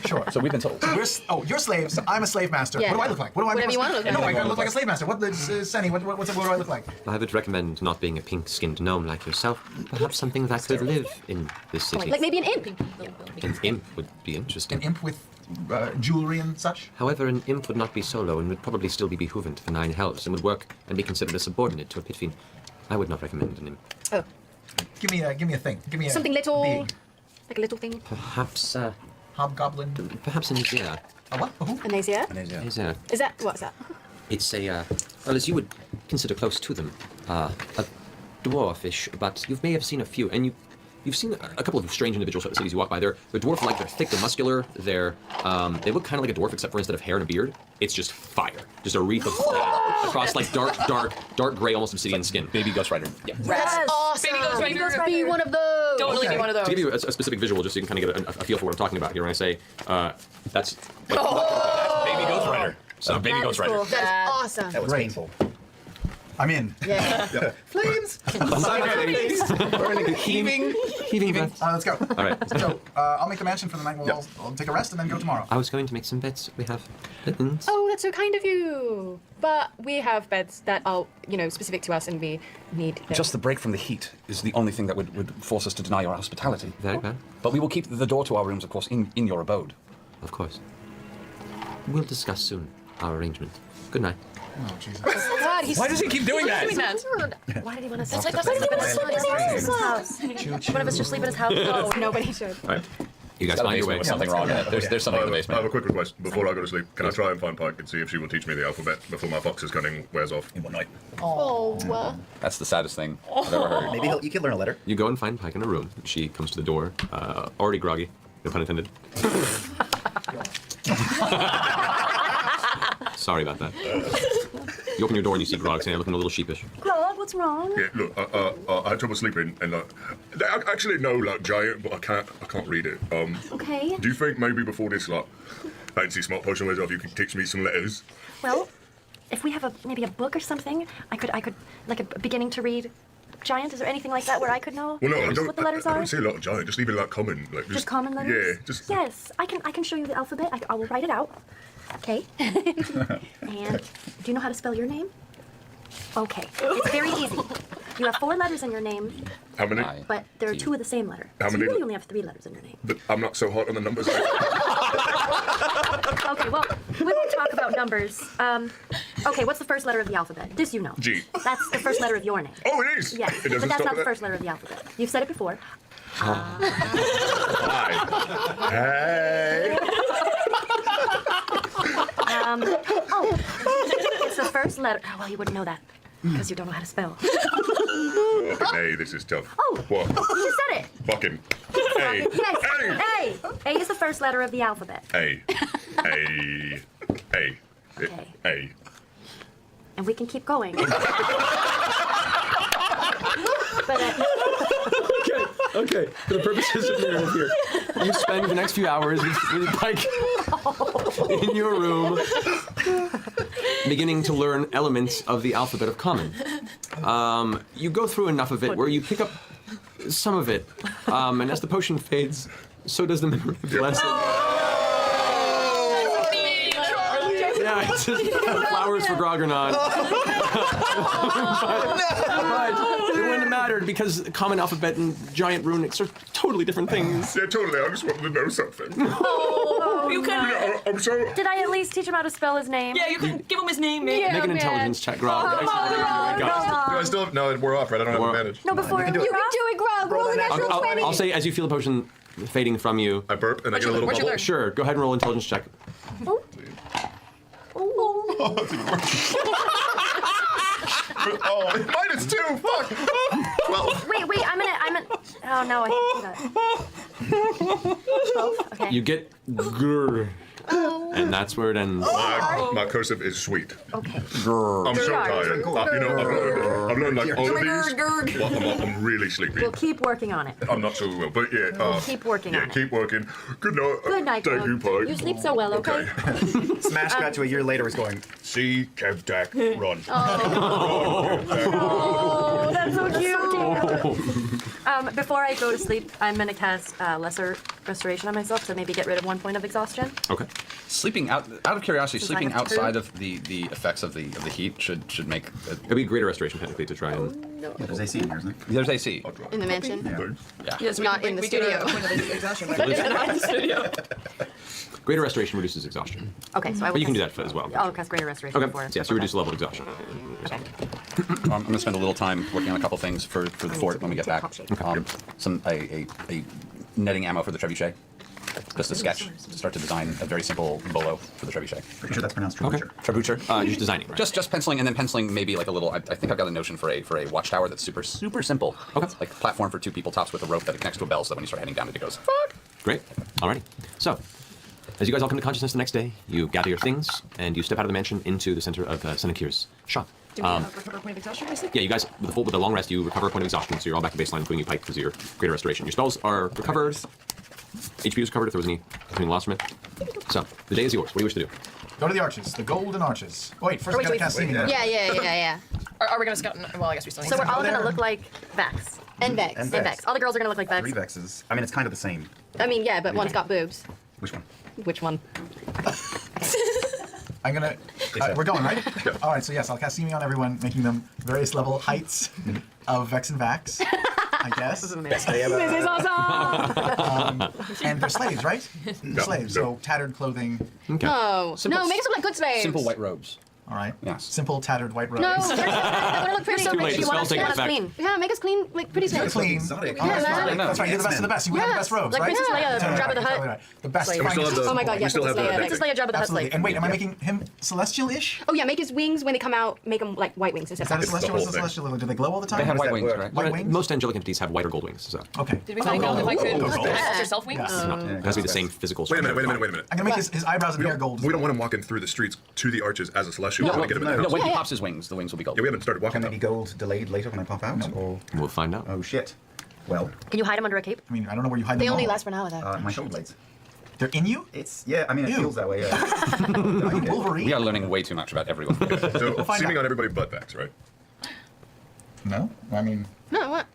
Sure. So we've been told. You're slaves. I'm a slave master. Yeah. What do I look like? What do I Whatever you wanna look like. No, I Whatever you look like wanna a slave master. What Senny? What do I look like? I would recommend not being a pink-skinned gnome like yourself. Perhaps something that could live in this city. Like maybe an imp. An imp would be interesting. An imp with jewelry and such. However, an imp would not be solo and would probably still be behoovent to the 9 hells and would work and be considered a subordinate to a pit fiend. I would not recommend an imp. Oh, Give me a thing. Give me something little, being. like a little thing. Perhaps, Hobgoblin. perhaps an Azir. A what? A who? An Azir. Azir. Is that what's that? It's a, well, as you would consider close to them, a dwarfish, but you may have seen a few, and you've seen a couple of strange individuals at cities you walk by. They're dwarf-like, they're thick, they're muscular, they look kind of like a dwarf, except for instead of hair and a beard, it's just fire. Just a wreath of flame across like dark gray, almost obsidian skin. Baby Ghost Rider. Yeah. That's awesome. Baby Ghost Rider. Be one of those. Totally be one of those. To give you a specific visual, just so you can kind of get a feel for what I'm talking about here, when I say, that's... Baby Ghost Rider. So Baby That Ghost is Rider. cool. That's awesome. That was Great. painful. I'm in. Yeah. Flames. Heaving breath. Let's go. All right. So I'll make the mansion for the night. I'll take a rest and then go tomorrow. I was going to make some bets. We have mittens. Oh, that's so kind of you. But we have beds that are, specific to us, and we need them. Just the break from the heat is the only thing that would force us to deny your hospitality. Very bad. But we will keep the door to our rooms, of course, in your abode. Of course. We'll discuss soon our arrangement. Good night. Oh Jesus. God, he's Why does he keep doing that? Why did he want us to That's like sleep that's in like his house? One of us should sleep in his house. Oh, nobody should. All right. You guys Got a find your basement way. with something wrong in it. There's something in the I have basement. a quick request. Before I go to sleep, can I try and find Pike and see if she will teach me the alphabet before my fox's cunning wears off? In one night. Oh, That's the saddest thing I've ever heard. Maybe you could learn a letter. You go and find Pike in a room. She comes to the door, already groggy, no pun intended. Sorry about that. You open your door and you see Grog standing looking a little sheepish. Claude, what's wrong? Yeah, look, I had trouble sleeping, and I actually know giant, but I can't read it. Okay. Do you think maybe before this fancy smart potion wears off, you could teach me some letters? Well, if we have maybe a book or something, I could like a beginning to read giant. Is there anything like that where I could know Well, no, I don't. what the letters I are? don't see a lot of giant. Just even common, Just common letters? Yeah, just. Yes, I can show you the alphabet. I will write it out. Okay. And do you know how to spell your name? Okay. It's very easy. You have 4 letters in your name, How many? but there are 2 of the same letter. How So many? you really only have 3 letters in your name. But I'm not so hot on the numbers. Okay, well, we won't talk about numbers. Okay, what's the first letter of the alphabet? This you know. G. That's the first letter of your name. Oh, it is. Yes, It but doesn't that's stop not the at first letter of the alphabet. You've said it before. Hey. It's the first letter. Oh, well, you wouldn't know that because you don't know how to spell. Hey, this is tough. Oh, What? you just said it. Fucking. A. Yes, A. A is the first letter of the alphabet. A. A. A. Okay. A. And we can keep going. But, Okay, for the purposes of narrative here, you spend the next few hours with Pike in your room, beginning to learn elements of the alphabet of common. You go through enough of it where you pick up some of it, and as the potion fades, so does the memory of the lesson. Yeah, it's just flowers for Grog or not. but it wouldn't have mattered because common alphabet and giant runics are totally different things. Yeah, totally. I just wanted to know something. You can. I'm so. did I at least teach him how to spell his name? Yeah, you can give him his name, man. Make an intelligence check, Grog. Do I still? No, we're off, right? I don't have We're- advantage. No, before can do it. You can do it, Grog. Roll a natural 20. I'll say as you feel the potion fading from you. I burp and I What's get a your- little what's your bubble. third? Sure, go ahead and roll intelligence check. Oh, -2. Fuck. Wait, I'm gonna. Oh no, I can't do that. 12. Okay. You get grr, and that's where it ends. My cursive is sweet. Okay. I'm so tired. I've learned like all of these. Well, I'm really sleepy. We'll keep working on it. I'm not so well, but yeah. We'll keep working on it. Keep working. Good night. Good night, Thank Bob. you, Pike. You sleep so well, okay? Smash cut to a year later is going. See, Kev Dak, run. Oh, that's so cute. Before I go to sleep, I'm gonna cast Lesser Restoration on myself to maybe get rid of 1 point of exhaustion. Okay. Sleeping out of curiosity, Since I sleeping have two. outside of the effects of the heat should make. It'd be greater restoration technically to try and. Yeah, there's AC in here, isn't there? There's AC. In the mansion. Yeah. Yes, Not in the studio. Greater restoration reduces exhaustion. Okay, so I will. But you can do cast- that as well. I'll cast Greater Restoration Okay. before. So, yeah, so you reduce the level of exhaustion. Okay. I'm going to spend a little time working on a couple things for the fort when we get back. A netting ammo for the trebuchet. Just a sketch to start to design a very simple bolo for the trebuchet. Pretty sure that's pronounced Okay. trebuchet. Trebuchet. You're just designing, right? Just penciling and then penciling maybe like a little. I think I've got a notion for a watchtower that's super simple. Okay. Like a platform for 2 people tops with a rope that connects to a bell, so that when you start heading down, it goes. Fuck. Great. Alrighty. So, as you guys all come to consciousness the next day, you gather your things and you step out of the mansion into the center of Senekir's shop. Do we recover a point of exhaustion? I think? Yeah, you guys, with the long rest, you recover a point of exhaustion, so you're all back to baseline, including you, Pike, because of your greater restoration. Your spells are recovered. HP was recovered if there was any loss from it. So, the day is yours. What do you wish to do? Go to the arches, the golden arches. Oh, wait, first we gotta cast Seeming. Yeah. Are we gonna scout? Well, I guess we still need So to we're all there. gonna look like Vex. And Vex. And And Vex. All the girls are gonna look like Vex. 3 vexes. I mean, it's kind of the same. I mean, yeah, but one's got boobs. Which one? Which one? I'm gonna. We're going, right? All right, so yes, I'll cast Seeming on everyone, making them various level heights of Vex and Vax, I guess. This is amazing. This is awesome! And they're slaves, right? Slaves, so tattered clothing. Okay. No, Simple- no, make us look like good slaves. Simple white robes. All right. Yes. Simple tattered white robes. No, we're gonna look pretty. So Too late, she the wants spell's taking us effect. clean. Yeah, make us clean, like pretty You're slaves. clean. Exotic. Oh, that's Yeah, right. man. That's right. You're the best of the best. You have the best robes, Like right? Princess Leia, Right, Jabba the right, Hutt. right, right. The best. Slave. We still have the. Oh my God, yeah, we still have the. Princess Leia. Princess Leia, Jabba the Hutt Absolutely. slave. And wait, am I making him celestial-ish? Oh yeah, make his wings when they come out, make them like white wings instead Is that a of celestial? whole What's a thing. celestial? Do they glow all the time? They have does white that wings, work? right? White wings? Most angelic entities have white or gold wings, so it Okay. Did we find out if I could cast yourself wings? Yes. has to be the same physical Wait a structure. minute. I'm gonna make his eyebrows and hair gold. We don't want him walking through the streets to the arches as a celestial. We want to get him in the No, house. when he Yeah. pops his wings, the wings will be gold. Yeah, we haven't started walking. Can they be gold delayed later when I pop out? Or We'll find out. oh shit. Well, Can you hide them under a cape? I mean, I don't know where you hide They them only all. last for an hour though. my shoulder blades. They're in you? It's I mean, it Ew. feels that way. Yeah. Are you Wolverine? We are learning way too much about everyone. So, find seeming out. on everybody but Vax, right? No? I mean, No, what?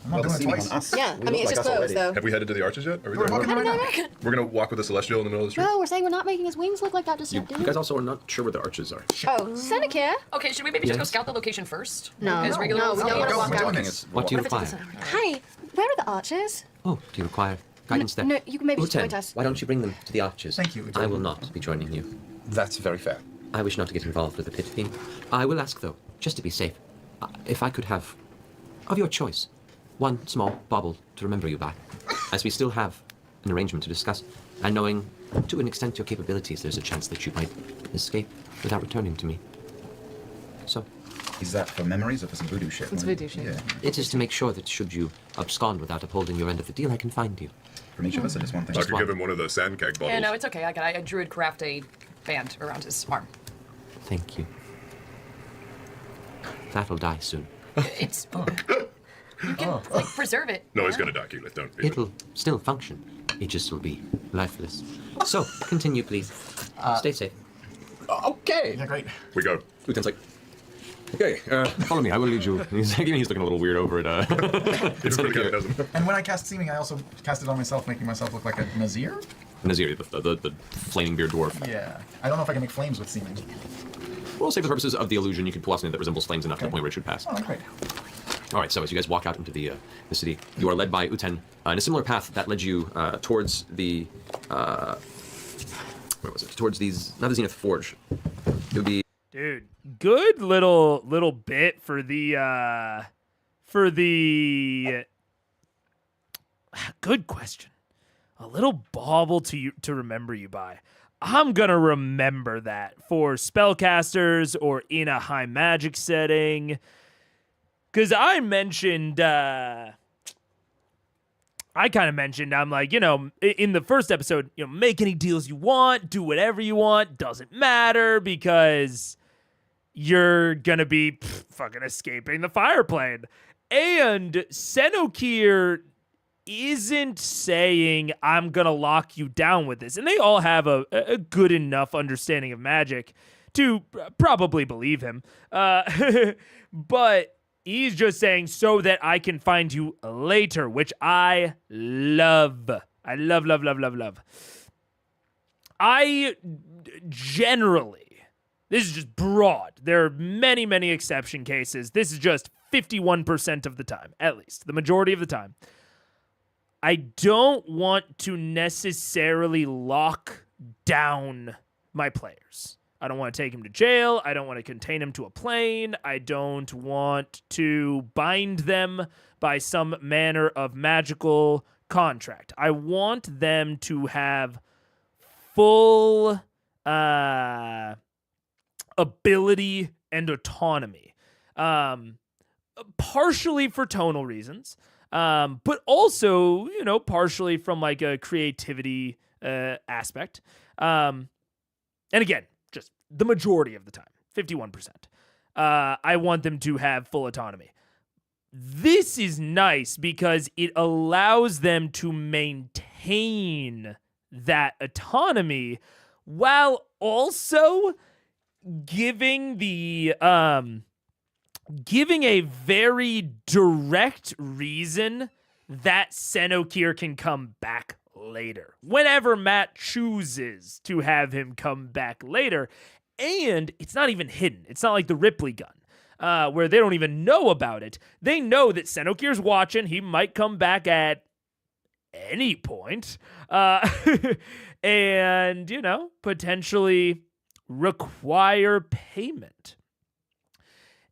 I'm not doing it seeming twice. on us. Yeah, we I look mean it's like just us clothes already. though. Have we headed to the arches yet? Are we We're there? walking right now. We're gonna walk with a celestial in the middle of the street. No, we're saying we're not making his wings look like that just You, yet, you dude. guys also are not sure where the arches are. Oh, Senecare? Okay, should we maybe just go Yes. scout the location first? No. As regular No, we don't want to go, walk we're out. doing Talking this. is What do you What if it's require? Hi, where are the archers? Oh, do you require guidance there? no, you can maybe just Uten, point us. why don't you bring them to the arches? Thank you, Uten. I will not be joining you. That's very fair. I wish not to get involved with the pit fiend. I will ask, though, just to be safe, if I could have, of your choice, one small bauble to remember you by, as we still have an arrangement to discuss, and knowing, to an extent, your capabilities, there's a chance that you might escape without returning to me. So, Is that for memories or for some voodoo shit? It's voodoo shit. Yeah. it is to make sure that should you abscond without upholding your end of the deal, I can find you. From each of us, or just one thing? I could one. give him one of the sand keg bottles. Yeah, no, it's okay. I got a druid craft a band around his arm. Thank you. That'll die soon. It's you can like preserve it. No, he's gonna die, Keyleth. Don't. be- It'll still function. It just will be lifeless. So, continue, please. Stay safe. Okay. Yeah, great. We go. Uten's like, okay, follow me. I will lead you. He's looking a little weird over it. It's pretty good, doesn't it? And when I cast Seeming, I also cast it on myself, making myself look like a Nazir? Nazir, the flaming beard dwarf. Yeah. I don't know if I can make flames with Seeming. We'll say for the purposes of the illusion, you could pull off something that resembles flames enough to the point where it should pass. Oh, great. All right, so as you guys walk out into the city, you are led by Uten in a similar path that led you towards the where was it? Towards these, not the Zenith Forge. It would be Dude, good little bit for the good question. A little bauble to remember you by. I'm gonna remember that for spellcasters or in a high magic setting. Because I mentioned, I kind of mentioned, I'm like, in the first episode, make any deals you want, do whatever you want, doesn't matter because you're going to be fucking escaping the fire plane. And Senokir isn't saying, I'm going to lock you down with this. And they all have a good enough understanding of magic to probably believe him. But he's just saying, so that I can find you later, which I love. I love, love, love, love, love. I generally, this is just broad. There are many, many exception cases. This is just 51% of the time, at least, the majority of the time. I don't want to necessarily lock down my players. I don't want to take him to jail. I don't want to contain him to a plane. I don't want to bind them by some manner of magical contract. I want them to have full ability and autonomy. Partially for tonal reasons. But also, partially from like a creativity aspect. And again, just the majority of the time, 51%. I want them to have full autonomy. This is nice because it allows them to maintain that autonomy while also giving a very direct reason that Senokir can come back later. Whenever Matt chooses to have him come back later. And it's not even hidden. It's not like the Ripley gun, where they don't even know about it. They know that Senokir's watching. He might come back at any point. And, potentially require payment.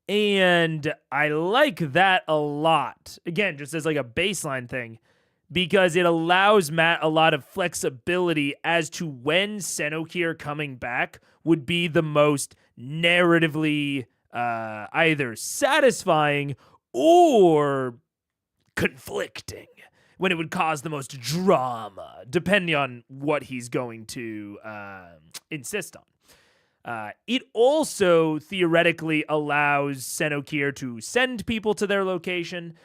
And I like that a lot. Again, just as like a baseline thing, because it allows Matt a lot of flexibility as to when Senokir coming back would be the most narratively either satisfying or conflicting, when it would cause the most drama, depending on what he's going to insist on. It also theoretically allows Senokir to send people to their location.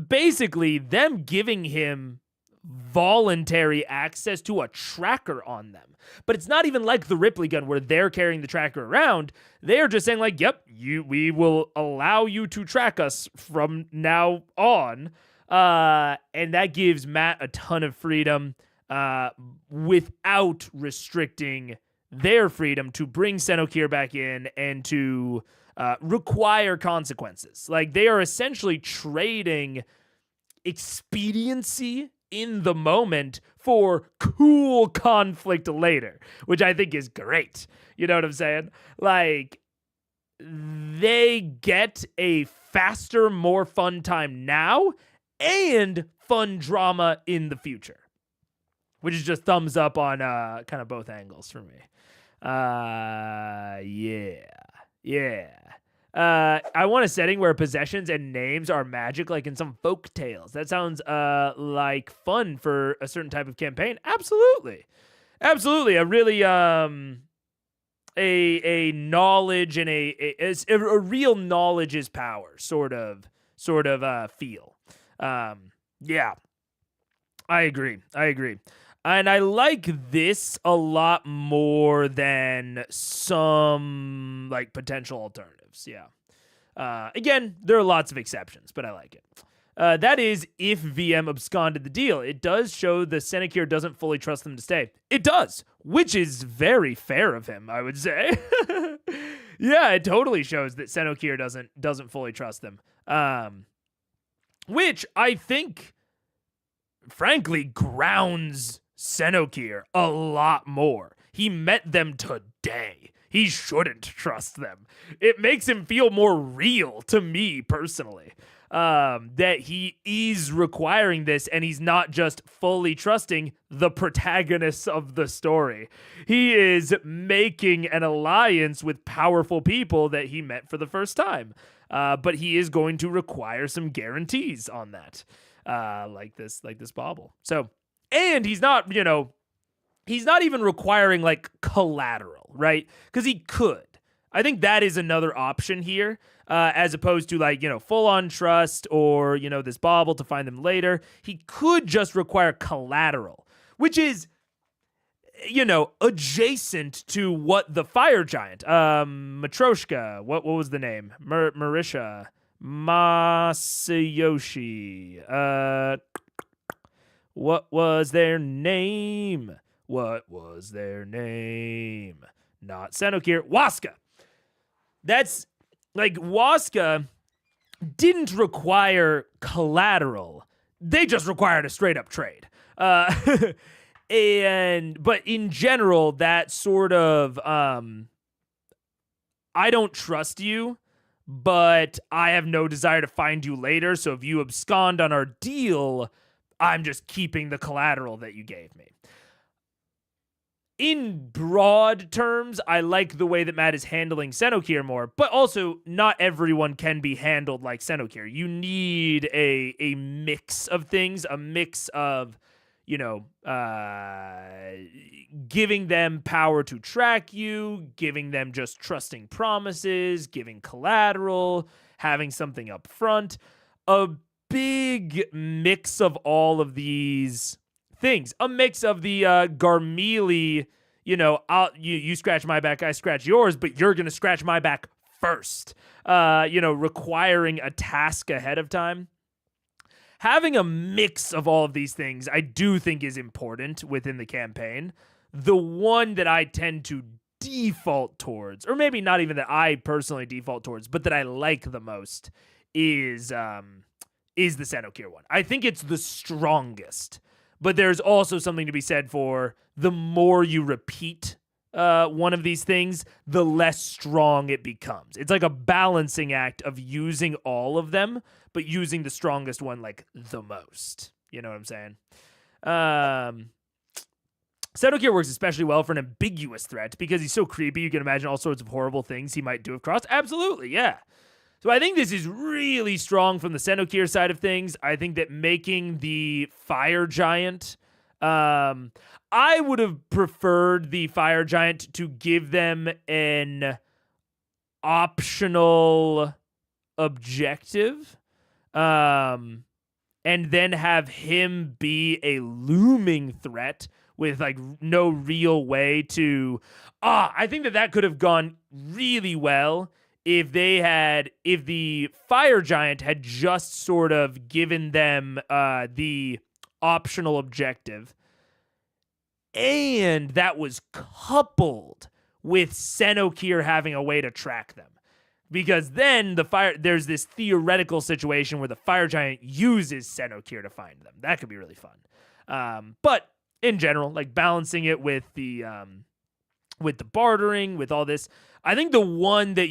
Basically, them giving him voluntary access to a tracker on them. But it's not even like the Ripley gun where they're carrying the tracker around. They're just saying like, yep, we will allow you to track us from now on. And that gives Matt a ton of freedom without restricting their freedom to bring Senokir back in and to require consequences. Like, they are essentially trading expediency in the moment for cool conflict later, which I think is great. You know what I'm saying? Like, they get a faster, more fun time now and fun drama in the future, which is just thumbs up on kind of both angles for me. Yeah. I want a setting where possessions and names are magic, like in some folk tales. That sounds like fun for a certain type of campaign. Absolutely. A really a knowledge and a real knowledge is power sort of feel. Yeah. I agree. And I like this a lot more than some like potential alternatives. Yeah. Again, there are lots of exceptions, but I like it. That is if VM absconded the deal. It does show the Senokir doesn't fully trust them to stay. It does, which is very fair of him, I would say. Yeah, it totally shows that Senokir doesn't fully trust them. Which I think, frankly, grounds Senokir a lot more. He met them today. He shouldn't trust them. It makes him feel more real to me personally. that he is requiring this, and he's not just fully trusting the protagonists of the story. He is making an alliance with powerful people that he met for the first time. But he is going to require some guarantees on that, like this bauble. So, and he's not, he's not even requiring like collateral, right? Because he could. I think that is another option here, as opposed to like, full on trust or, this bauble to find them later. He could just require collateral, which is, adjacent to what the fire giant, Matryoshka, what was the name? Marisha, Masayoshi, what was their name? What was their name? Not Senokir, Waska. That's, like, Waska didn't require collateral. They just required a straight-up trade. But in general, that sort of, I don't trust you, but I have no desire to find you later, so if you abscond on our deal, I'm just keeping the collateral that you gave me. In broad terms, I like the way that Matt is handling Senokir more, but also not everyone can be handled like Senokir. You need a mix of things, a mix of, giving them power to track you, giving them just trusting promises, giving collateral, having something up front. A big mix of all of these things. A mix of the Garmelie, you scratch my back, I scratch yours, but you're going to scratch my back first. Requiring a task ahead of time. Having a mix of all of these things, I do think is important within the campaign. The one that I tend to default towards, or maybe not even that I personally default towards, but that I like the most is the Senokir one. I think it's the strongest. But there's also something to be said for the more you repeat one of these things, the less strong it becomes. It's like a balancing act of using all of them, but using the strongest one like the most. You know what I'm saying? Senokir works especially well for an ambiguous threat because he's so creepy. You can imagine all sorts of horrible things he might do across. Absolutely, yeah. So I think this is really strong from the Senokir side of things. I think that making the fire giant, I would have preferred the fire giant to give them an optional objective, and then have him be a looming threat with like no real way to. I think that could have gone really well. If the fire giant had just sort of given them the optional objective, and that was coupled with Senokir having a way to track them. Because then there's this theoretical situation where the fire giant uses Senokir to find them. That could be really fun. But in general, like balancing it with the bartering, with all this, I think the one that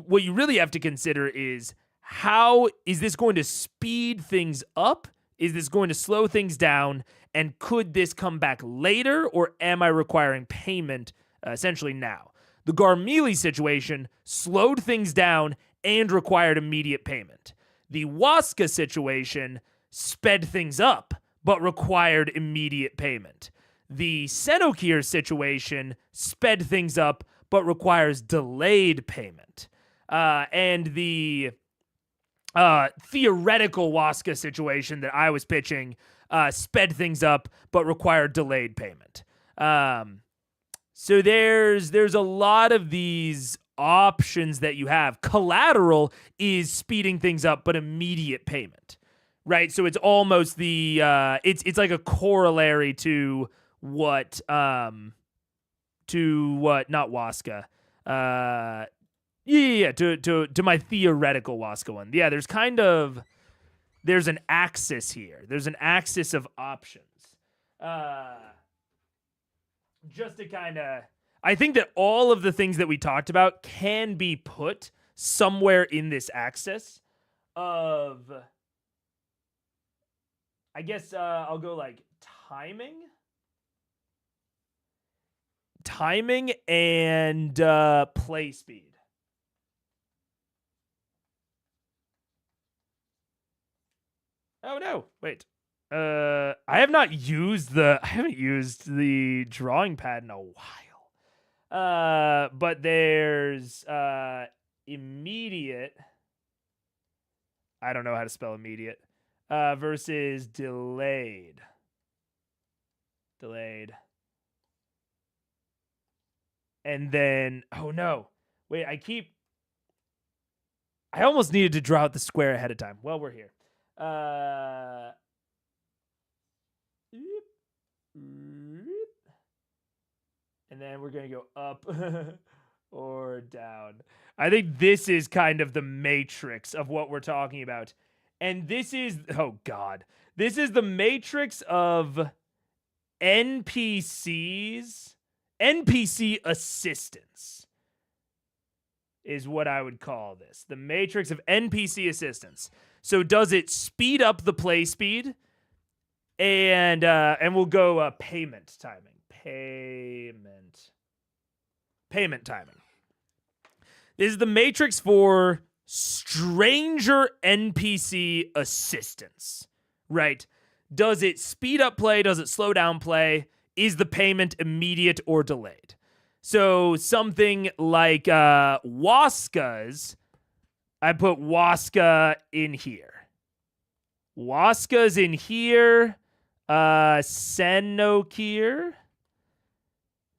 what you really have to consider is, how is this going to speed things up? Is this going to slow things down? And could this come back later, or am I requiring payment essentially now? The Garmelie situation slowed things down and required immediate payment. The Waska situation sped things up, but required immediate payment. The Senokir situation sped things up, but requires delayed payment. And the theoretical Waska situation that I was pitching sped things up, but required delayed payment. So there's a lot of these options that you have. Collateral is speeding things up, but immediate payment, right? So it's almost the it's like a corollary to what not Waska. To my theoretical Waska one. Yeah, there's an axis here. There's an axis of options. Just to kind of, I think that all of the things that we talked about can be put somewhere in this axis of, I guess I'll go like timing and play speed. Oh no, wait. I haven't used the drawing pad in a while. But there's immediate. I don't know how to spell immediate. Versus delayed. Delayed. And then, oh no. Wait, I almost needed to draw out the square ahead of time. Well, we're here. And then we're going to go up or down. I think this is kind of the matrix of what we're talking about. And this is, oh God, this is the matrix of NPC assistance is what I would call this. The matrix of NPC assistance. So does it speed up the play speed? And we'll go payment timing. Payment timing. This is the matrix for stranger NPC assistance, right? Does it speed up play? Does it slow down play? Is the payment immediate or delayed? So something like Waska's, I put Waska in here. Waska's in here.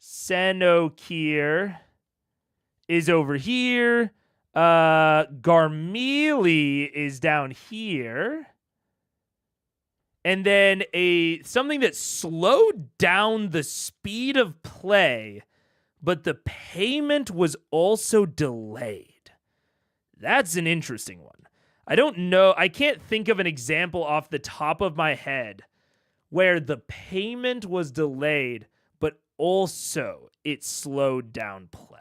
Senokir is over here. Garmili is down here. And then something that slowed down the speed of play, but the payment was also delayed. That's an interesting one. I don't know. I can't think of an example off the top of my head where the payment was delayed, but also it slowed down play.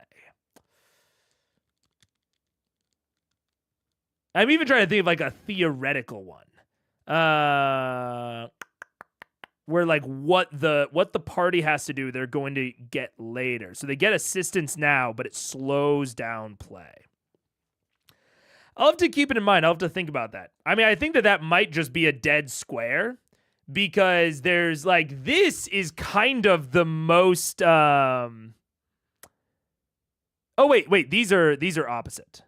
I'm even trying to think of like a theoretical one. Where like what the party has to do, they're going to get later. So they get assistance now, but it slows down play. I'll have to keep it in mind. I'll have to think about that. I mean, I think that might just be a dead square because there's like, this is kind of the most, oh, wait, these are opposite.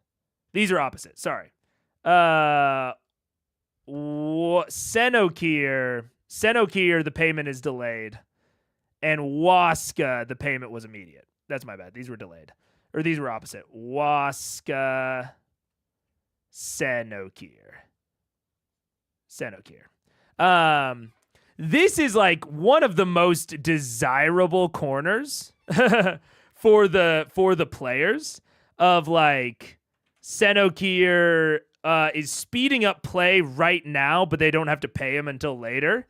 These are opposite. Sorry. Senokir, the payment is delayed. And Waska, the payment was immediate. That's my bad. These were delayed. Or these were opposite. Waska, Senokir. This is like one of the most desirable corners for the players of like Senokir is speeding up play right now, but they don't have to pay him until later.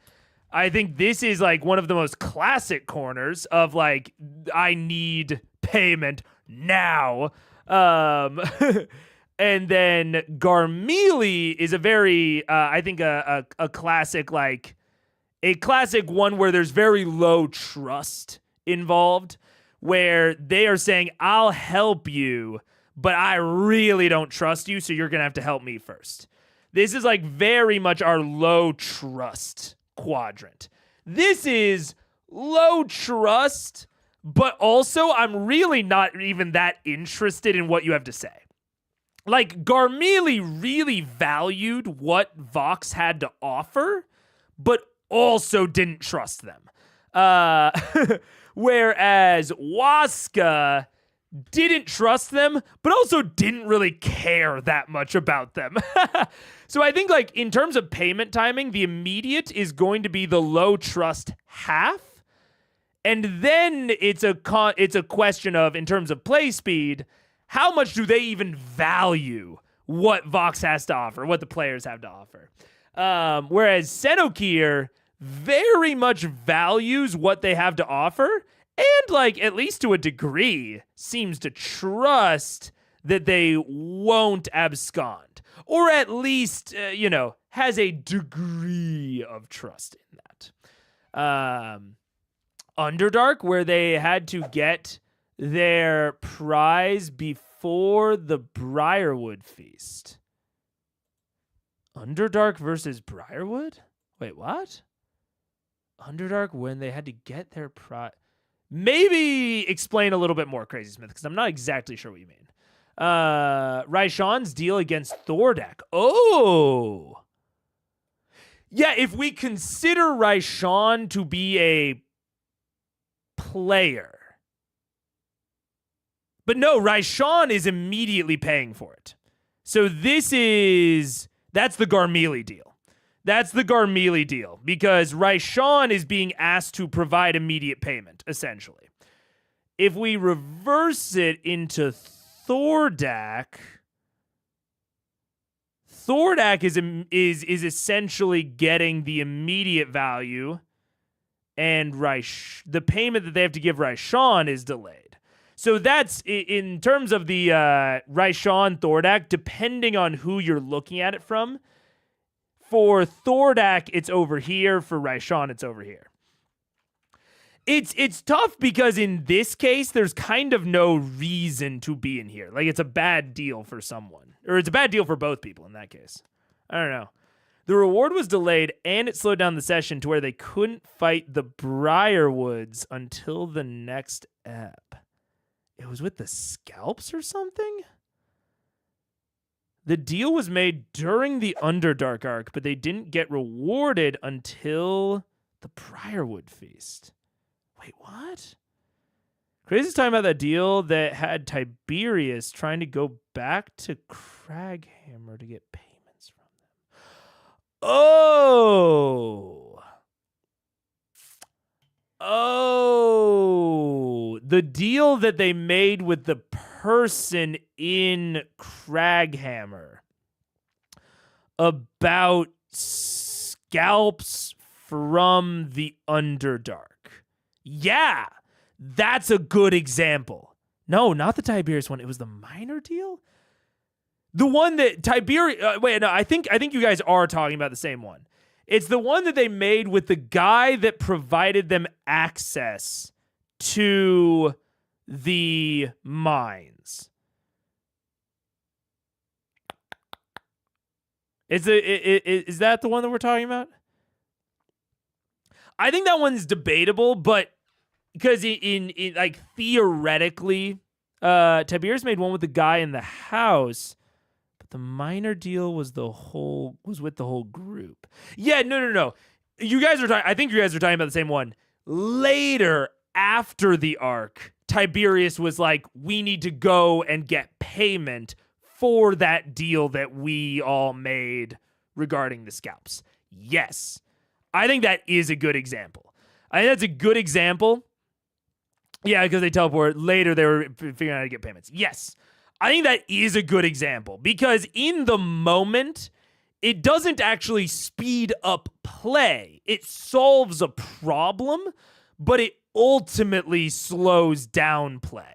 I think this is like one of the most classic corners of like, I need payment now. And then Garmili is a very, I think a classic, like a classic one where there's very low trust involved, where they are saying, I'll help you, but I really don't trust you, so you're going to have to help me first. This is like very much our low trust quadrant. This is low trust, but also I'm really not even that interested in what you have to say. Like, Garmili really valued what Vox had to offer, but also didn't trust them. Whereas Waska didn't trust them, but also didn't really care that much about them. So I think, like, in terms of payment timing, the immediate is going to be the low trust half. And then it's a question of, in terms of play speed, how much do they even value what Vox has to offer, what the players have to offer? Whereas Senokir very much values what they have to offer, and, like, at least to a degree, seems to trust that they won't abscond, or at least, has a degree of trust in that. Underdark, where they had to get their prize before the Briarwood feast. Underdark versus Briarwood? Wait, what? Underdark when they had to get their prize. Maybe explain a little bit more, Crazy Smith, because I'm not exactly sure what you mean. Raishan's deal against Thordak. Oh! Yeah, if we consider Raishan to be a player. But no, Raishan is immediately paying for it. So that's the Garmelie deal. That's the Garmelie deal, because Raishan is being asked to provide immediate payment, essentially. If we reverse it into Thordak is essentially getting the immediate value, and the payment that they have to give Raishan is delayed. So that's, in terms of the Raishan Thordak, depending on who you're looking at it from, for Thordak, it's over here. For Raishan, it's over here. It's tough because in this case, there's kind of no reason to be in here. Like, it's a bad deal for someone. Or it's a bad deal for both people in that case. I don't know. The reward was delayed, and it slowed down the session to where they couldn't fight the Briarwoods until the next ep. It was with the scalps or something? The deal was made during the Underdark arc, but they didn't get rewarded until the Briarwood feast. Wait, what? Crazy's talking about that deal that had Tiberius trying to go back to Craghammer to get payments from them. Oh, the deal that they made with the person in Craghammer about scalps from the Underdark. Yeah, that's a good example. No, not the Tiberius one. It was the minor deal? The one that Tiberius... wait, no, I think you guys are talking about the same one. It's the one that they made with the guy that provided them access to the mines. Is that the one that we're talking about? I think that one's debatable, but because in like theoretically, Tiberius made one with the guy in the house, but the minor deal was with the whole group. Yeah, no. You guys are I think you guys are talking about the same one. Later, after the arc, Tiberius was like, we need to go and get payment for that deal that we all made regarding the scalps. Yes. I think that is a good example. I think that's a good example. Yeah, because they teleport. Later, they were figuring out how to get payments. Yes. I think that is a good example because in the moment, it doesn't actually speed up play. It solves a problem, but it ultimately slows down play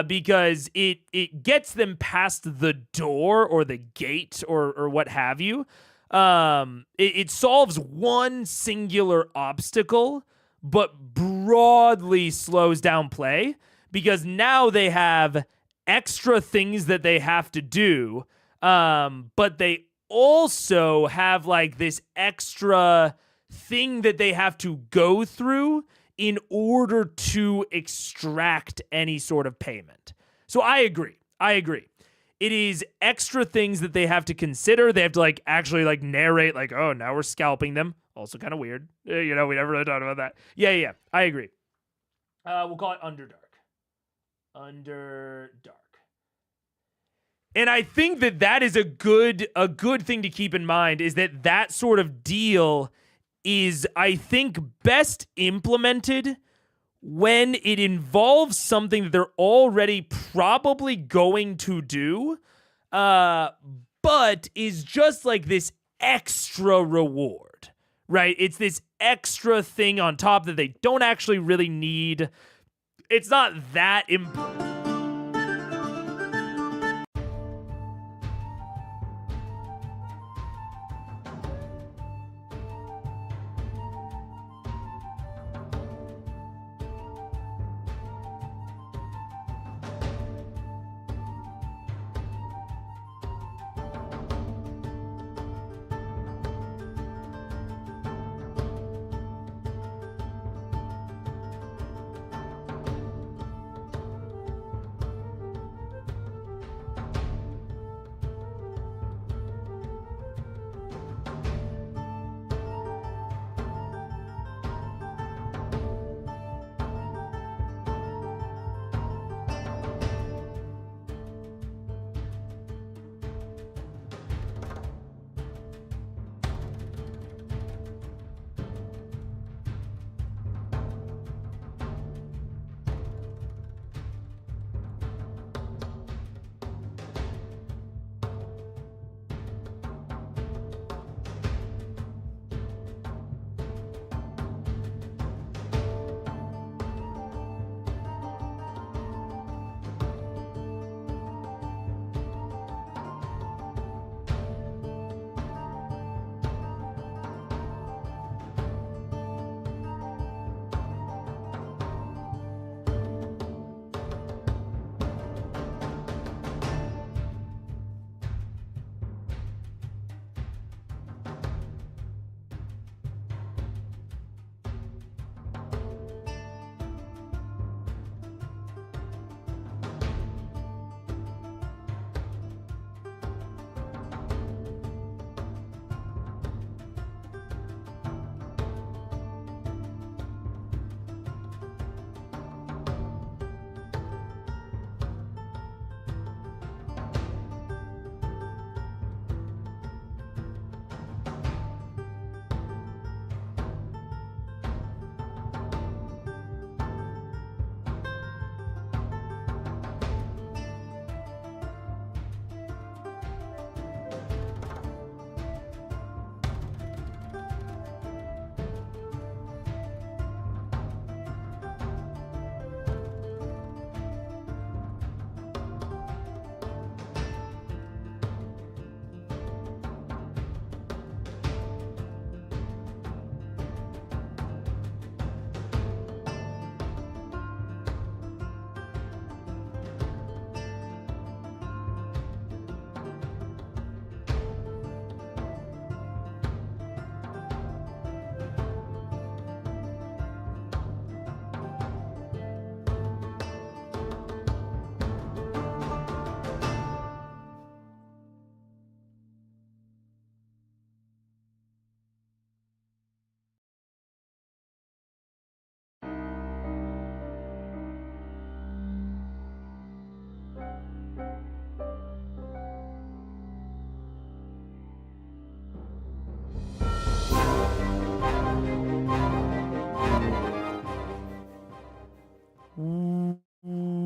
because it gets them past the door or the gate or what have you. It solves one singular obstacle, but broadly slows down play because now they have extra things that they have to do, but they also have like this extra thing that they have to go through in order to extract any sort of payment. So I agree. It is extra things that they have to consider. They have to like actually like narrate like, oh, now we're scalping them. Also kind of weird. We never really talked about that. Yeah. I agree. We'll call it Underdark. And I think that is a good thing to keep in mind is that sort of deal is, I think, best implemented when it involves something that they're already probably going to do, but is just like this extra reward, right? It's this extra thing on top that they don't actually really need. It's not that important.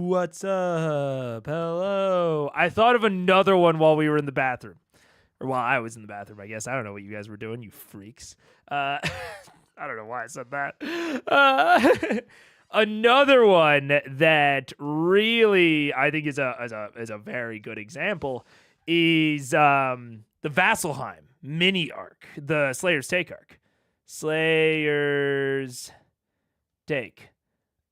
what's up? Hello. I thought of another one while we were in the bathroom. Or while I was in the bathroom, I guess. I don't know what you guys were doing, you freaks. I don't know why I said that. Another one that really I think is a very good example is the Vasselheim mini arc, the Slayer's Take arc. Slayer's Take.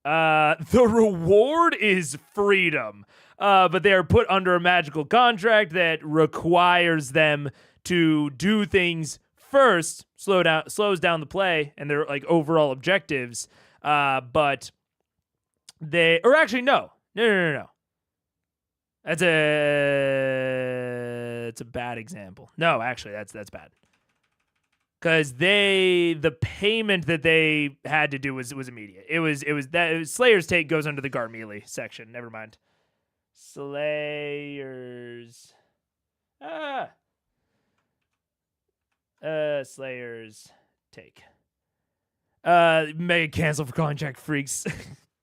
The reward is freedom, but they are put under a magical contract that requires them to do things first, slows down the play and their like overall objectives. But they, or actually, no. That's a bad example. No, actually, that's bad. Because the payment that they had to do was immediate. It was Slayer's Take goes under the Garmelie section. Never mind. Slayer's Take. May cancel for contract freaks.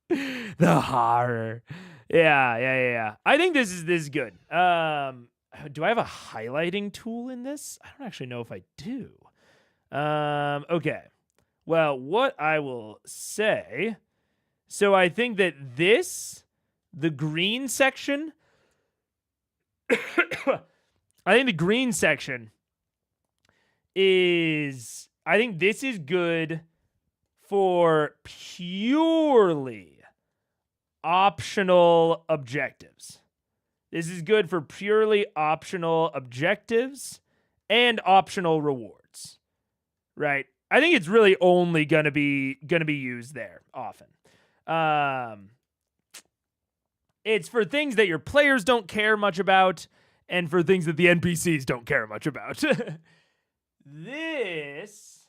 The horror. Yeah. I think this is good. Do I have a highlighting tool in this? I don't actually know if I do. Okay. Well, what I will say, so I think that the green section, I think this is good for purely optional objectives. This is good for purely optional objectives and optional rewards. Right? I think it's really only gonna be used there often. It's for things that your players don't care much about, and for things that the NPCs don't care much about. This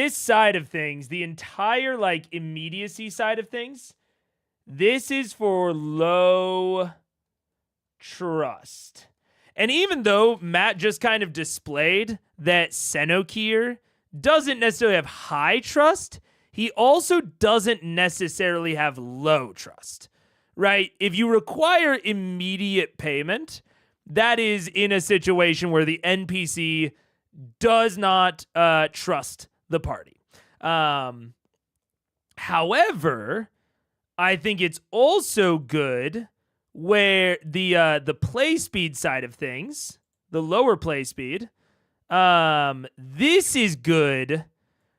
side of things, the entire like immediacy side of things, this is for low trust. And even though Matt just kind of displayed that Senokir doesn't necessarily have high trust, he also doesn't necessarily have low trust, right? If you require immediate payment, that is in a situation where the NPC does not trust the party. However, I think it's also good where the play speed side of things, the lower play speed, this is good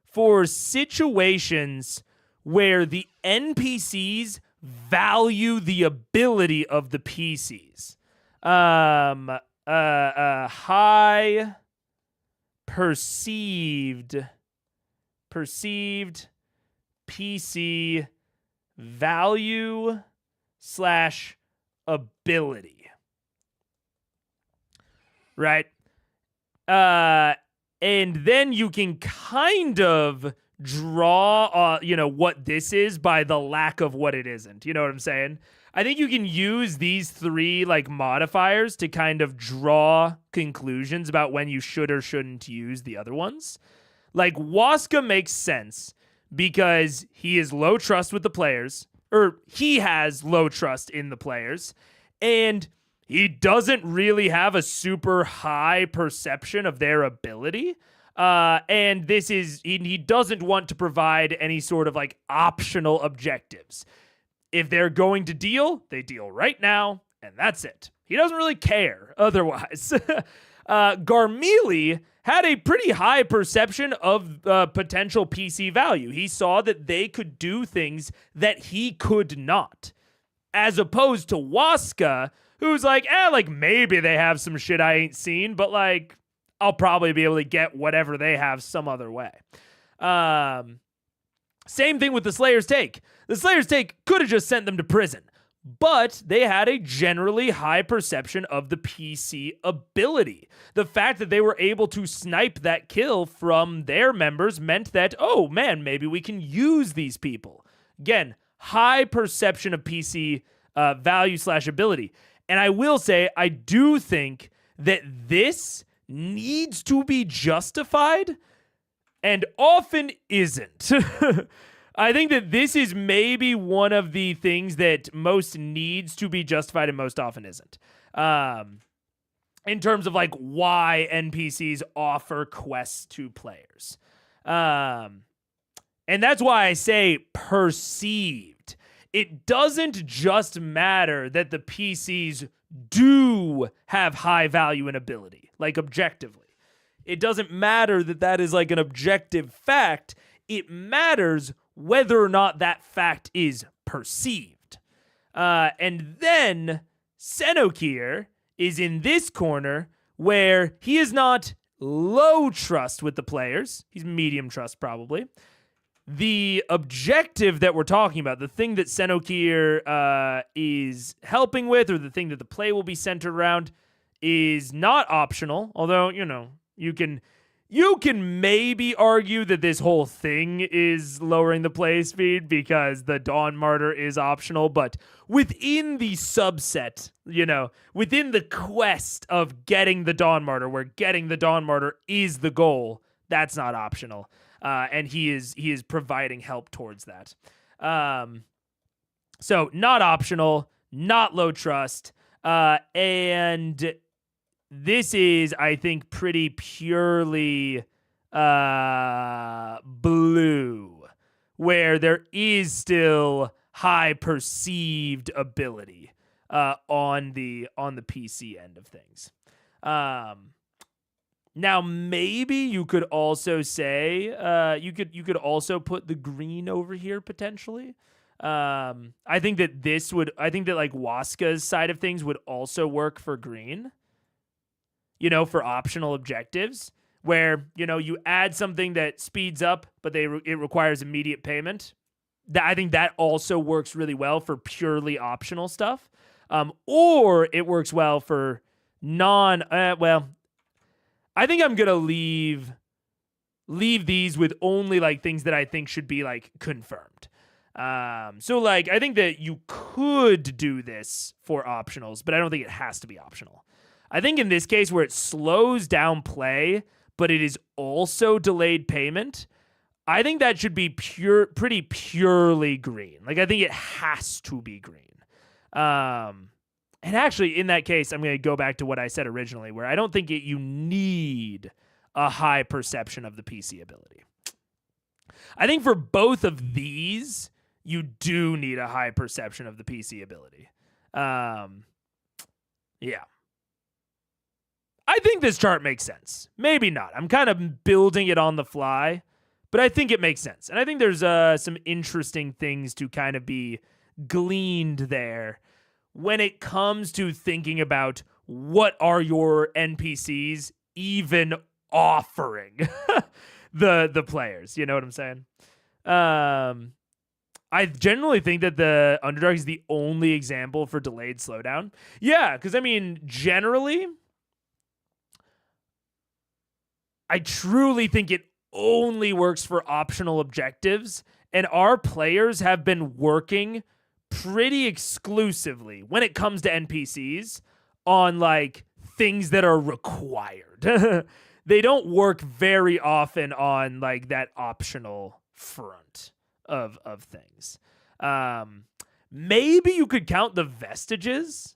for situations where the NPCs value the ability of the PCs. High perceived PC value / ability. Right? And then you can kind of draw, what this is by the lack of what it isn't. You know what I'm saying? I think you can use these three like modifiers to kind of draw conclusions about when you should or shouldn't use the other ones. Like Waska makes sense because he is low trust with the players, or he has low trust in the players, and he doesn't really have a super high perception of their ability. And this is, he doesn't want to provide any sort of like optional objectives. If they're going to deal, they deal right now, and that's it. He doesn't really care otherwise. Garmelie had a pretty high perception of potential PC value. He saw that they could do things that he could not. As opposed to Waska, who's like, maybe they have some shit I ain't seen, but like, I'll probably be able to get whatever they have some other way. Same thing with the Slayer's Take. The Slayer's Take could have just sent them to prison, but they had a generally high perception of the PC ability. The fact that they were able to snipe that kill from their members meant that, oh man, maybe we can use these people. Again, high perception of PC value / ability. And I will say, I do think that this needs to be justified and often isn't. I think that this is maybe one of the things that most needs to be justified and most often isn't. In terms of like why NPCs offer quests to players. And that's why I say perceived. It doesn't just matter that the PCs do have high value and ability, like objectively. It doesn't matter that that is like an objective fact. It matters whether or not that fact is perceived. And then Senokir is in this corner where he is not low trust with the players. He's medium trust probably. The objective that we're talking about, the thing that Senokir is helping with, or the thing that the play will be centered around, is not optional. Although, you can maybe argue that this whole thing is lowering the play speed because the Dawn Martyr is optional, but within the subset, within the quest of getting the Dawn Martyr, where getting the Dawn Martyr is the goal, that's not optional. And he is providing help towards that. So not optional, not low trust, and this is, I think, pretty purely blue, where there is still high perceived ability on the PC end of things. Now maybe you could also say you could also put the green over here potentially. I think that like Waska's side of things would also work for green. For optional objectives where, you add something that speeds up, but it requires immediate payment. I think that also works really well for purely optional stuff. Or it works well for I think I'm going to leave these with only like things that I think should be like confirmed. So like, I think that you could do this for optionals, but I don't think it has to be optional. I think in this case where it slows down play, but it is also delayed payment, I think that should be pretty purely green. Like, I think it has to be green. And actually, in that case, I'm going to go back to what I said originally, where I don't think you need a high perception of the PC ability. I think for both of these, you do need a high perception of the PC ability. Yeah. I think this chart makes sense. Maybe not. I'm kind of building it on the fly, but I think it makes sense. And I think there's some interesting things to kind of be gleaned there when it comes to thinking about what are your NPCs even offering the players. You know what I'm saying? I generally think that the Underdog is the only example for delayed slowdown. Yeah, because I mean, generally, I truly think it only works for optional objectives, and our players have been working pretty exclusively when it comes to NPCs on like things that are required. They don't work very often on like that optional front of things. Maybe you could count the vestiges,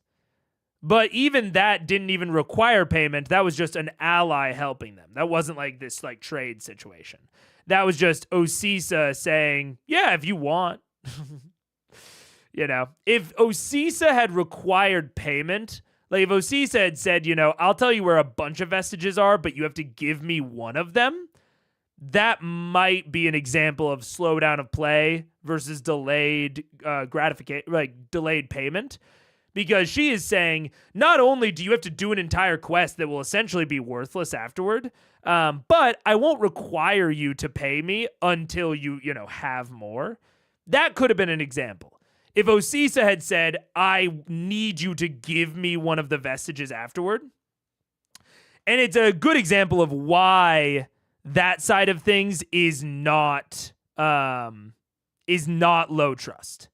but even that didn't even require payment. That was just an ally helping them. That wasn't like this like trade situation. That was just Osisa saying, yeah, if you want. You know, if Osisa had required payment, like if Osisa had said, you know, I'll tell you where a bunch of vestiges are, but you have to give me one of them, that might be an example of slowdown of play versus delayed gratification, like delayed payment. Because she is saying, not only do you have to do an entire quest that will essentially be worthless afterward, but I won't require you to pay me until you have more. That could have been an example. If Osisa had said, I need you to give me one of the vestiges afterward. And it's a good example of why that side of things is not low trust.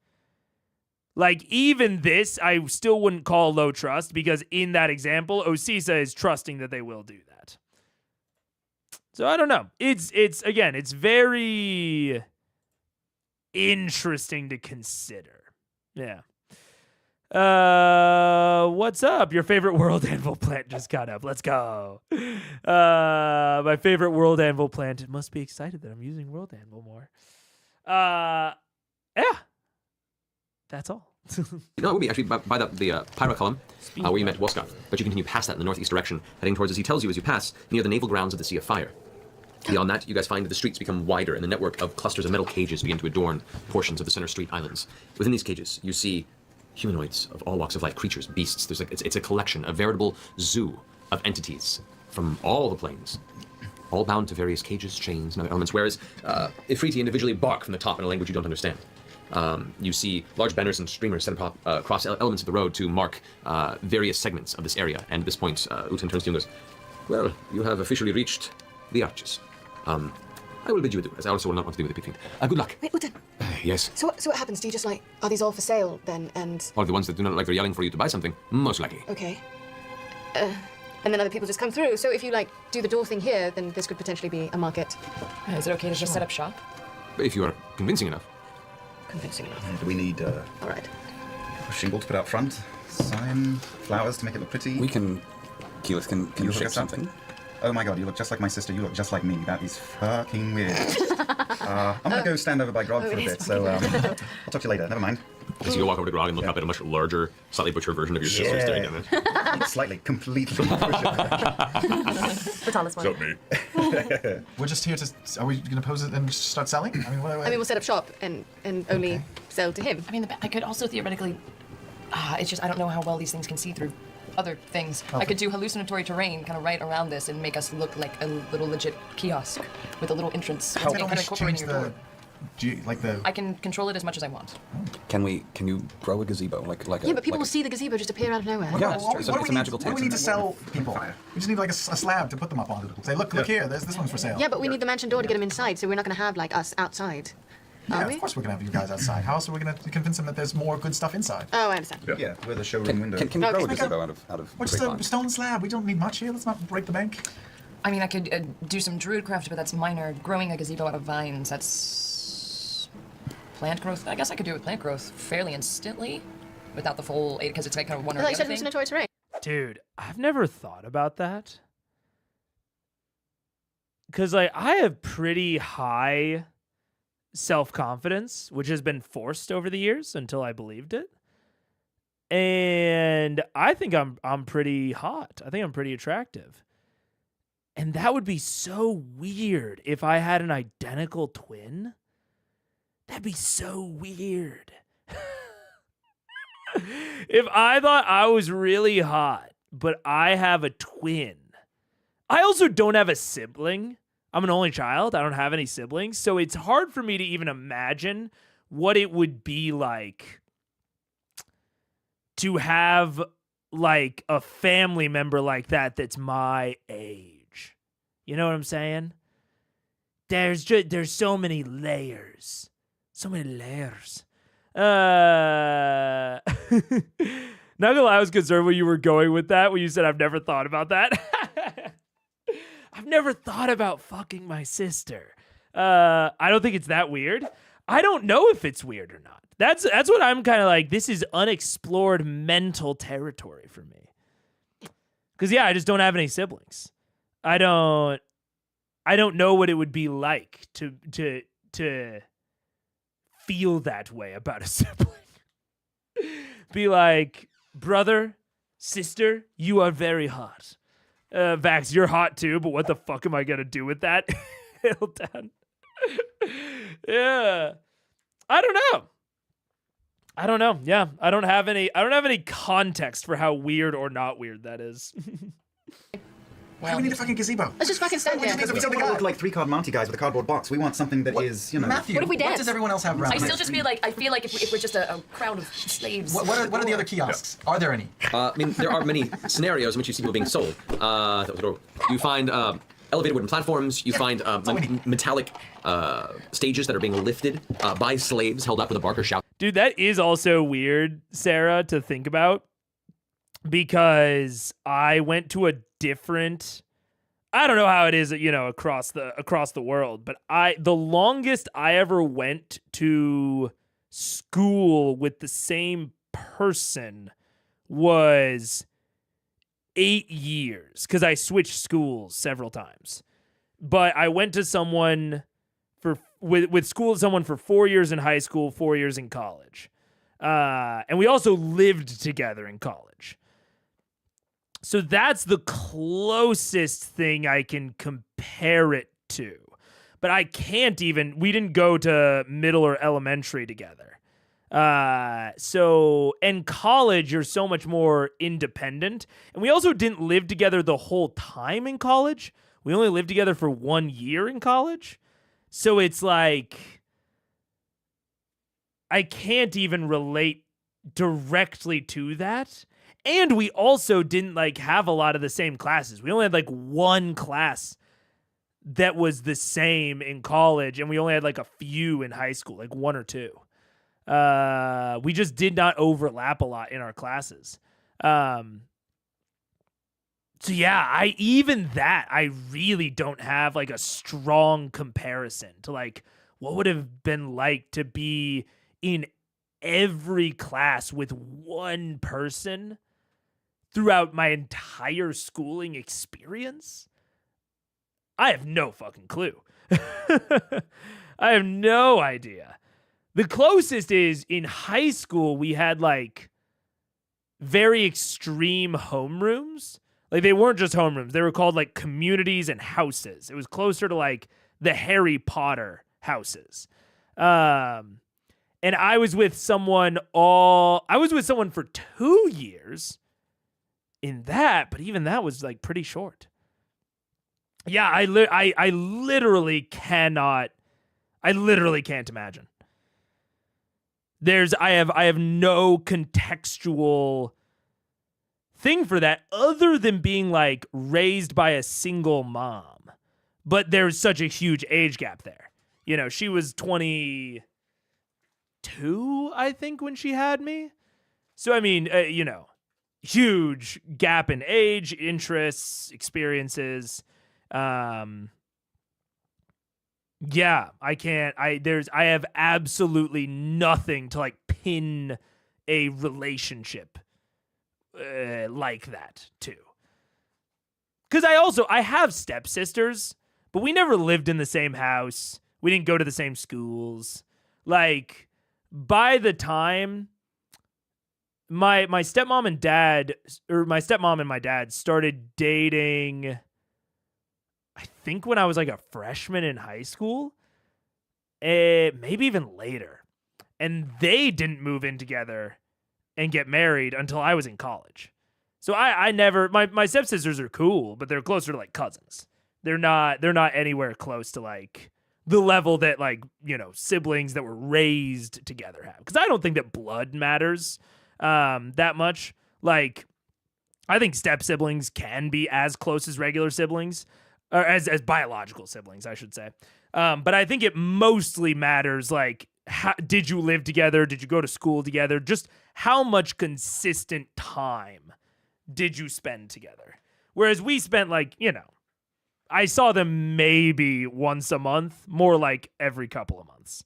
Like, even this, I still wouldn't call low trust, because in that example, Osisa is trusting that they will do that. So I don't know. It's very interesting to consider. Yeah. What's up? Your favorite world anvil plant just got up. Let's go. My favorite world anvil plant. It must be excited that I'm using world anvil more. Yeah. That's all. No, it would be actually by the Pyra column where you met Woska, but you continue past that in the northeast direction, heading towards, as he tells you as you pass, near the naval grounds of the Sea of Fire. Beyond that, you guys find that the streets become wider and the network of clusters of metal cages begin to adorn portions of the center street islands. Within these cages, you see humanoids of all walks of life, creatures, beasts. There's it's a collection, a veritable zoo of entities from all the planes, all bound to various cages, chains, and other elements, whereas Ifriti individually bark from the top in a language you don't understand. You see large banners and streamers set across elements of the road to mark various segments of this area, and at this point, Utan turns to you and goes, well, you have officially reached the arches. I will bid you adieu, as I also will not want to deal with the big fiend. Good luck. Wait, Utan. Yes. So what happens? Do you just like, are these all for sale then? And Or the ones that do not like they're yelling for you to buy something, most likely. okay. And then other people just come through. So if you like do the door thing here, then this could potentially be a market. Is it okay to just set up shop? If you are convincing enough. Convincing enough. Do we need All right. a shingle to put out front? Sign, flowers to make it look pretty? We can. Keyleth can You hook shape us up? something. Oh my god, you look just like my sister, you look just like me. That is fucking weird. I'm gonna go stand over by Grog for a bit, so I'll talk to you later. Never mind. As you go walk over to Grog and look up at a much larger, slightly butchered version of your sister staring down there. Slightly, completely. The tallest one. It's not me. We're just here to. Are we going to pose it and start selling? I mean, I mean, we'll set up shop and only sell to him. I mean, I could also theoretically. It's just I don't know how well these things can see through other things. I could do hallucinatory terrain kind of right around this and make us look like a little legit kiosk with a little entrance. How kind can of we incorporating change your door. the I can control it as much as I want. Can you grow a gazebo like Yeah, but people will see the gazebo just appear out of nowhere. Yeah, What so do it's we a magical need? What do we need to sell people? We just need like a slab to put them up on. Say, look here. There's this one's for sale. Yeah, but we need the mansion door to get them inside, so we're not going to have like us outside. Yeah, Are we? of course we're gonna have you guys outside. How else are we gonna convince them that there's more good stuff inside? Oh, I understand. Yeah, we're the showroom window. Can you Okay. grow a gazebo out of We're just grapevine? a stone slab. We don't need much here. Let's not break the bank. I mean, I could do some druidcraft, but that's minor. Growing a gazebo out of vines, that's plant growth. I guess I could do it with plant growth fairly instantly, without the full aid, because it's like kind of one I or thought the you said other thing. hallucinatory terrain. Dude, I've never thought about that. Because, like, I have pretty high self-confidence, which has been forced over the years until I believed it. And I think I'm pretty hot. I think I'm pretty attractive. And that would be so weird if I had an identical twin. That'd be so weird. If I thought I was really hot, but I have a twin. I also don't have a sibling. I'm an only child. I don't have any siblings. So it's hard for me to even imagine what it would be like to have like a family member like that that's my age. You know what I'm saying? There's so many layers. So many layers. Not gonna lie, I was concerned when you were going with that, when you said I've never thought about that. I've never thought about fucking my sister. I don't think it's that weird. I don't know if it's weird or not. That's what I'm kind of like, this is unexplored mental territory for me. Because yeah, I just don't have any siblings. I don't know what it would be like to feel that way about a sibling. Be like, brother, sister, you are very hot. Vax, you're hot too, but what the fuck am I gonna do with that? Hilton. Yeah. I don't know. Yeah. I don't have any context for how weird or not weird that is. Why do we need a fucking gazebo? Let's just fucking stand here. Because we don't look like 3-card Monty guys with a cardboard box. We want something that is, you know. Matthew, What if we what dance? does everyone else have around I here? still just feel like if we're just a crowd of slaves. What are the other kiosks? Are there any? I mean, there are many scenarios in which you see people being sold. You find elevated wooden platforms. You find metallic stages that are being lifted by slaves, held up with a barker shout. Dude, that is also weird, Sarah, to think about. Because I went to I don't know how it is, across the world, but the longest I ever went to school with the same person was 8 years, because I switched schools several times. But I went to someone with school with someone for 4 years in high school, 4 years in college. And we also lived together in college. So that's the closest thing I can compare it to. But I can't even, we didn't go to middle or elementary together. So in college, you're so much more independent. And we also didn't live together the whole time in college. We only lived together for 1 year in college. So it's like, I can't even relate directly to that. And we also didn't have a lot of the same classes. We only had one class that was the same in college, and we only had a few in high school, one or two. We just did not overlap a lot in our classes. So yeah, I really don't have a strong comparison to what would have been like to be in every class with one person throughout my entire schooling experience. I have no fucking clue. I have no idea. The closest is in high school, we had very extreme homerooms. They weren't just homerooms. They were called communities and houses. It was closer to the Harry Potter houses. And I was with someone for 2 years in that, but even that was like pretty short. Yeah, I literally can't imagine. I have no contextual thing for that other than being like raised by a single mom. But there's such a huge age gap there. You know, she was 22, I think, when she had me. So, I mean, huge gap in age, interests, experiences. Yeah, I have absolutely nothing to like pin a relationship like that to. Because I have stepsisters, but we never lived in the same house. We didn't go to the same schools. Like, by the time my stepmom and my dad started dating, I think when I was like a freshman in high school, maybe even later. And they didn't move in together and get married until I was in college. So I never, my stepsisters are cool, but they're closer to like cousins. They're not anywhere close to like the level that like, siblings that were raised together have. Because I don't think that blood matters that much. Like, I think step siblings can be as close as regular siblings, or as biological siblings, I should say. But I think it mostly matters, like, did you live together? Did you go to school together? Just how much consistent time did you spend together? Whereas we spent, like, I saw them maybe once a month, more like every couple of months.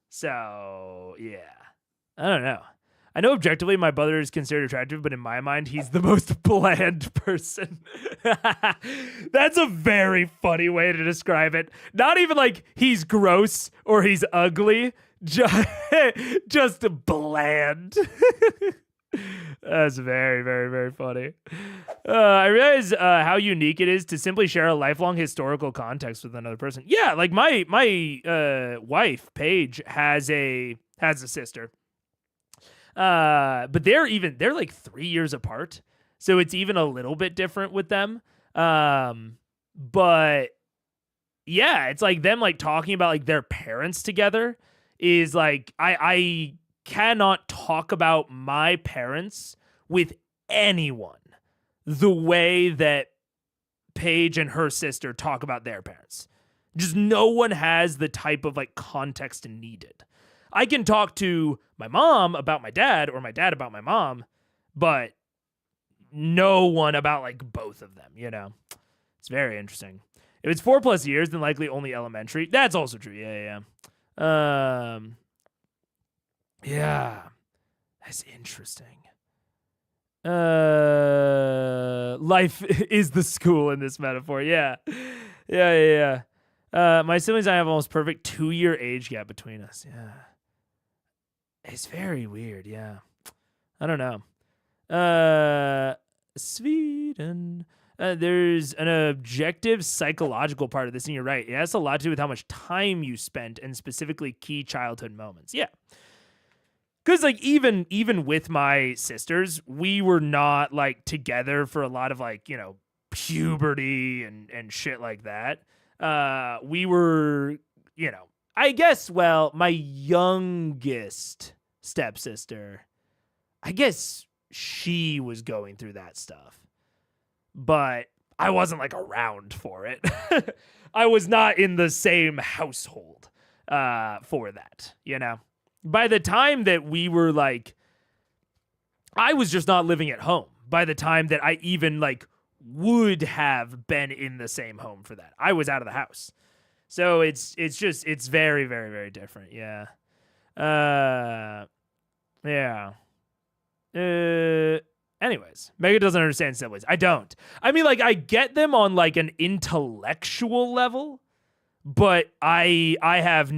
So, yeah. I don't know. I know objectively my brother is considered attractive, but in my mind, he's the most bland person. That's a very funny way to describe it. Not even like he's gross or he's ugly, just bland. That's very, very, very funny. I realize how unique it is to simply share a lifelong historical context with another person. Yeah, like my wife, Paige, has a sister. But they're like 3 years apart. So it's even a little bit different with them. But yeah, it's like them like talking about like their parents together is like, I cannot talk about my parents with anyone the way that Paige and her sister talk about their parents. Just no one has the type of like context needed. I can talk to my mom about my dad or my dad about my mom, but no one about like both of them, It's very interesting. If it's 4+ years, then likely only elementary. That's also true. Yeah. Yeah. That's interesting. Life is the school in this metaphor. Yeah. My siblings and I have almost perfect 2-year age gap between us. Yeah. It's very weird. Yeah. I don't know. Sweden. There's an objective psychological part of this, and you're right. It has a lot to do with how much time you spent and specifically key childhood moments. Yeah. Because like even with my sisters, we were not like together for a lot of like, puberty and shit like that. We were, I guess, my youngest stepsister, I guess she was going through that stuff, but I wasn't like around for it. I was not in the same household for that, By the time that we were like, I was just not living at home. By the time that I even like would have been in the same home for that, I was out of the house. So it's very, very, very different. Yeah. Yeah. Anyways, Mega doesn't understand siblings. I don't. I mean, like, I get them on like an intellectual level, but I have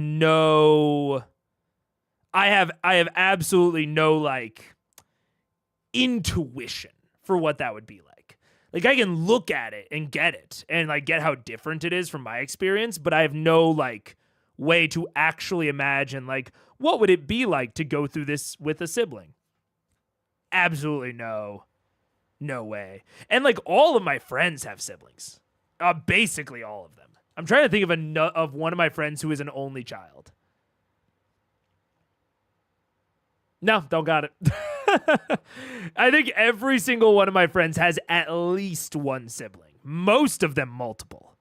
absolutely no like intuition for what that would be like. Like, I can look at it and get it and like get how different it is from my experience, but I have no like way to actually imagine like what would it be like to go through this with a sibling. Absolutely no way. And like all of my friends have siblings. Basically all of them. I'm trying to think of one of my friends who is an only child. No, don't got it. I think every single one of my friends has at least one sibling. Most of them multiple.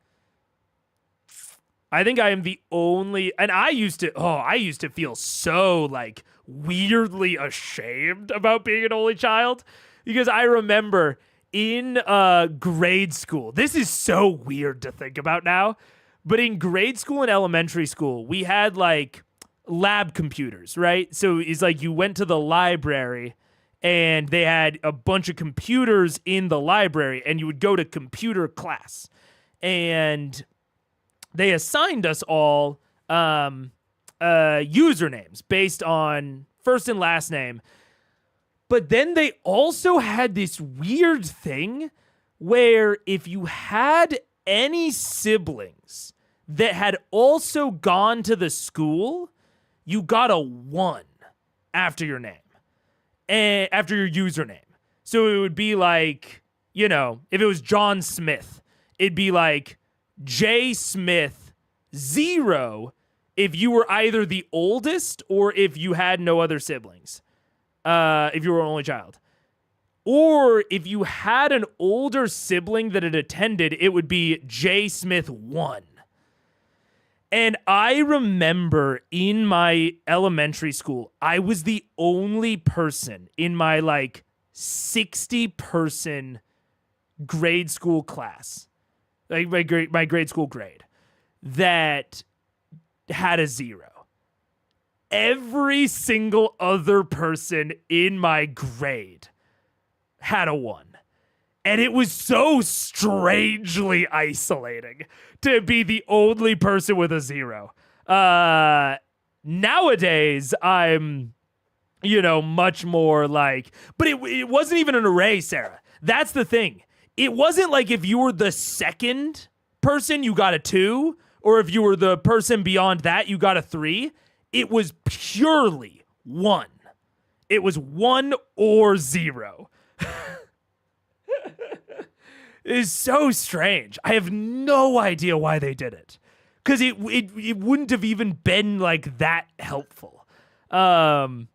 I think I am the only, and I used to feel so like weirdly ashamed about being an only child, because I remember in grade school, this is so weird to think about now, but in grade school and elementary school, we had like lab computers, right? So it's like you went to the library and they had a bunch of computers in the library and you would go to computer class, and they assigned us all usernames based on first and last name. But then they also had this weird thing where if you had any siblings that had also gone to the school, you got a 1 after your name and after your username. So it would be like, if it was John Smith, it'd be like J Smith 0 if you were either the oldest or if you had no other siblings, if you were an only child. Or if you had an older sibling that had attended, it would be J Smith 1. And I remember in my elementary school, I was the only person in my like 60-person grade school class, like my grade school grade, that had a 0. Every single other person in my grade had a 1. And it was so strangely isolating to be the only person with a 0. Nowadays, I'm, much more like, but it wasn't even an array, Sarah. That's the thing. It wasn't like if you were the second person, you got a 2, or if you were the person beyond that, you got a 3. It was purely 1. It was 1 or 0. It's so strange. I have no idea why they did it, because it wouldn't have even been like that helpful. So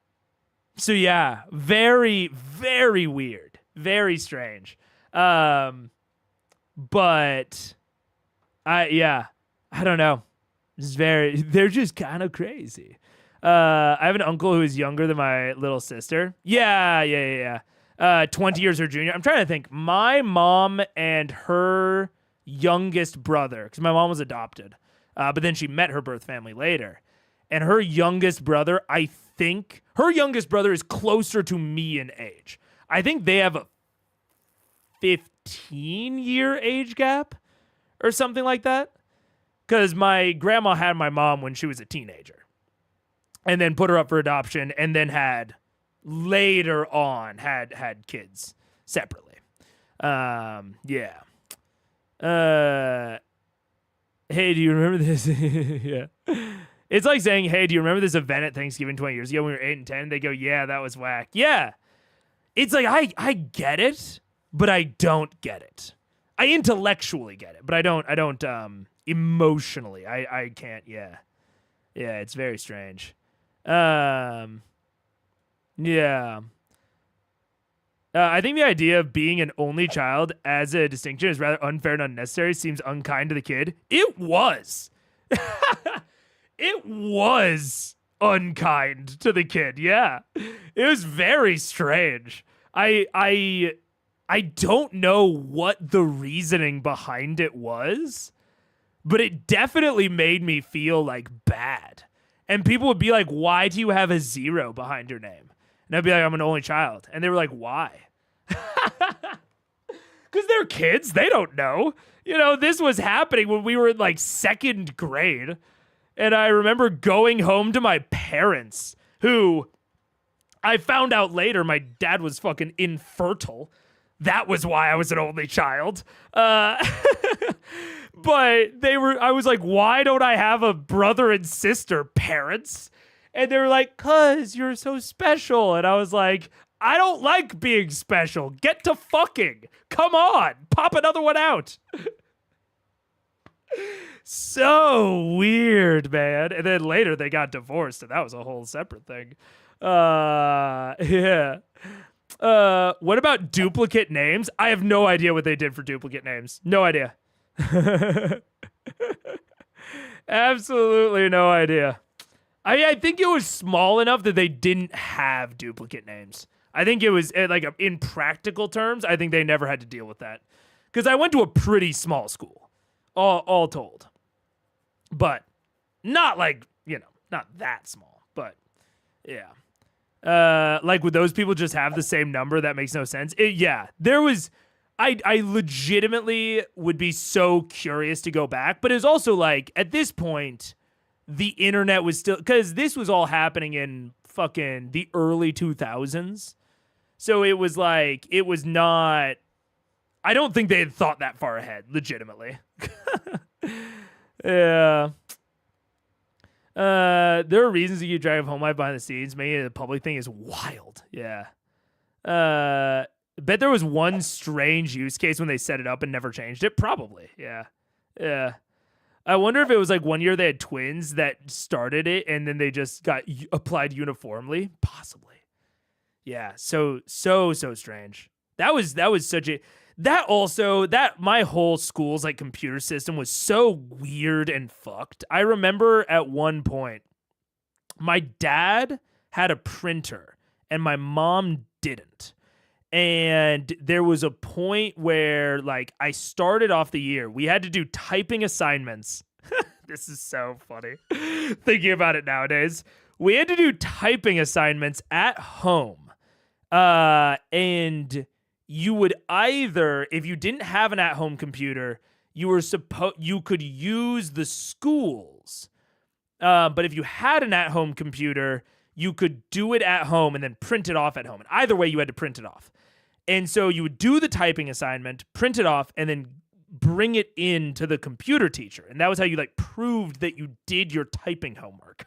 yeah, very, very weird, very strange. But I don't know. They're just kind of crazy. I have an uncle who is younger than my little sister. Yeah. 20 years her junior. I'm trying to think. My mom and her youngest brother, because my mom was adopted, but then she met her birth family later. And her youngest brother, I think, her youngest brother is closer to me in age. I think they have a 15-year age gap or something like that. Because my grandma had my mom when she was a teenager and then put her up for adoption and then had later on had kids separately. Yeah. Hey, do you remember this? Yeah. It's like saying, hey, do you remember this event at Thanksgiving 20 years ago when we were 8 and 10? They go, yeah, that was whack. Yeah. It's like, I get it, but I don't get it. I intellectually get it, but I don't emotionally. I can't, yeah. Yeah, it's very strange. Yeah. I think the idea of being an only child as a distinction is rather unfair and unnecessary. Seems unkind to the kid. It was. It was unkind to the kid. Yeah. It was very strange. I don't know what the reasoning behind it was, but it definitely made me feel like bad. And people would be like, why do you have a 0 behind your name? And I'd be like, I'm an only child. And they were like, why? Because they're kids. They don't know. You know, this was happening when we were in like 2nd grade. And I remember going home to my parents, who I found out later my dad was fucking infertile. That was why I was an only child. But I was like, why don't I have a brother and sister, parents? And they were like, 'cause you're so special. And I was like, I don't like being special. Get to fucking. Come on. Pop another one out. So weird, man. And then later they got divorced, and that was a whole separate thing. Yeah. What about duplicate names? I have no idea what they did for duplicate names. No idea. Absolutely no idea. I think it was small enough that they didn't have duplicate names. I think it was like in practical terms, I think they never had to deal with that. Because I went to a pretty small school, all told. But not like, not that small. But yeah. Like, would those people just have the same number? That makes no sense. Yeah, there was... I legitimately would be so curious to go back, but it was also like, at this point, the internet was still... Because this was all happening in fucking the early 2000s. So it was like, it was not... I don't think they had thought that far ahead, legitimately. Yeah. There are reasons you drive home life behind the scenes. Maybe the public thing is wild. Yeah. Bet there was one strange use case when they set it up and never changed it. Probably. Yeah. Yeah. I wonder if it was like one year they had twins that started it and then they just got applied uniformly. Possibly. Yeah. So strange. That was such a... That my whole school's like computer system was so weird and fucked. I remember at one point, my dad had a printer and my mom didn't. And there was a point where like I started off the year, we had to do typing assignments. This is so funny. Thinking about it nowadays. We had to do typing assignments at home. And you would either, if you didn't have an at-home computer, you could use the school's. But if you had an at-home computer, you could do it at home and then print it off at home. And either way, you had to print it off. And so you would do the typing assignment, print it off, and then bring it in to the computer teacher. And that was how you like proved that you did your typing homework.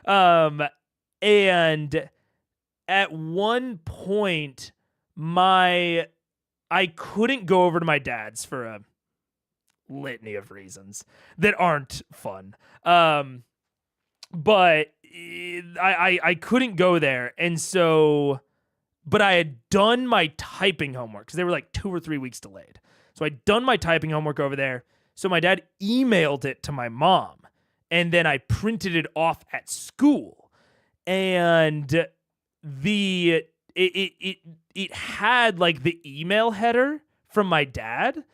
And at one point, I couldn't go over to my dad's for a litany of reasons that aren't fun. But I couldn't go there. And so, but I had done my typing homework because they were like 2 or 3 weeks delayed. So I'd done my typing homework over there. So my dad emailed it to my mom and then I printed it off at school. And it had like the email header from my dad.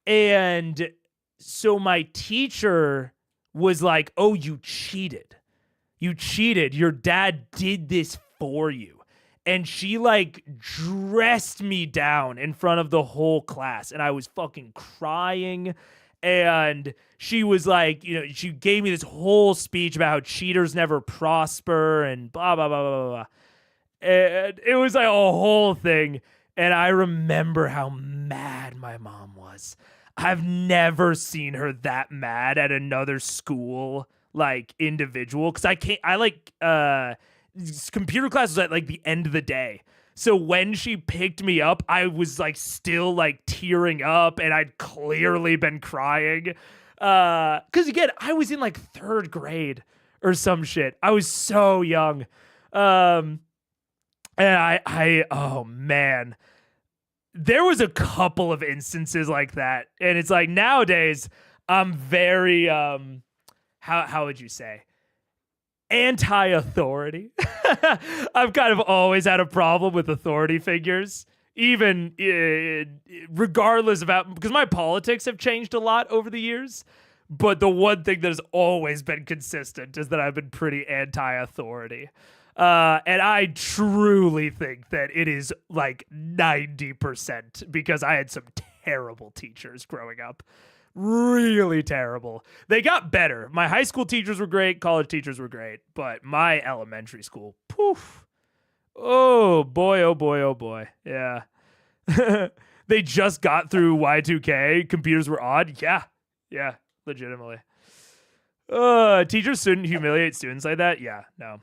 And so my teacher was like, oh, you cheated. You cheated. Your dad did this for you. And she like dressed me down in front of the whole class. And I was fucking crying. And she was like, you know, she gave me this whole speech about how cheaters never prosper and blah, blah, blah, blah, blah. And it was like a whole thing. And I remember how mad my mom was. I've never seen her that mad at another school, like, individual. Because computer class was at, like, the end of the day. So when she picked me up, I was, like, still, like, tearing up. And I'd clearly been crying. Because, again, I was in, like, 3rd grade or some shit. I was so young. And oh, man. There was a couple of instances like that. And it's like nowadays I'm very, how would you say? Anti-authority. I've kind of always had a problem with authority figures, even regardless of because my politics have changed a lot over the years. But the one thing that has always been consistent is that I've been pretty anti-authority. And I truly think that it is like 90% because I had some terrible teachers growing up. Really terrible. They got better. My high school teachers were great. College teachers were great. But my elementary school, poof. Oh, boy, oh, boy, oh, boy. Yeah. They just got through Y2K. Computers were odd. Yeah. Yeah. Legitimately. Teachers shouldn't humiliate students like that. Yeah. No.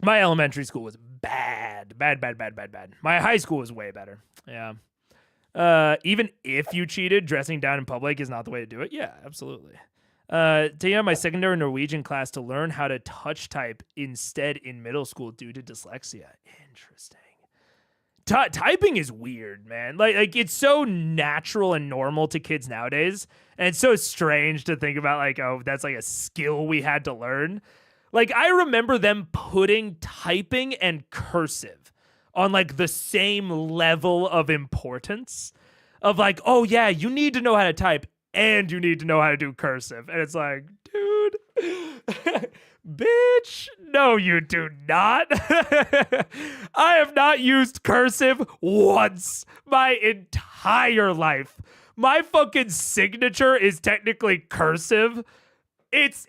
My elementary school was bad. Bad. My high school was way better. Yeah. Even if you cheated, dressing down in public is not the way to do it. Yeah, absolutely. Taking out my secondary Norwegian class to learn how to touch type instead in middle school due to dyslexia. Interesting. Typing is weird, man. Like it's so natural and normal to kids nowadays. And it's so strange to think about like, oh, that's like a skill we had to learn. Like, I remember them putting typing and cursive on, like, the same level of importance of, like, oh, yeah, you need to know how to type and you need to know how to do cursive. And it's like, dude, bitch, no, you do not. I have not used cursive once my entire life. My fucking signature is technically cursive. It's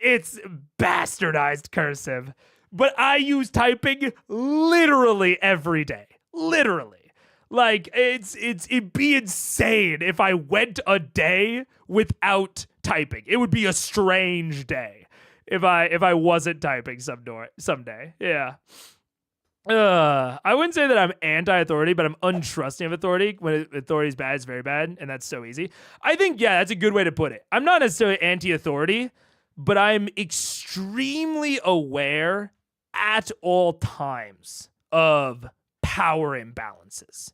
bastardized cursive, but I use typing literally every day. Literally. Like it'd be insane if I went a day without typing. It would be a strange day if I wasn't typing someday. Yeah. I wouldn't say that I'm anti-authority, but I'm untrusting of authority. When authority is bad, it's very bad, and that's so easy. I think, yeah, that's a good way to put it. I'm not necessarily anti-authority, but I'm extremely aware at all times of power imbalances.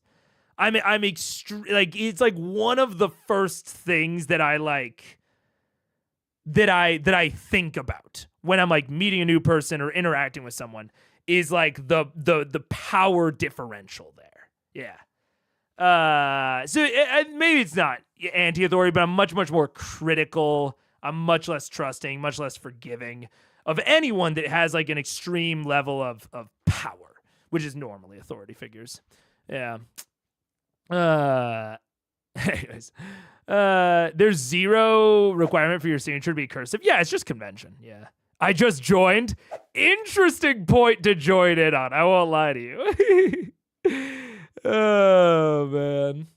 I'm it's like one of the first things that I like that I think about when I'm like meeting a new person or interacting with someone is like the power differential there. Yeah. So maybe it's not anti-authority, but I'm much more critical. I'm much less trusting, much less forgiving of anyone that has like an extreme level of power, which is normally authority figures. Yeah. Anyways, there's zero requirement for your signature to be cursive. Yeah, it's just convention. Yeah. I just joined. Interesting point to join in on. I won't lie to you. Oh man.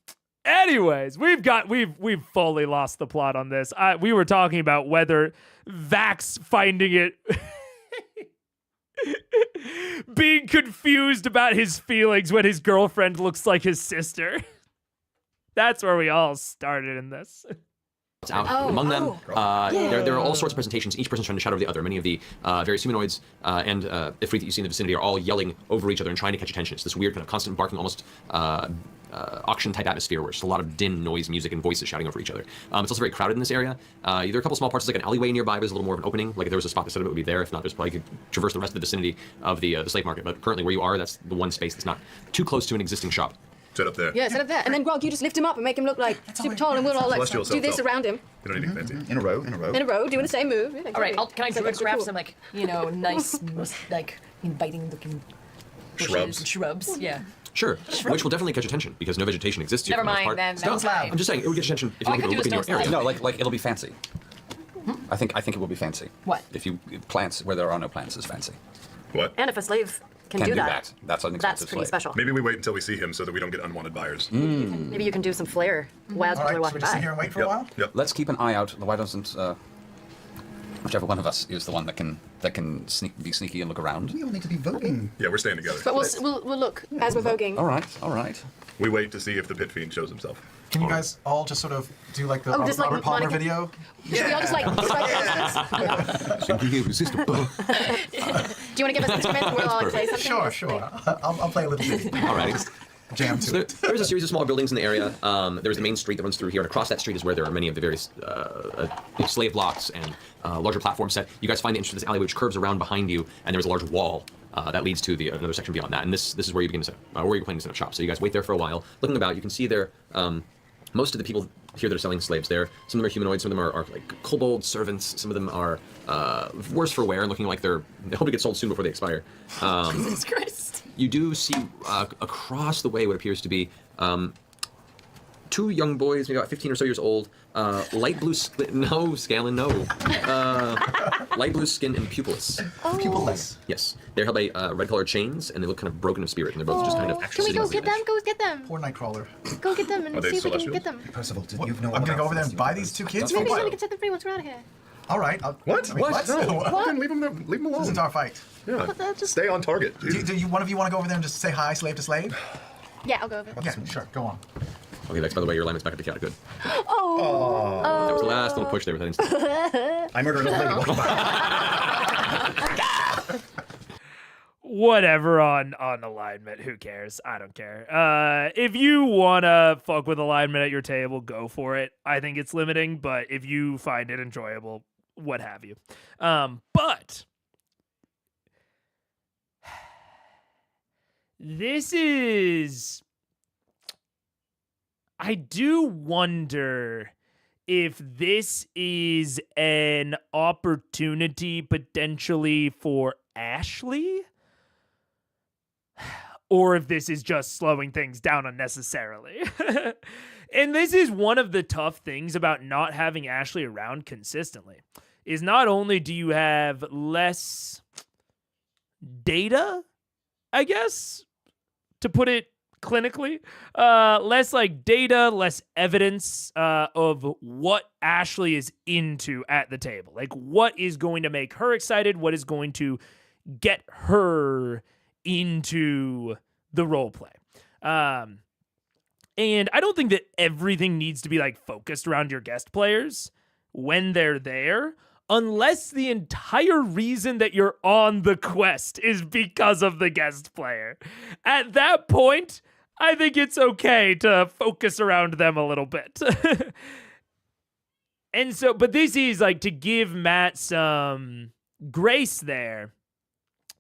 Anyways, we've fully lost the plot on this. We were talking about whether Vax finding it being confused about his feelings when his girlfriend looks like his sister. That's where we all started in this. Out among them. There are all sorts of presentations. Each person's trying to shadow the other. Many of the various humanoids and Ifrit that you see in the vicinity are all yelling over each other and trying to catch attention. It's this weird kind of constant barking, almost auction-type atmosphere where it's just a lot of din, noise, music, and voices shouting over each other. It's also very crowded in this area. There are a couple small parts. There's like an alleyway nearby, but there's a little more of an opening. Like if there was a spot that said it would be there. If not, there's probably could traverse the rest of the vicinity of the slave market. But currently where you are, that's the one space that's not too close to an existing shop. Set up there. Yeah, set up there. And then, Grog, you just lift him up and make him look like super tall, and we'll all like Celestial do this self-help. around him. You don't need anything fancy. In a row. In a row, doing the same move. Yeah, All right, exactly. can I It's like druid extra grab cool. some like nice like inviting looking bushes Shrubs. and shrubs? Yeah. Sure, which will definitely catch attention because no vegetation exists here. Never for the most mind, part. then. Don't No, slide. I'm just saying it would get attention if Oh, you I could look do in a your stone area. slide. No, like it'll be fancy. I think it will be fancy. What? If you plants where there are no plants is fancy. What? And if a slave can Can do do that, that. That's an that's expensive pretty slave. special. Maybe we wait until we see him so that we don't get unwanted buyers. Maybe you can do some flair while All people are right, so walking we just sit by. here and wait for a Yep. while? Yep. Let's keep an eye out. Why doesn't whichever one of us is the one that can be sneaky and look around? We all need to be voting. Yeah, we're staying together. But we'll look as we're voguing. All right. We wait to see if the pit fiend shows himself. Can you guys all just sort of do like the just like Robert Palmer Monica- video? Should we all just like strike poses? Simply irresistible. Do you want to give us instruments and we'll all like play something? Sure. I'll play a little bit. All right. Jam So to there, it. there's a series of smaller buildings in the area. There's the main street that runs through here, and across that street is where there are many of the various slave blocks and larger platform set. You guys find the entrance to this alleyway, which curves around behind you, and there's a large wall that leads to another section beyond that. And this is where you begin to set, where you're planning to set up shop. So you guys wait there for a while, looking about. You can see there. Most of the people here that are selling slaves there, some of them are humanoid, some of them are like kobold servants, some of them are worse for wear and looking like they hope to get sold soon before they expire. Jesus Christ. You do see across the way what appears to be two young boys, maybe about 15 or so years old, light blue skin, no, Scallon, no. Light blue skin and pupilless. Pupilless. Yes. They're held by red-colored chains, and they look kind of broken of spirit, and they're both just kind of Can we go get them? Go get them. Poor Nightcrawler. Go get them and Are they see if we can celestials? get them. Percival, did What? you know? I'm gonna go over there and buy these two kids for Maybe what? we can set them free once we're out of here. All right. What? I mean, What? No. what? Leave him This alone. isn't our fight. Yeah. But they're just- Stay on target. Do you one of you want to go over there and just say hi, slave to slave? Yeah, I'll go over. Yeah, sure. Go on. Okay, Vex, by the way, your alignment's back at the cat. Good. Oh. That was the last little push there with that instant. I murdered another lady. Walking by. Whatever on alignment, who cares? I don't care. If you wanna fuck with alignment at your table, go for it. I think it's limiting, but if you find it enjoyable, what have you. But this is, I do wonder if this is an opportunity potentially for Ashley, or if this is just slowing things down unnecessarily. And this is one of the tough things about not having Ashley around consistently, is not only do you have less data, I guess, to put it clinically, less like data, less evidence of what Ashley is into at the table. Like what is going to make her excited, what is going to get her into the role play. And I don't think that everything needs to be like focused around your guest players when they're there, unless the entire reason that you're on the quest is because of the guest player. At that point, I think it's okay to focus around them a little bit. And so, but this is like to give Matt some grace there.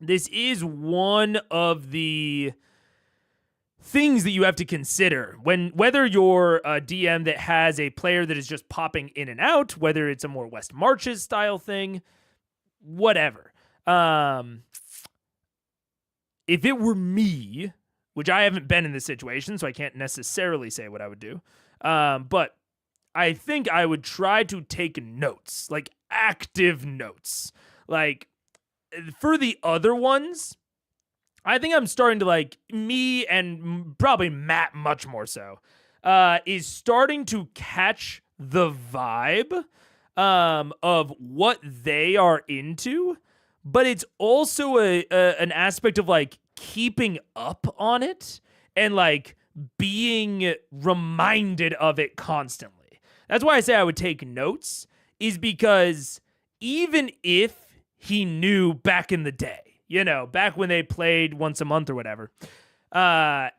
This is one of the things that you have to consider when whether you're a DM that has a player that is just popping in and out, whether it's a more West Marches style thing, whatever. If it were me, which I haven't been in this situation, so I can't necessarily say what I would do, but I think I would try to take notes, like active notes. Like for the other ones, I think I'm starting to like me and probably Matt much more so, is starting to catch the vibe of what they are into, but it's also an aspect of like keeping up on it and like being reminded of it constantly. That's why I say I would take notes, is because even if he knew back in the day, you know, back when they played once a month or whatever, I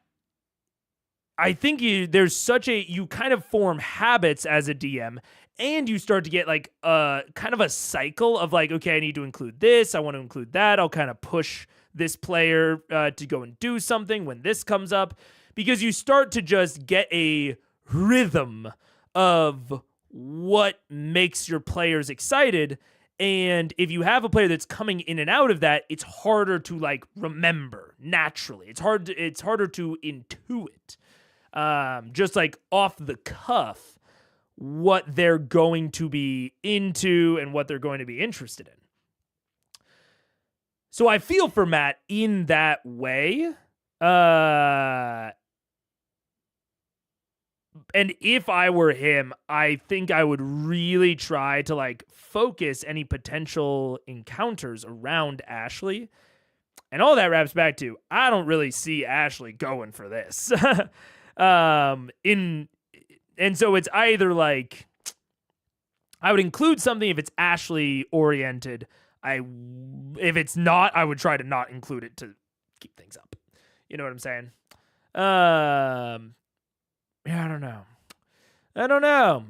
think there's such a, you kind of form habits as a DM, and you start to get like kind of a cycle of like, okay, I need to include this, I want to include that, I'll kind of push this player to go and do something when this comes up, because you start to just get a rhythm of what makes your players excited. And if you have a player that's coming in and out of that, it's harder to like remember naturally. It's harder to intuit, just like off the cuff, what they're going to be into and what they're going to be interested in. So I feel for Matt in that way. And if I were him, I think I would really try to like focus any potential encounters around Ashley. And all that wraps back to, I don't really see Ashley going for this. And so it's either like, I would include something if it's Ashley oriented. If it's not, I would try to not include it to keep things up. You know what I'm saying? Yeah, I don't know.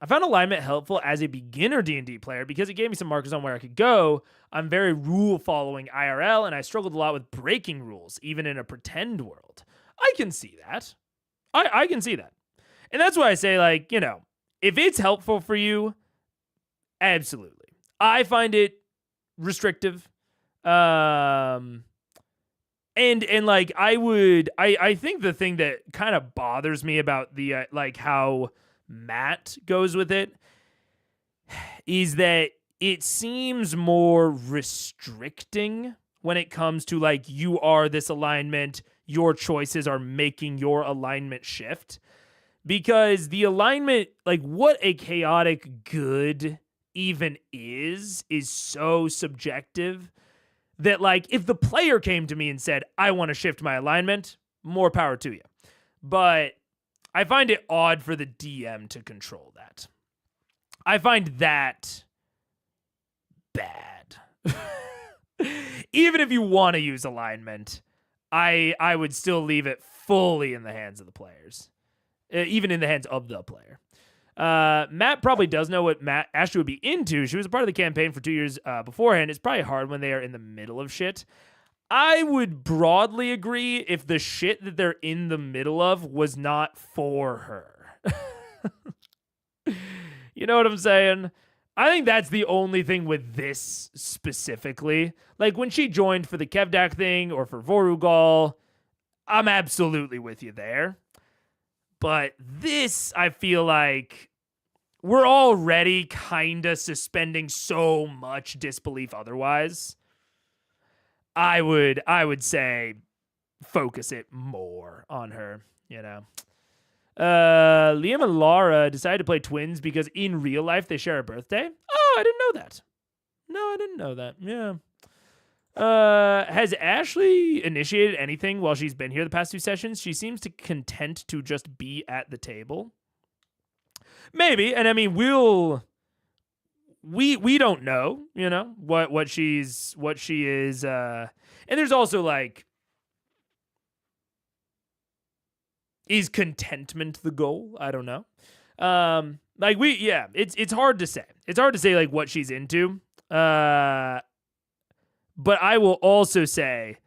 I found alignment helpful as a beginner D&D player because it gave me some markers on where I could go. I'm very rule-following IRL, and I struggled a lot with breaking rules, even in a pretend world. I can see that. I can see that. And that's why I say, like, you know, if it's helpful for you, absolutely. I find it restrictive. And like I think the thing that kind of bothers me about the like how Matt goes with it is that it seems more restricting when it comes to like, you are this alignment, your choices are making your alignment shift, because the alignment, like what a chaotic good even is so subjective. That, like, if the player came to me and said, I want to shift my alignment, more power to you. But I find it odd for the DM to control that. I find that bad. Even if you want to use alignment, I would still leave it fully in the hands of the players. Even in the hands of the player. Matt probably does know what Ashley would be into. She was a part of the campaign for 2 years beforehand. It's probably hard when they are in the middle of shit. I would broadly agree if the shit that they're in the middle of was not for her. You know what I'm saying? I think that's the only thing with this specifically. Like when she joined for the Kevdak thing or for Vorugal, I'm absolutely with you there. But this, I feel like we're already kind of suspending so much disbelief otherwise. I would say focus it more on her, you know. Liam and Laura decided to play twins because in real life they share a birthday. Oh, I didn't know that. No, I didn't know that. Yeah. Has Ashley initiated anything while she's been here the past 2 sessions? She seems to content to just be at the table. Maybe, and I mean we don't know, you know, what she is, and there's also like, is contentment the goal? I don't know. Like it's hard to say. It's hard to say like what she's into. But I will also say,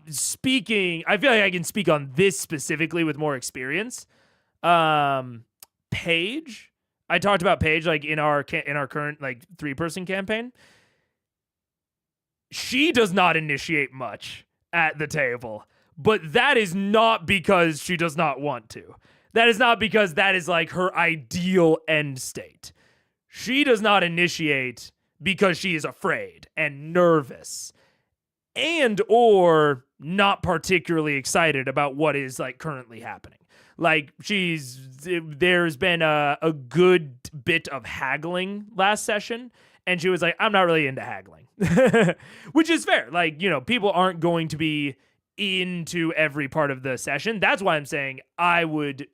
I feel like I can speak on this specifically with more experience. Paige, I talked about Paige like in our current like 3-person campaign. She does not initiate much at the table, but that is not because she does not want to. That is not because that is like her ideal end state. She does not initiate because she is afraid and nervous and or not particularly excited about what is like currently happening. Like there's been a good bit of haggling last session, and she was like, I'm not really into haggling, which is fair. Like, you know, people aren't going to be into every part of the session. That's why I'm saying I would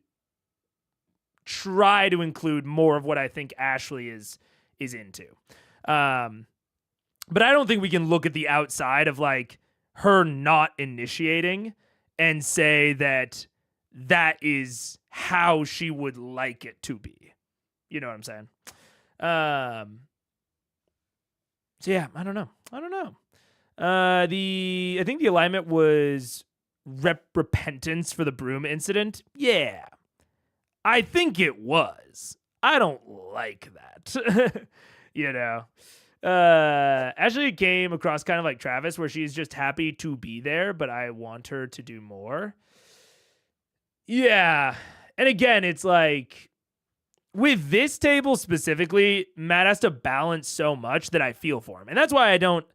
try to include more of what I think Ashley is into. But I don't think we can look at the outside of like her not initiating and say that is how she would like it to be. You know what I'm saying? So yeah, I don't know. I think the alignment was repentance for the broom incident? Yeah, I think it was. I don't like that. You know? Ashley came across kind of like Travis, where she's just happy to be there, but I want her to do more. Yeah. And again, it's like, with this table specifically, Matt has to balance so much that I feel for him. And that's why I don't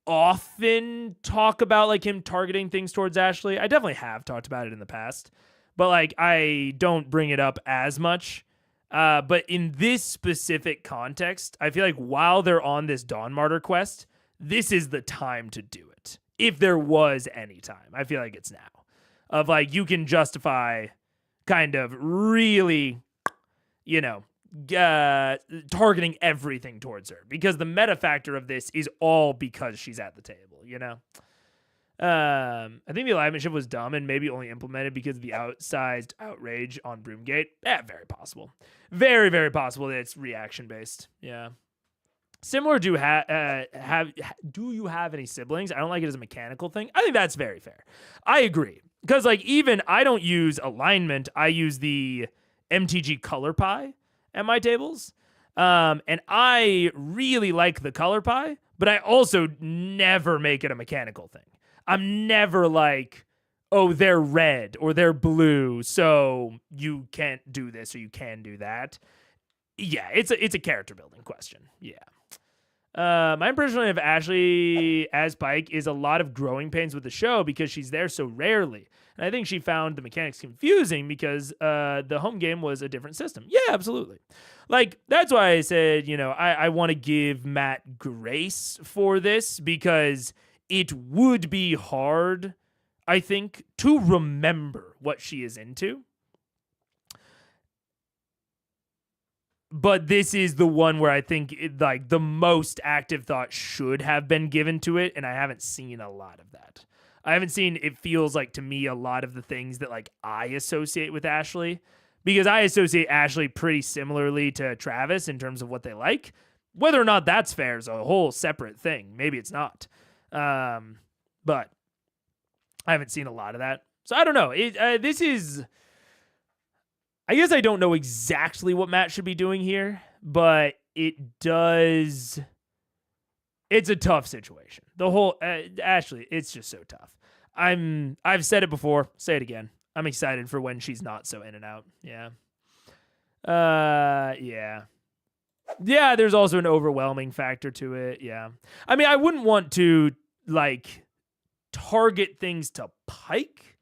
often talk about like him targeting things towards Ashley. I definitely have talked about it in the past, but like I don't bring it up as much. But in this specific context, I feel like while they're on this Dawn Martyr quest, this is the time to do it. If there was any time, I feel like it's now. Of like, you can justify kind of really, you know, targeting everything towards her, because the meta factor of this is all because she's at the table, you know? I think the alignment shift was dumb and maybe only implemented because of the outsized outrage on Broomgate. Yeah, very possible. Very, very possible that it's reaction based. Yeah. Similar, do you have any siblings? I don't like it as a mechanical thing. I think that's very fair. I agree. Because like, even I don't use alignment. I use the MTG color pie at my tables. And I really like the color pie, but I also never make it a mechanical thing. I'm never like, oh, they're red or they're blue, so you can't do this or you can do that. Yeah, it's a character building question. Yeah. My impression of Ashley as Pike is a lot of growing pains with the show because she's there so rarely. And I think she found the mechanics confusing because the home game was a different system. Yeah, absolutely. Like, that's why I said, you know, I want to give Matt grace for this, because it would be hard, I think, to remember what she is into. But this is the one where I think like the most active thought should have been given to it, and I haven't seen a lot of that. I haven't seen, it feels like to me, a lot of the things that like I associate with Ashley, because I associate Ashley pretty similarly to Travis in terms of what they like. Whether or not that's fair is a whole separate thing. Maybe it's not. But I haven't seen a lot of that. So I don't know. This is, I guess I don't know exactly what Matt should be doing here, but it does, it's a tough situation. The whole, Ashley, it's just so tough. I've said it before, say it again. I'm excited for when she's not so in and out. Yeah. Yeah. Yeah, there's also an overwhelming factor to it. Yeah. I mean, I wouldn't want to like target things to Pike.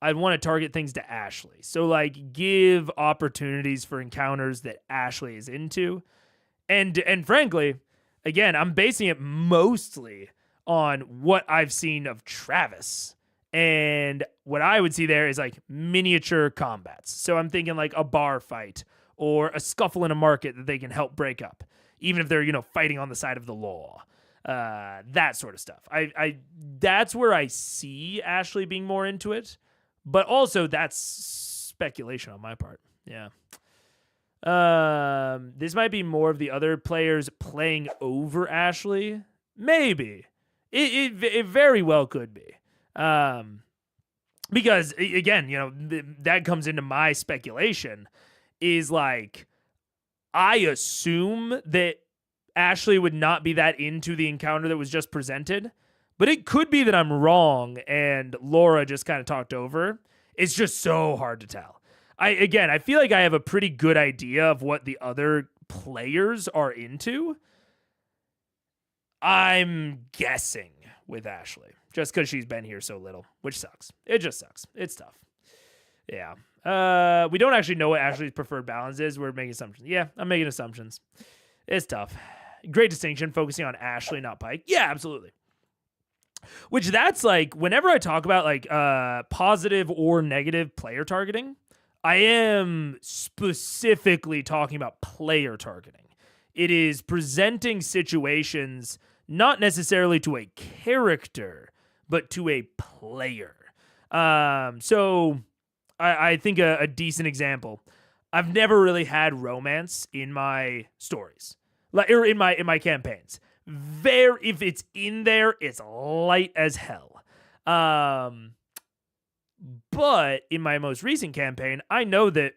I'd want to target things to Ashley. So like give opportunities for encounters that Ashley is into. And frankly, again, I'm basing it mostly on what I've seen of Travis. And what I would see there is like miniature combats. So I'm thinking like a bar fight or a scuffle in a market that they can help break up, even if they're, you know, fighting on the side of the law. That sort of stuff. I that's where I see Ashley being more into it, but also that's speculation on my part. Yeah. This might be more of the other players playing over Ashley. Maybe. It very well could be. Because again, you know, that comes into my speculation is like, I assume that Ashley would not be that into the encounter that was just presented, but it could be that I'm wrong and Laura just kind of talked over. It's just so hard to tell. I feel like I have a pretty good idea of what the other players are into. I'm guessing with Ashley just because she's been here so little, which sucks. It just sucks. It's tough. Yeah. We don't actually know what Ashley's preferred balance is. We're making assumptions. Yeah, I'm making assumptions. It's tough. Great distinction, focusing on Ashley, not Pike. Yeah, absolutely. Which that's like, whenever I talk about like positive or negative player targeting, I am specifically talking about player targeting. It is presenting situations not necessarily to a character, but to a player. So I think a decent example, I've never really had romance in my stories, like, or in my campaigns. If it's in there, it's light as hell. But in my most recent campaign, I know that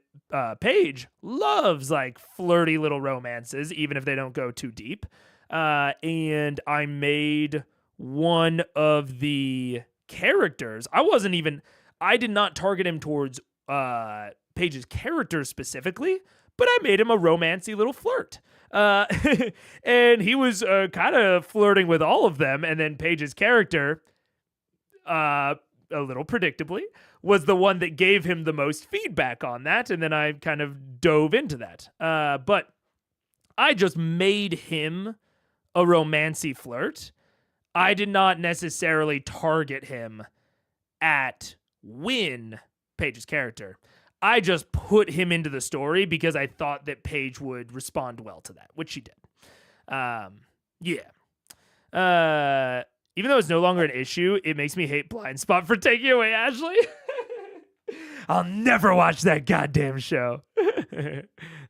Paige loves like flirty little romances, even if they don't go too deep. And I made one of the characters. I did not target him towards Paige's character specifically, but I made him a romancy little flirt. And he was kind of flirting with all of them. And then Paige's character, a little predictably, was the one that gave him the most feedback on that. And then I kind of dove into that. But I just made him a romancy flirt. I did not necessarily target him at Win, Paige's character. I just put him into the story because I thought that Paige would respond well to that, which she did. Yeah. Even though it's no longer an issue, it makes me hate Blind Spot for taking away Ashley. I'll never watch that goddamn show.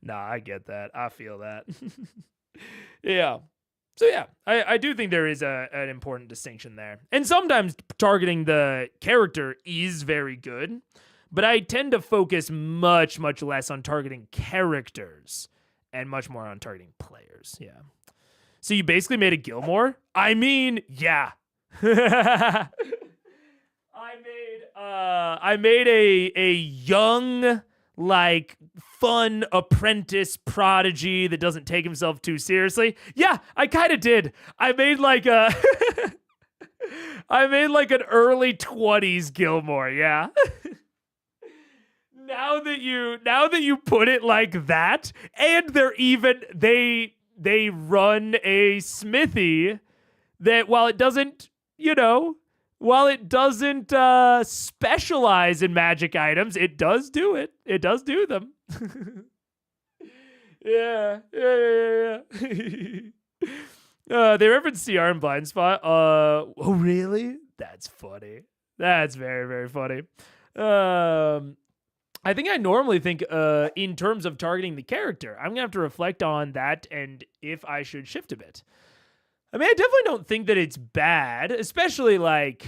Nah, I get that. I feel that. Yeah. So yeah, I do think there is an important distinction there. And sometimes targeting the character is very good, but I tend to focus much, much less on targeting characters and much more on targeting players. Yeah. So you basically made a Gilmore? I mean, yeah. I made a young, like, fun apprentice prodigy that doesn't take himself too seriously. Yeah, I kind of did. I made like an early 20s Gilmore, yeah. Now that you put it like that, and they run a smithy that while it doesn't specialize in magic items, it does do it. It does do them. Yeah. They referenced CR in Blind Spot. Oh, really? That's funny. That's very, very funny. I think I normally think in terms of targeting the character. I'm going to have to reflect on that and if I should shift a bit. I mean, I definitely don't think that it's bad, especially like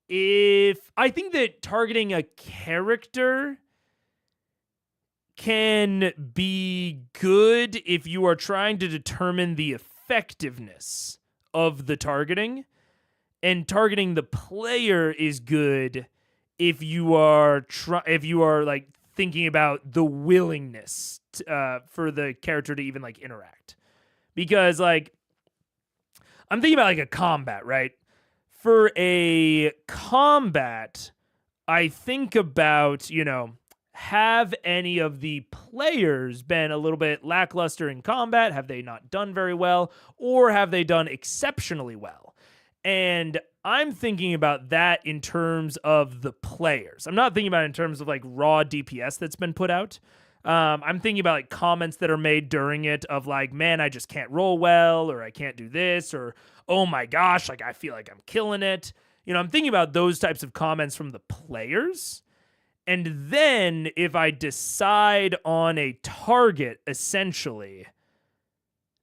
if I think that targeting a character can be good if you are trying to determine the effectiveness of the targeting, and targeting the player is good if you are like thinking about the willingness for the character to even like interact. Because like I'm thinking about like a combat, right? For a combat, I think about, have any of the players been a little bit lackluster in combat? Have they not done very well? Or have they done exceptionally well? And I'm thinking about that in terms of the players. I'm not thinking about it in terms of like raw DPS that's been put out. I'm thinking about like comments that are made during it of like, man, I just can't roll well, or I can't do this, or oh my gosh, like I feel like I'm killing it. I'm thinking about those types of comments from the players. And then if I decide on a target, essentially,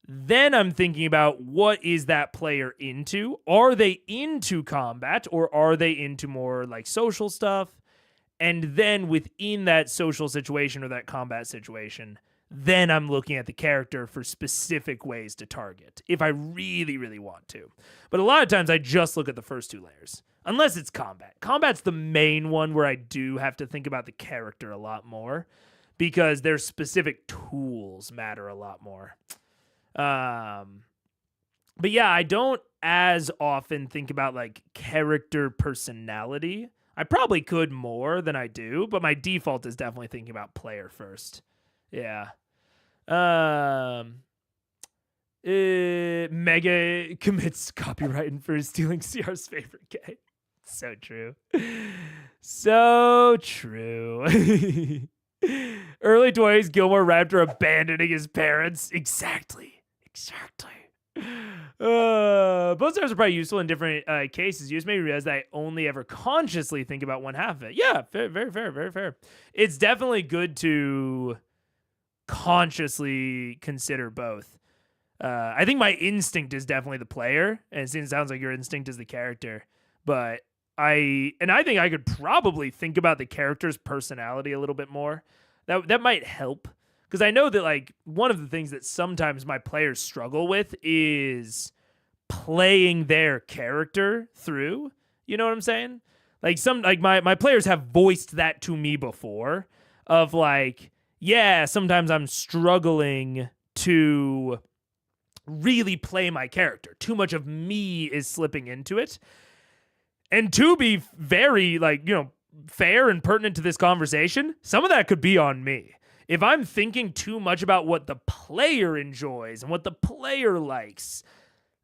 then I'm thinking about what is that player into? Are they into combat, or are they into more like social stuff? And then within that social situation or that combat situation, then I'm looking at the character for specific ways to target if I really, really want to. But a lot of times I just look at the first two layers, unless it's combat. Combat's the main one where I do have to think about the character a lot more because their specific tools matter a lot more. But yeah, I don't as often think about like character personality. I probably could more than I do, but my default is definitely thinking about player first. Yeah. Mega commits copyright for stealing CR's favorite game. So true. So true. Early 20s, Gilmore Raptor abandoning his parents. Exactly. Both sides are probably useful in different cases. You just made me realize that I only ever consciously think about one half of it. Yeah, very fair, very fair. It's definitely good to consciously consider both. I think my instinct is definitely the player, and it sounds like your instinct is the character. But I think I could probably think about the character's personality a little bit more. That might help, because I know that like one of the things that sometimes my players struggle with is playing their character through. You know what I'm saying? Like my players have voiced that to me before, of like, yeah, sometimes I'm struggling to really play my character. Too much of me is slipping into it. And to be very, like, you know, fair and pertinent to this conversation, some of that could be on me. If I'm thinking too much about what the player enjoys and what the player likes,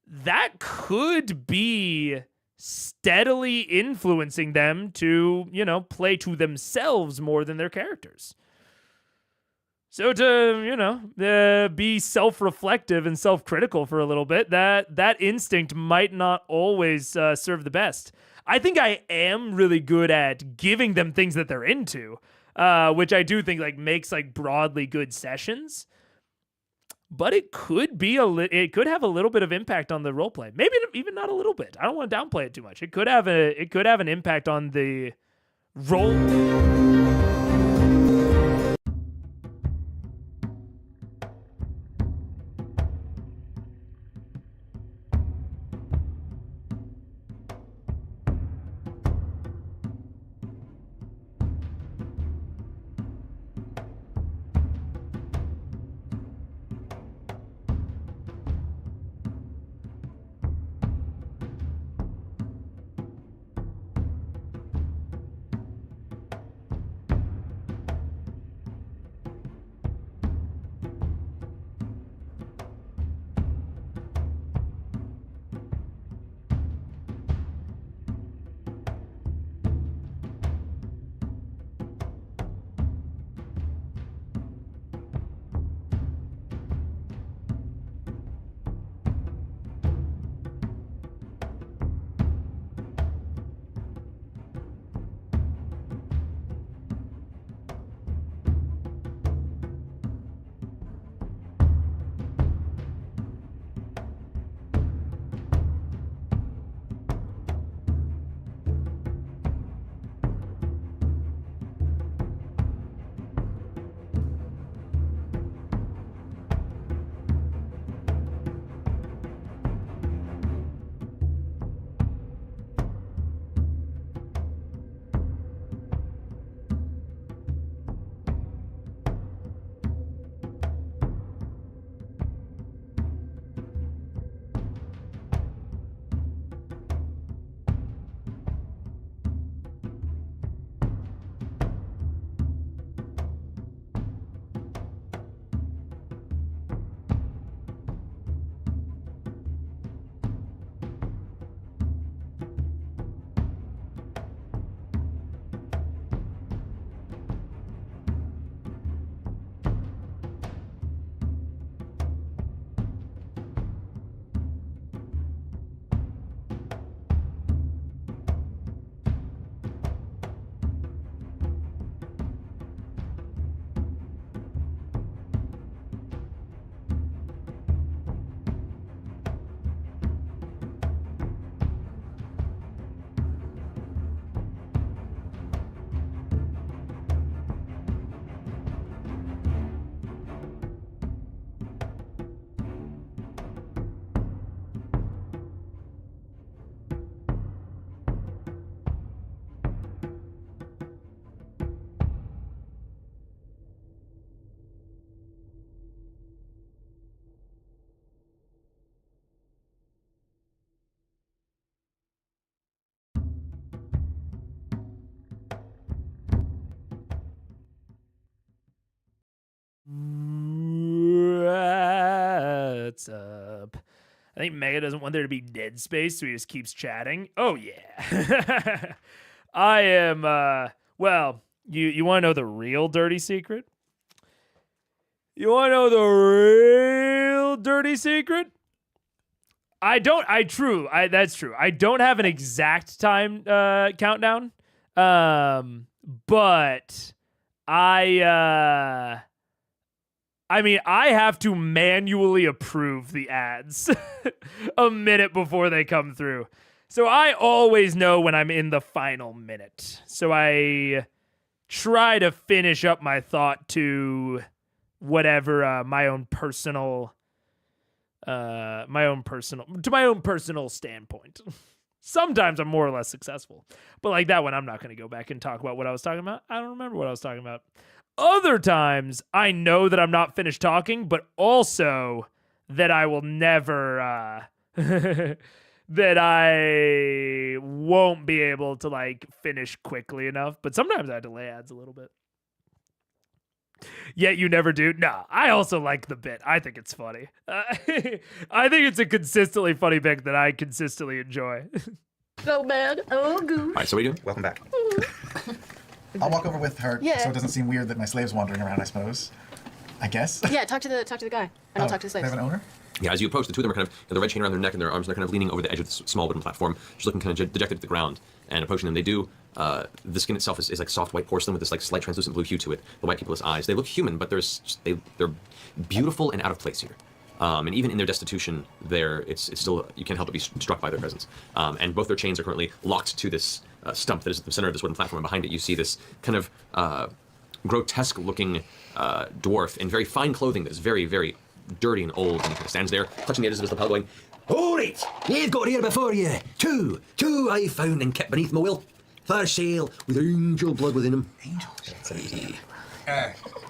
that could be steadily influencing them to, you know, play to themselves more than their characters. So to, you know, be self-reflective and self-critical for a little bit, that instinct might not always serve the best. I think I am really good at giving them things that they're into, which I do think like makes like broadly good sessions. But it could be it could have a little bit of impact on the roleplay. Maybe even not a little bit. I don't want to downplay it too much. It could have an impact on the role. What's up? I think Mega doesn't want there to be dead space, so he just keeps chatting. Oh, yeah. I am, well, you want to know the real dirty secret? You want to know the real dirty secret? That's true. I don't have an exact time countdown, but I mean, I have to manually approve the ads a minute before they come through. So I always know when I'm in the final minute. So I try to finish up my thought to whatever my own personal standpoint. Sometimes I'm more or less successful. But like that one, I'm not going to go back and talk about what I was talking about. I don't remember what I was talking about. Other times, I know that I'm not finished talking, but also that I will never, that I won't be able to like finish quickly enough. But sometimes I delay ads a little bit. Yet you never do? No, I also like the bit. I think it's funny. I think it's a consistently funny bit that I consistently enjoy. So bad. Oh, goose. All right, so what are you doing? Welcome back. I'll walk over with her Yeah. so it doesn't seem weird that my slave's wandering around, I suppose. I guess. Yeah, talk to the guy, and I'll talk to the They have slaves. an owner? Yeah, as you approach, the two of them are kind of, the red chain around their neck and their arms, and they're kind of leaning over the edge of this small wooden platform, just looking kind of dejected to the ground. And approaching them, they do, the skin itself is like soft white porcelain with this like slight translucent blue hue to it. The white people's eyes, they look human, but they're beautiful and out of place here. And even in their destitution, it's still, you can't help but be struck by their presence. And both their chains are currently locked to this stump that is at the center of this wooden platform, and behind it you see this kind of grotesque-looking dwarf in very fine clothing that's very, very dirty and old, and he kind of stands there, clutching the edges of his lapel, going, "All right, you've got here before you two I found and kept beneath my will, for sale, with angel blood within them." Angels.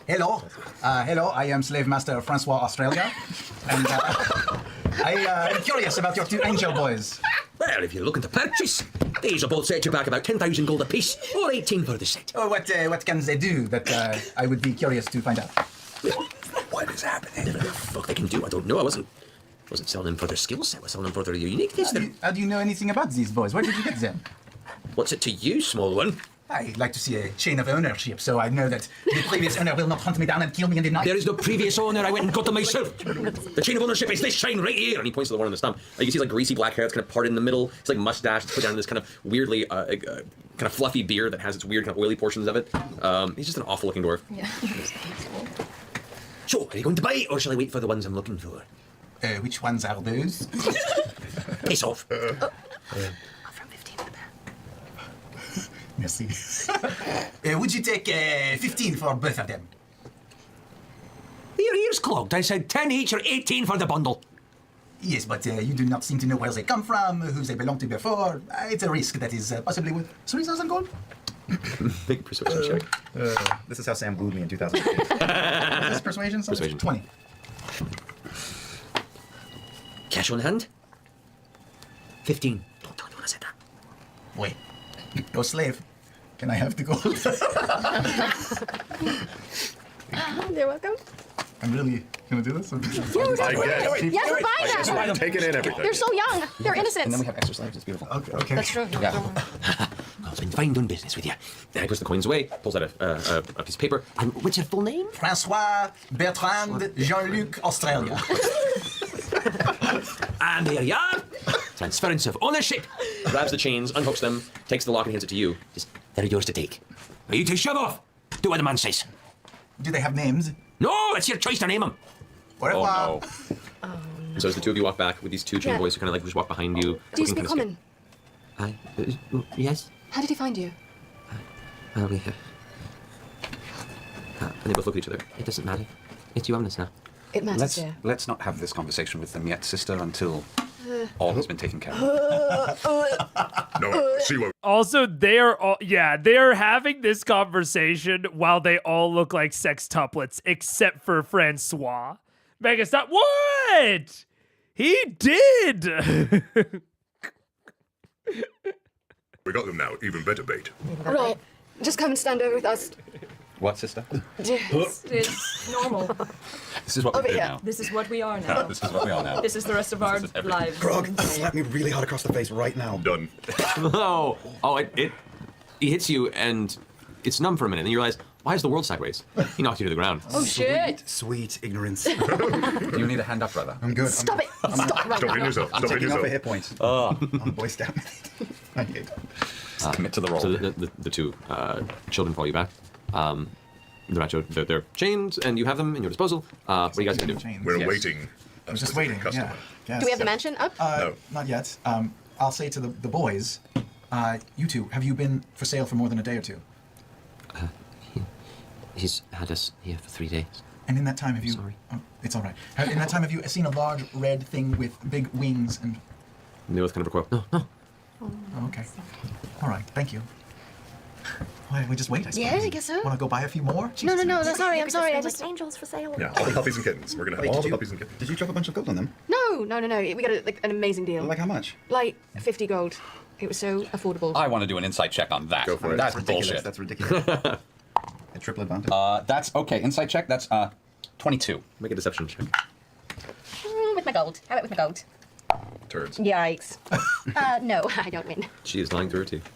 Hello. Hello, I am Slave Master Francois Australia. And I am curious about your two angel boys. Well, if you're looking to purchase, these will both set you back about 10,000 gold apiece, or 18 for the set. Oh, what can they do that I would be curious to find out? What is happening? What the fuck they can do, I don't know. I wasn't selling them for their skill set, I was selling them for their uniqueness. How do you know anything about these boys? Where did you get them? What's it to you, small one? I like to see a chain of ownership, so I know that the previous owner will not hunt me down and kill me in the night. There is no previous owner, I went and got them myself. The chain of ownership is this chain right here. And he points to the one on the stump. You can see like greasy black hair that's kind of parted in the middle. It's like mustache, it's put down in this kind of weirdly, kind of fluffy beard that has its weird kind of oily portions of it. He's just an awful looking dwarf. Yeah. So, are you going to buy it, or shall I wait for the ones I'm looking for? Which ones are those? Piss off. From 15 to the back. Merci. Would you take 15 for both of them? Your ears clogged. I said 10 each or 18 for the bundle. Yes, but you do not seem to know where they come from, who they belong to before. It's a risk that is possibly worth 3,000 gold. Make a persuasion check. This is how Sam wooed me in 2015. Is this persuasion? Persuasion. 20. Cash on hand? 15. Don't tell anyone I said that. Wait. Your slave. Can I have the gold? You're welcome. I'm really gonna do this? I guess. Yes, we're buying them. I'm taking in everything. They're so young. They're innocents. And then we have extra slaves. It's beautiful. Okay. That's true. Yeah. Well, it's been fine doing business with you. Then he puts the coins away, pulls out a piece of paper. And what's your full name? Francois Bertrand Jean-Luc Australia. And there you are. Transference of ownership. Grabs the chains, unhooks them, takes the lock and hands it to you. Just, they're yours to take. Are you to shove off? Do what the man says. Do they have names? No, it's your choice to name them. Au revoir. And so as the two of you walk back with these two chain Yeah. boys who kind of like just walk behind you. Do you looking speak kinda common? scared. Yes? How did he find you? We have. And they both look at each other. It doesn't matter. It's you on this now. It matters, yeah. Let's not have this conversation with them yet, sister, until all has been taken care of. No, see what Also, they're having this conversation while they all look like sextuplets, except for Francois. Mega stop. What? He did. we got them now. Even better bait. Right. Just come and stand over with us. What, sister? It's normal. This is what we Over do here. now. This is what we are now. This is what we are now. This is the rest of our This is everything. lives. Grog, slap me really hard across the face right now. Done. He hits you and it's numb for a minute. And you realize, why is the world sideways? He knocked you to the ground. Oh shit! Sweet ignorance. Do you need a hand up, brother? I'm good. Stop it! Stop right Stop now. in yourself. I'm Stop in taking off a yourself. hit point. I'm Boy Scout. I hate it. Just commit to the role. So the two children follow you back. They're chained and you have them in your disposal. What are you guys going to do? Chains. We're Yes. awaiting. I was just waiting. Customer. Yeah. Do we have the mansion up? Not yet. I'll say to the boys, you two, have you been for sale for more than a day or two? He's had us here for 3 days. And in that time, have you? Sorry. Oh, it's all right. In that time, have you seen a large red thing with big wings and? And they both kind of recoil. No. Oh, okay. All right. Thank you. Why we just wait? I suppose. Yeah, I guess so. Want to go buy a few more? No, Jesus. that's sorry. I'm sorry. I Like just. angels for sale. Yeah, all the puppies and kittens. We're gonna have all the puppies and kittens. Did you drop a bunch of gold on them? No. We got an amazing deal. Like how much? Like 50 gold. It was so affordable. I want to do an insight check on that. Go for it. That's ridiculous. bullshit. That's ridiculous. A triple advantage. That's okay. Insight check. That's 22. Make a deception check. With my gold. How about with my gold? Turds. Yikes. No, I don't win. She is lying through her teeth.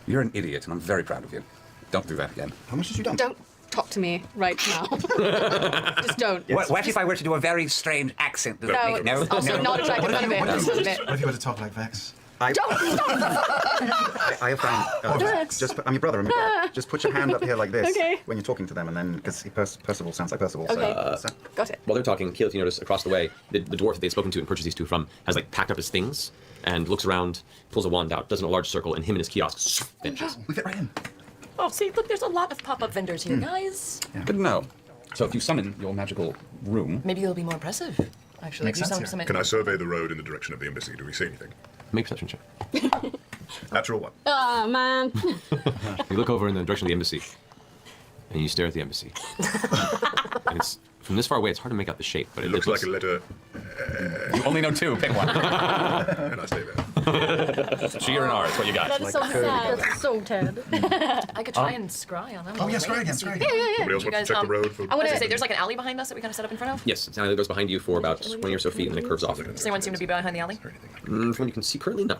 You're an idiot, and I'm very proud of you. Don't do that again. How much did you dump? Don't talk to me right now. Just don't. What if I were to do a very strange accent? No, it's also not attractive. None of it. None of it. What if you were to talk like Vex? I have found. I'm your brother. Just put your hand up here like this Okay. when you're talking to them, and then because Percival sounds like Percival. Okay. So, Got it. While they're talking, Keyleth, you notice across the way, the dwarf that they'd spoken to and purchased these two from has like packed up his things and looks around, pulls a wand out, does it in a large circle, and him and his kiosk vanishes. we fit right in. Oh, see, look, there's a lot of pop-up vendors here, guys. Good to know. So if you summon your magical room, Maybe it'll be more impressive. Actually, Makes if you sense, summon- Can I survey the road in the direction of the embassy? Do we see anything? Make a perception check. Natural one. Oh, man. You look over in the direction of the embassy, and you stare at the embassy. And it's from this far away. It's hard to make out the shape, but It looks like a letter, you only know two. Pick one. and I stay there. G or an R is what you got. That's so sad. That's so sad. I could try and scry on them. Oh, yeah, scry again, scry again. Somebody else You wants to guys, check the road for. I I was want gonna say, to. there's like an alley behind us that we kind of set up in front of. Yes, it's now it goes behind you for about 20 or so feet, and then it curves off. Does anyone seem to be behind the alley? From what you can see currently, no.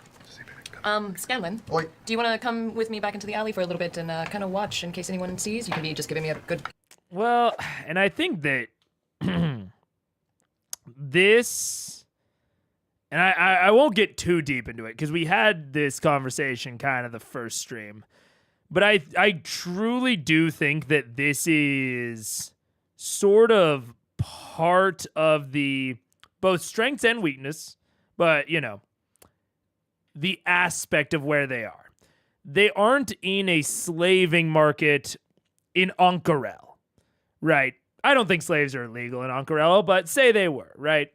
Scanlan, Oi. do you want to come with me back into the alley for a little bit and kind of watch in case anyone sees? You can be just giving me a good. Well, and I think that this, and I won't get too deep into it because we had this conversation kind of the first stream, but I truly do think that this is sort of part of the both strengths and weakness, but the aspect of where they are. They aren't in a slaving market in Ank'Harel, right? I don't think slaves are illegal in Ank'Harel, but say they were, right?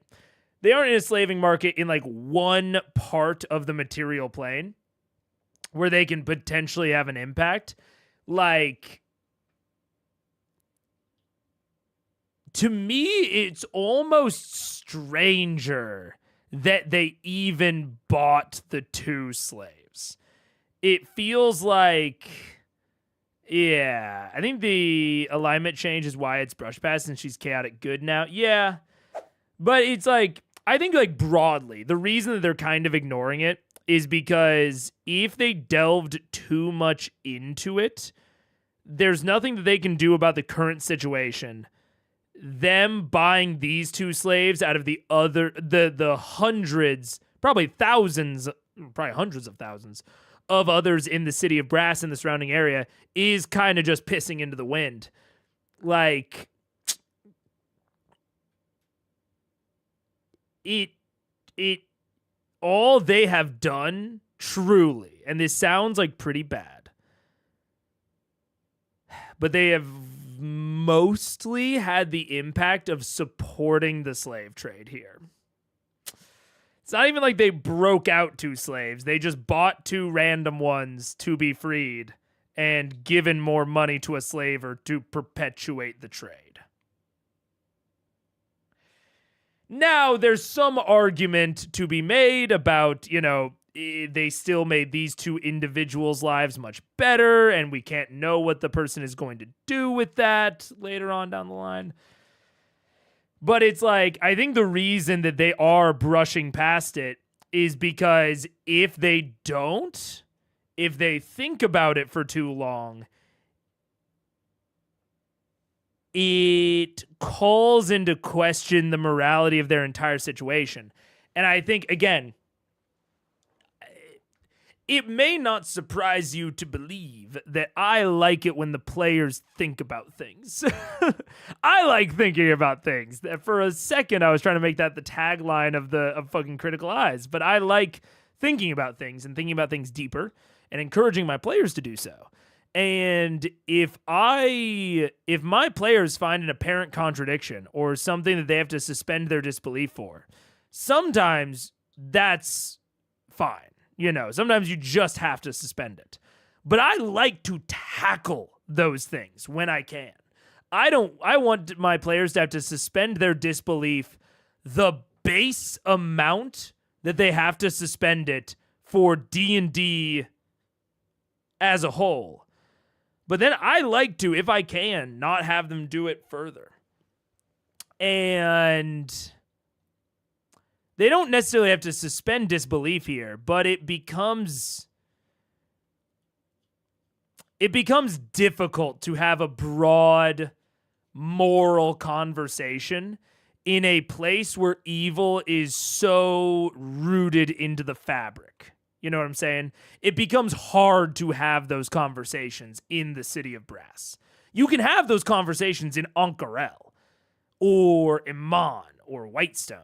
They aren't in a slaving market in like one part of the material plane where they can potentially have an impact. Like, to me, it's almost stranger that they even bought the two slaves. It feels like, yeah, I think the alignment change is why it's brush past and she's chaotic good now. Yeah, but it's like, I think like broadly, the reason that they're kind of ignoring it is because if they delved too much into it, there's nothing that they can do about the current situation. Them buying these two slaves out of the hundreds, probably thousands, probably hundreds of thousands of others in the city of Brass and the surrounding area is kind of just pissing into the wind. Like, all they have done truly, and this sounds like pretty bad, but they have mostly had the impact of supporting the slave trade here. It's not even like they broke out two slaves. They just bought two random ones to be freed and given more money to a slaver to perpetuate the trade. Now, there's some argument to be made about, they still made these two individuals' lives much better, and we can't know what the person is going to do with that later on down the line. But it's like, I think the reason that they are brushing past it is because if they think about it for too long, it calls into question the morality of their entire situation. And I think, again, it may not surprise you to believe that I like it when the players think about things. I like thinking about things. That for a second, I was trying to make that the tagline of fucking Critical Eyes, but I like thinking about things and thinking about things deeper and encouraging my players to do so. And if my players find an apparent contradiction or something that they have to suspend their disbelief for, sometimes that's fine. Sometimes you just have to suspend it. But I like to tackle those things when I can. I want my players to have to suspend their disbelief the base amount that they have to suspend it for D&D as a whole. But then I like to, if I can, not have them do it further. And they don't necessarily have to suspend disbelief here, but it becomes difficult to have a broad moral conversation in a place where evil is so rooted into the fabric. You know what I'm saying? It becomes hard to have those conversations in the City of Brass. You can have those conversations in Ank'Harel or Iman or Whitestone.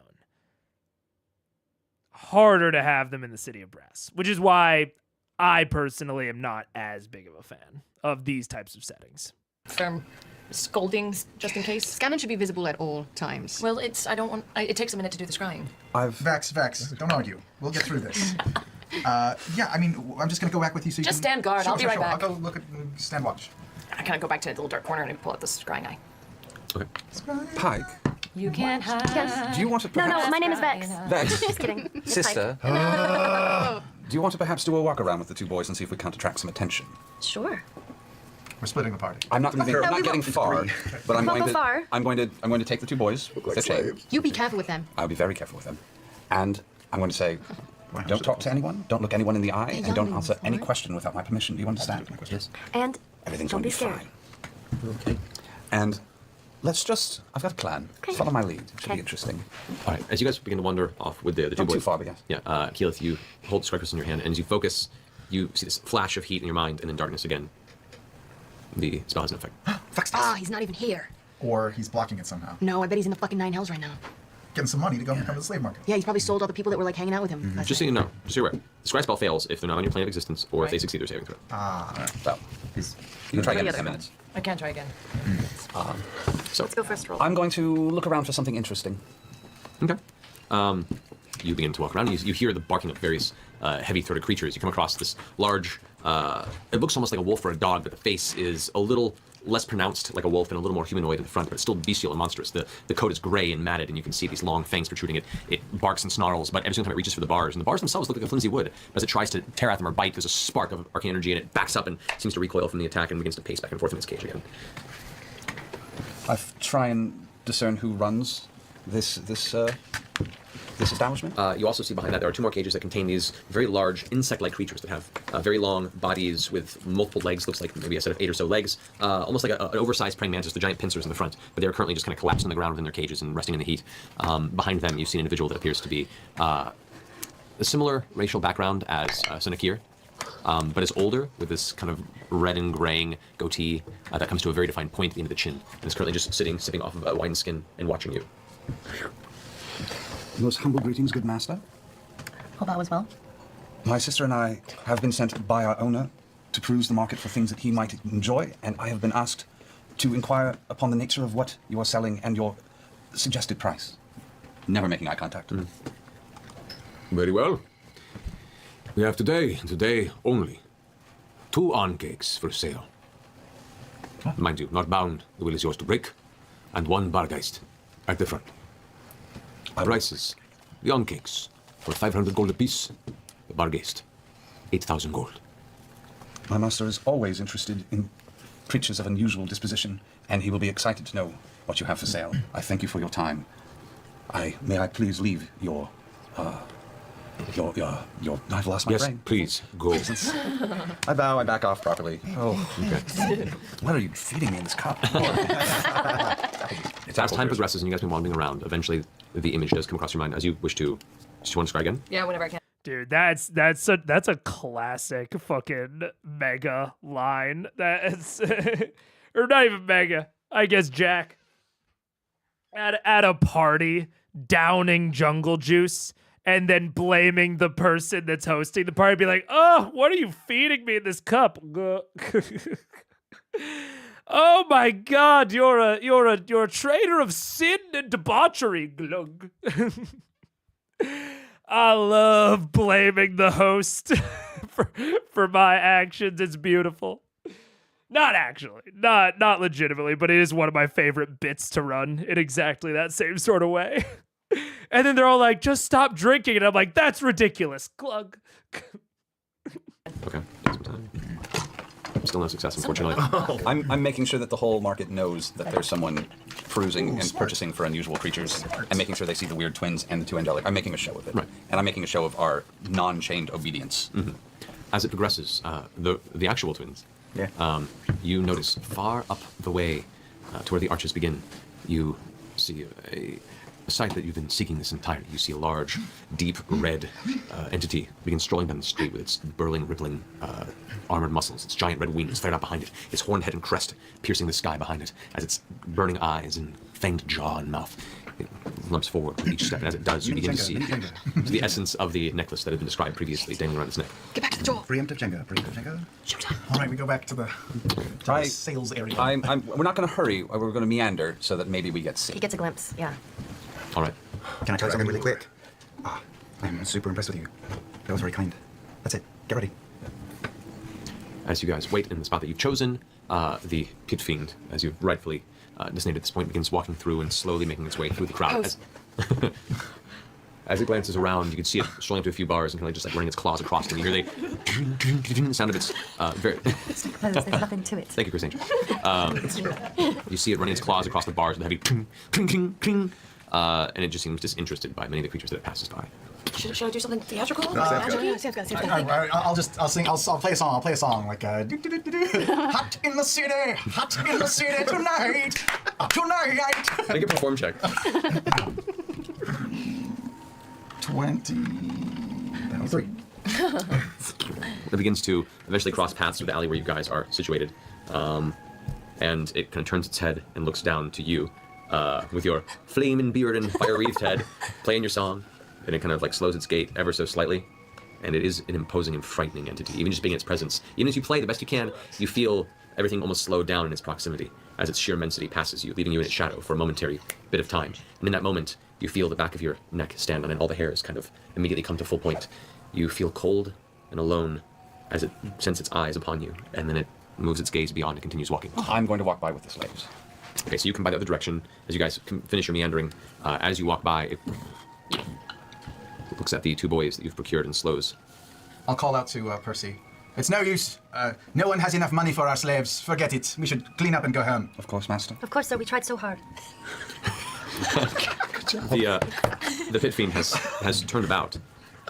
Harder to have them in the City of Brass, which is why I personally am not as big of a fan of these types of settings. Firm scoldings, just in case. Scanlan should be visible at all times. Well, it takes a minute to do the scrying. Vex, don't argue. We'll get through this. Yeah, I mean, I'm just gonna go back with you so you Just can... stand guard, I'll be right back. I'll go look at... stand watch. I kind of go back to the little dark corner and pull out the scrying eye. Okay. Pike, You can't hide. Yes. do you want to No, perhaps... my name is Vex. Vex, Just kidding. sister, do you want to perhaps do a walk around with the two boys and see if we can't attract some attention? Sure. We're splitting the party. I'm not, Okay. No, not we getting won't. far, but I'm Won't going go to. far. I'm going to take the two boys with a chain. You be careful with them. I'll be very careful with them, and I'm going to say, don't talk to anyone, don't look anyone in the eye, and don't answer any question without my permission. Do you understand? Yes. And Everything's don't going to be be scared. fine. Okay. And I've got a plan. Okay. Follow my lead. It should Okay. be interesting. All right, as you guys begin to wander off with the two Not boys. too far, but yes. Yeah, Keyleth, you hold the Scrycus in your hand, and as you focus, you see this flash of heat in your mind, and then darkness again. The spell has no effect. Ah, he's not even here. Or he's blocking it somehow. No, I bet he's in the fucking nine hells right now. Getting some money to go become a slave market. Yeah, he's probably sold all the people that were like hanging out with him. last Just so night. you know, just so you're aware, the Scry spell fails if they're not on your plane of existence, or if they succeed their saving throw. Well, you can try again in 10 minutes. I can try again. So Let's go first roll. I'm going to look around for something interesting. Okay. You begin to walk around. You hear the barking of various heavy-throated creatures. You come across this large. It looks almost like a wolf or a dog, but the face is a little less pronounced, like a wolf, and a little more humanoid in the front, but it's still bestial and monstrous. The coat is gray and matted, and you can see these long fangs protruding. It barks and snarls, but every single time it reaches for the bars, and the bars themselves look like a flimsy wood. But as it tries to tear at them or bite, there's a spark of arcane energy, and it backs up and seems to recoil from the attack and begins to pace back and forth in its cage again. I try and discern who runs this establishment. You also see behind that there are two more cages that contain these very large insect-like creatures that have very long bodies with multiple legs. Looks like maybe a set of 8 or so legs, almost like an oversized praying mantis. The giant pincers in the front, but they're currently just kind of collapsed on the ground within their cages and resting in the heat. Behind them, you see an individual that appears to be a similar racial background as Senakir, but is older with this kind of red and graying goatee that comes to a very defined point at the end of the chin, and is currently just sipping off of a wineskin and watching you. Most humble greetings, good master. Hope all was well. My sister and I have been sent by our owner to peruse the market for things that he might enjoy, and I have been asked to inquire upon the nature of what you are selling and your suggested price. Never making eye contact. Very well. We have today, and today only, 2 on cakes for sale. Mind you, not bound. The will is yours to break, and 1 bargeist at the front. Prices: the on cakes for 500 gold apiece. The bargeist, 8,000 gold. My master is always interested in creatures of unusual disposition, and he will be excited to know what you have for sale. I thank you for your time. May I please leave your I've lost my Yes, brain. please, go. I bow, I back off properly. Oh, okay. What are you feeding me in this cup? As time progresses and you guys have been wandering around, eventually the image does come across your mind as you wish to. Do you want to scry again? Yeah, whenever I can. Dude, that's a classic fucking mega line. That's or not even mega. I guess Jack at a party downing jungle juice and then blaming the person that's hosting the party, be like, "Oh, what are you feeding me in this cup?" Oh my God, you're a traitor of sin and debauchery, glug. I love blaming the host for my actions. It's beautiful. Not actually, not legitimately, but it is one of my favorite bits to run in exactly that same sort of way. And then they're all like, "Just stop drinking," and I'm like, "That's ridiculous." Glug. Okay, take some time. Still no success, unfortunately. I'm making sure that the whole market knows that there's someone perusing and purchasing for unusual creatures, and making sure they see the weird twins and the two angelic. I'm making a show of it, Right. And I'm making a show of our non-chained obedience. Mm-hmm. As it progresses, the actual twins, you notice far up the way to where the arches begin, you see a sight that you've been seeking this entirety. You see a large, deep red entity begin strolling down the street with its burling, rippling, armored muscles, its giant red wings flared out behind it, its horned head and crest piercing the sky behind it, as its burning eyes and fanged jaw and mouth. It lumps forward with each step, and as it does, you begin to see the essence of the necklace that had been described previously, dangling around its neck. Get back to the door. Preemptive Jenga. All right, we go back to the sales area. We're not going to hurry. We're going to meander so that maybe we get seen. He gets a glimpse, yeah. All right. Can I tell you something really quick? I'm super impressed with you. That was very kind. That's it. Get ready. As you guys wait in the spot that you've chosen, the pit fiend, as you've rightfully designated at this point, begins walking through and slowly making its way through the crowd. As it glances around, you can see it strolling up to a few bars and kind of just like running its claws across them. You hear the sound of its very... There's nothing to it. Thank you, Chris Angel. You see it running its claws across the bars with a heavy cling, cling, cling, cling. And it just seems disinterested by many of the creatures that it passes by. Should I do something theatrical? Sounds good. I'll play a song. I'll play a song like hot in the city tonight. Make a perform check. 23. It begins to eventually cross paths through the alley where you guys are situated, and it kind of turns its head and looks down to you with your flaming beard and fire-wreathed head, playing your song, and it kind of like slows its gait ever so slightly, and it is an imposing and frightening entity. Even just being in its presence, even as you play the best you can, you feel everything almost slow down in its proximity as its sheer immensity passes you, leaving you in its shadow for a momentary bit of time. And in that moment, you feel the back of your neck stand on, and all the hairs kind of immediately come to full point. You feel cold and alone as it sends its eyes upon you, and then it moves its gaze beyond and continues walking. I'm going to walk by with the slaves. Okay, so you come by the other direction. As you guys finish your meandering, as you walk by, it looks at the two boys that you've procured and slows. I'll call out to Percy. It's no use. No one has enough money for our slaves. Forget it. We should clean up and go home. Of course, master. Of course, sir. We tried so hard. The pit fiend has turned about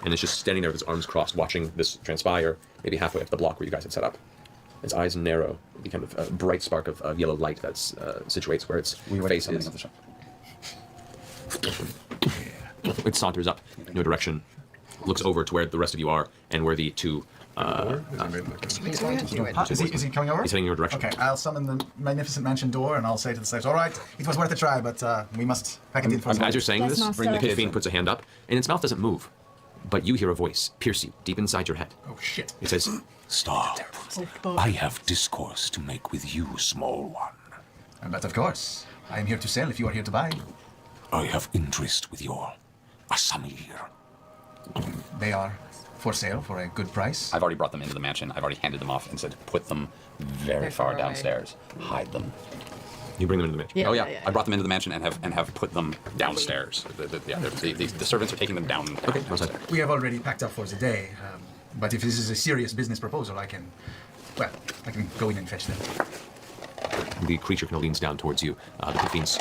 and is just standing there with his arms crossed, watching this transpire, maybe halfway up the block where you guys had set up. Its eyes narrow, the kind of bright spark of yellow light that situates where its face is. It saunters up in your direction, looks over to where the rest of you are, and where the two... Is he coming over? He's heading in your direction. Okay, I'll summon the magnificent mansion door, and I'll say to the slaves, all right, it was worth a try, but we must pack it in for As you're saying this, the pit fiend puts a hand up, and its mouth doesn't move. But you hear a voice pierce you deep inside your head. Oh, shit. It says, "Stop. I have discourse to make with you, small one. But of course, I am here to sell if you are here to buy. I have interest with your Asamir. They are for sale for a good price. I've already brought them into the mansion. I've already handed them off and said, put them very far downstairs. Hide them. You bring them into the mansion? Oh yeah. I brought them into the mansion and have put them downstairs. The servants are taking them down. Okay, we have already packed up for the day, but if this is a serious business proposal, I can go in and fetch them. The creature kind of leans down towards you. The pit fiend's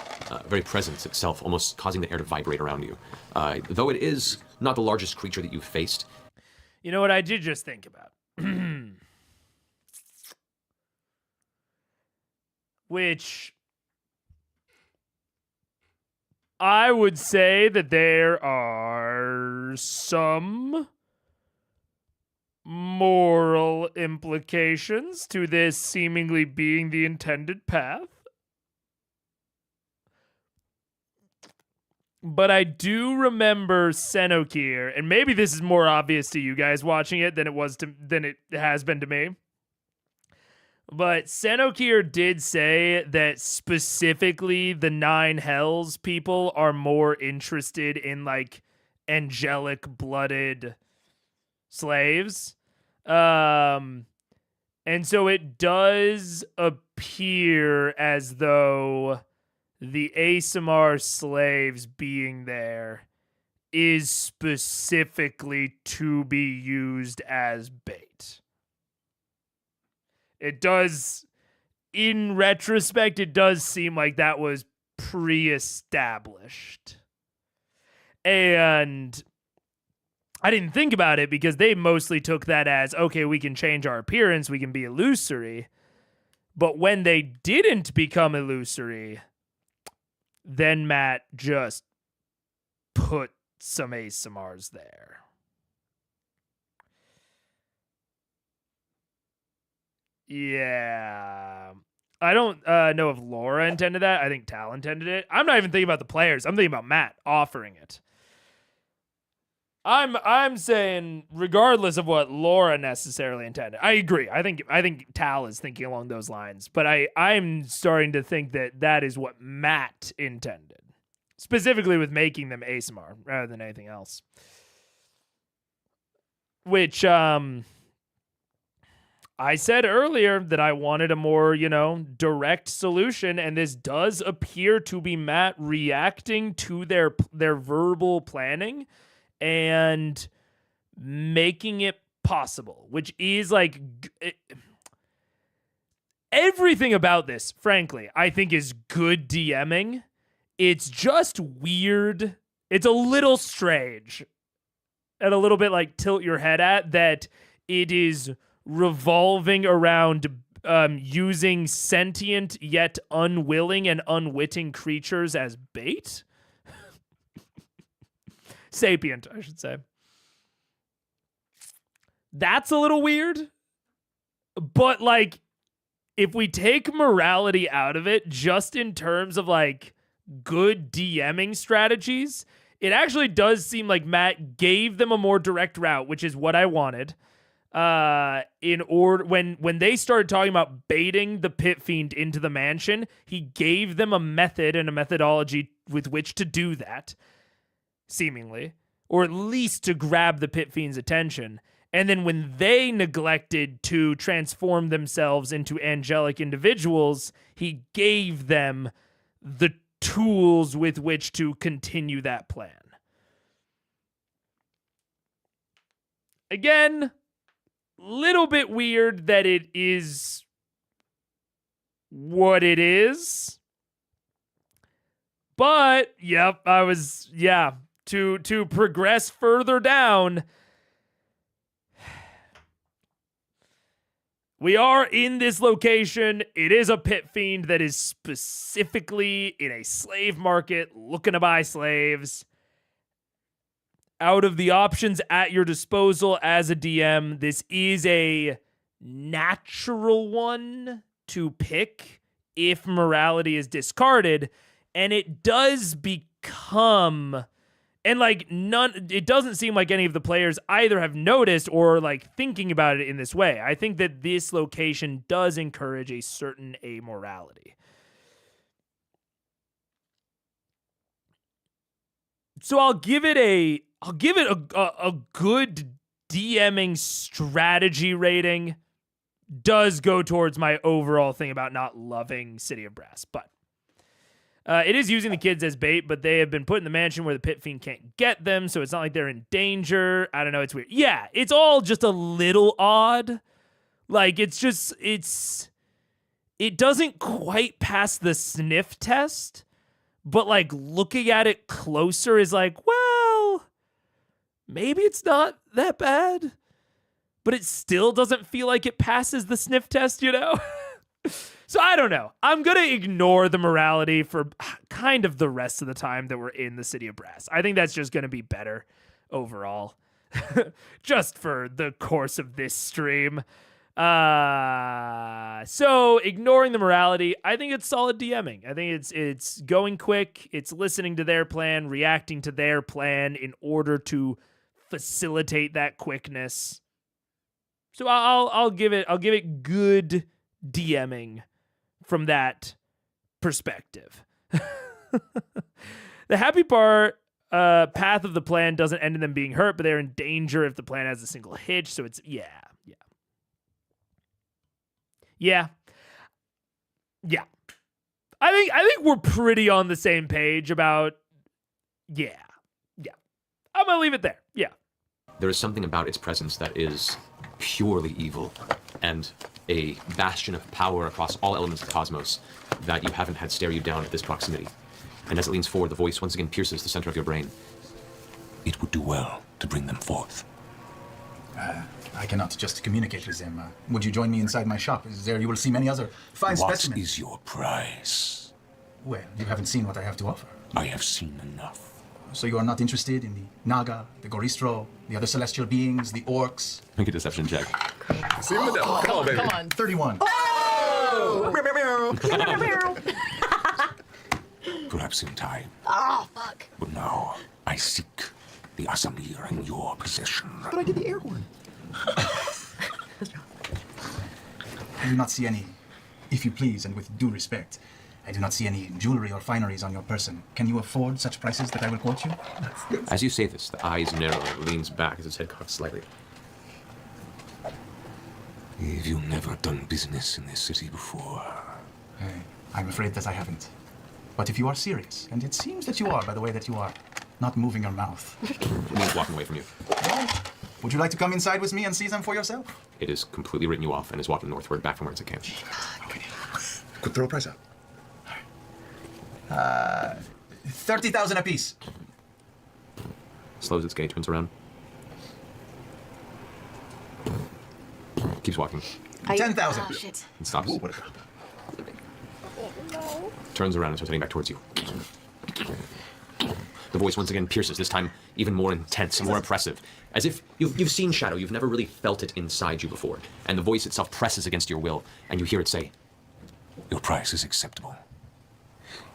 very presence itself, almost causing the air to vibrate around you. Though it is not the largest creature that you've faced. You know what I did just think about? Which I would say that there are some moral implications to this seemingly being the intended path. But I do remember Senokir, and maybe this is more obvious to you guys watching it than it has been to me. But Senokir did say that specifically the Nine Hells people are more interested in like angelic blooded slaves. And so it does appear as though the ASMR slaves being there is specifically to be used as bait. It does, in retrospect, it does seem like that was pre-established. And I didn't think about it because they mostly took that as, okay, we can change our appearance, we can be illusory. But when they didn't become illusory, then Matt just put some ASMRs there. Yeah. I don't know if Laura intended that. I think Tal intended it. I'm not even thinking about the players. I'm thinking about Matt offering it. I'm saying regardless of what Laura necessarily intended. I agree. I think Tal is thinking along those lines, but I'm starting to think that is what Matt intended. Specifically with making them ASMR rather than anything else. Which I said earlier that I wanted a more, direct solution, and this does appear to be Matt reacting to their verbal planning and making it possible, which is like everything about this, frankly, I think is good DMing. It's just weird. It's a little strange and a little bit like tilt your head at that it is revolving around using sentient yet unwilling and unwitting creatures as bait. Sapient, I should say. That's a little weird. But, like, if we take morality out of it, just in terms of, like, good DMing strategies, it actually does seem like Matt gave them a more direct route, which is what I wanted. In order, when they started talking about baiting the pit fiend into the mansion, he gave them a method and a methodology with which to do that. Seemingly, or at least to grab the pit fiend's attention. And then when they neglected to transform themselves into angelic individuals, he gave them the tools with which to continue that plan. Again, little bit weird that it is what it is. But, yep, to progress further down, we are in this location. It is a pit fiend that is specifically in a slave market looking to buy slaves. Out of the options at your disposal as a DM, this is a natural one to pick if morality is discarded, and it does become... And, like, it doesn't seem like any of the players either have noticed or, like, thinking about it in this way. I think that this location does encourage a certain amorality. So I'll give it a good DMing strategy rating. Does go towards my overall thing about not loving City of Brass, but it is using the kids as bait, but they have been put in the mansion where the pit fiend can't get them, so it's not like they're in danger. I don't know, it's weird. Yeah, it's all just a little odd. Like, it doesn't quite pass the sniff test, but, like, looking at it closer is like, well, maybe it's not that bad, but it still doesn't feel like it passes the sniff test, So I don't know. I'm going to ignore the morality for kind of the rest of the time that we're in the City of Brass. I think that's just going to be better overall. Just for the course of this stream. So ignoring the morality, I think it's solid DMing. I think it's going quick. It's listening to their plan, reacting to their plan in order to facilitate that quickness. So I'll give it good DMing from that perspective. The happy part, path of the plan doesn't end in them being hurt, but they're in danger if the plan has a single hitch. So it's yeah. I think we're pretty on the same page about yeah. I'm gonna leave it there. Yeah. There is something about its presence that is purely evil and a bastion of power across all elements of the cosmos that you haven't had stare you down at this proximity. And as it leans forward, the voice once again pierces the center of your brain. It would do well to bring them forth. I cannot just communicate with them. Would you join me inside my shop? There you will see many other fine specimens. What is your price? Well, you haven't seen what I have to offer. I have seen enough. So you are not interested in the Naga, the Goristro, the other celestial beings, the orcs? Make a deception check. See him with that. Come on, baby. Come on. 31. Perhaps in time. Oh, fuck. But now, I seek the Asamir in your possession. But I did the air horn. I do not see any, if you please, and with due respect, I do not see any jewelry or fineries on your person. Can you afford such prices that I will quote you? As you say this, the eyes narrow and it leans back as its head cocks slightly. Have you never done business in this city before? I'm afraid that I haven't. But if you are serious, and it seems that you are by the way that you are not moving your mouth. He's walking away from you. Would you like to come inside with me and see them for yourself? It has completely written you off and is walking northward back from where it's at camp. Quick, throw a price out. 30,000 apiece. Slows its gait, turns around. Keeps walking. 10,000. Oh, shit. And stops. Turns around and starts heading back towards you. The voice once again pierces, this time even more intense, more oppressive. As if you've seen Shadow, you've never really felt it inside you before. And the voice itself presses against your will, and you hear it say, Your price is acceptable.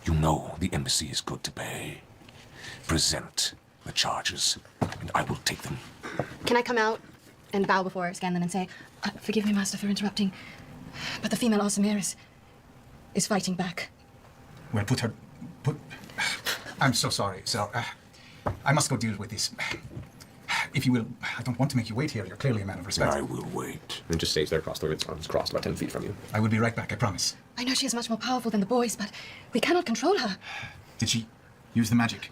You know the embassy is good to pay. Present the charges, and I will take them. Can I come out and bow before Scanlan and say, forgive me, Master, for interrupting, but the female Asamir is fighting back. Well, I'm so sorry, sir. I must go deal with this. If you will, I don't want to make you wait here. You're clearly a man of respect. I will wait. and it just stays there across the its arms crossed about 10 feet from you. I will be right back, I promise. I know she is much more powerful than the boys, but we cannot control her. Did she use the magic?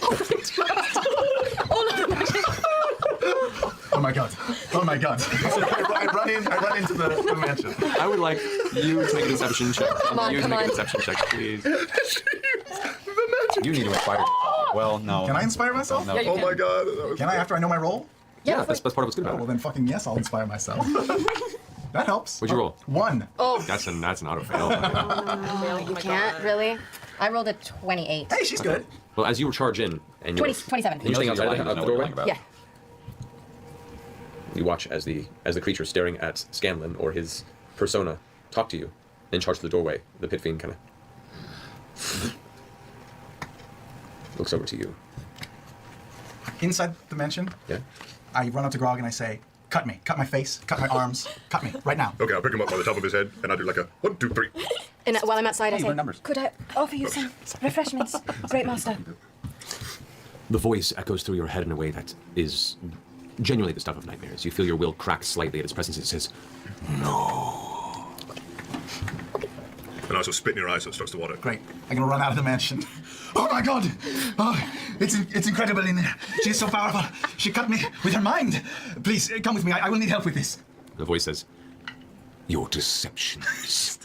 All of the magic. Oh my god. Oh my god. I run into the mansion. I would like you to make a deception check. Come on, you to come make on. a deception check, please. The magic. You need to inspire. Well, no. Can I inspire myself? No. Yeah, you Oh can. my god. That was Can I after I know my role? Yeah, that's part of what's good Oh, about well it. then fucking yes, I'll inspire myself. That helps. What'd you roll? 1. Oh, That's an auto fail. You can't, really? I rolled a 28. Hey, she's good. Well, as you charge in and you're 27. You're standing outside He doesn't the know what doorway. you're talking about. Yeah. You watch as the creature staring at Scanlan or his persona talk to you, then charge to the doorway. The pit fiend kind of looks over to you. Inside the mansion, Yeah. I run up to Grog and I say, cut me. Cut my face. Cut my arms. Cut me. Right now. Okay, I'll pick him up by the top of his head, and I do like a 1, 2, 3. And while I'm outside, I Hey, say, learn numbers. could I offer you some refreshments, Great Master? The voice echoes through your head in a way that is genuinely the stuff of nightmares. You feel your will crack slightly at its presence. It says, And I also spit in your eyes so it starts to water. Great. I'm gonna run out of the mansion. Oh my god! Oh, it's incredible in there. She is so powerful. She cut me with her mind. Please, come with me. I will need help with this. the voice says, Your deceptions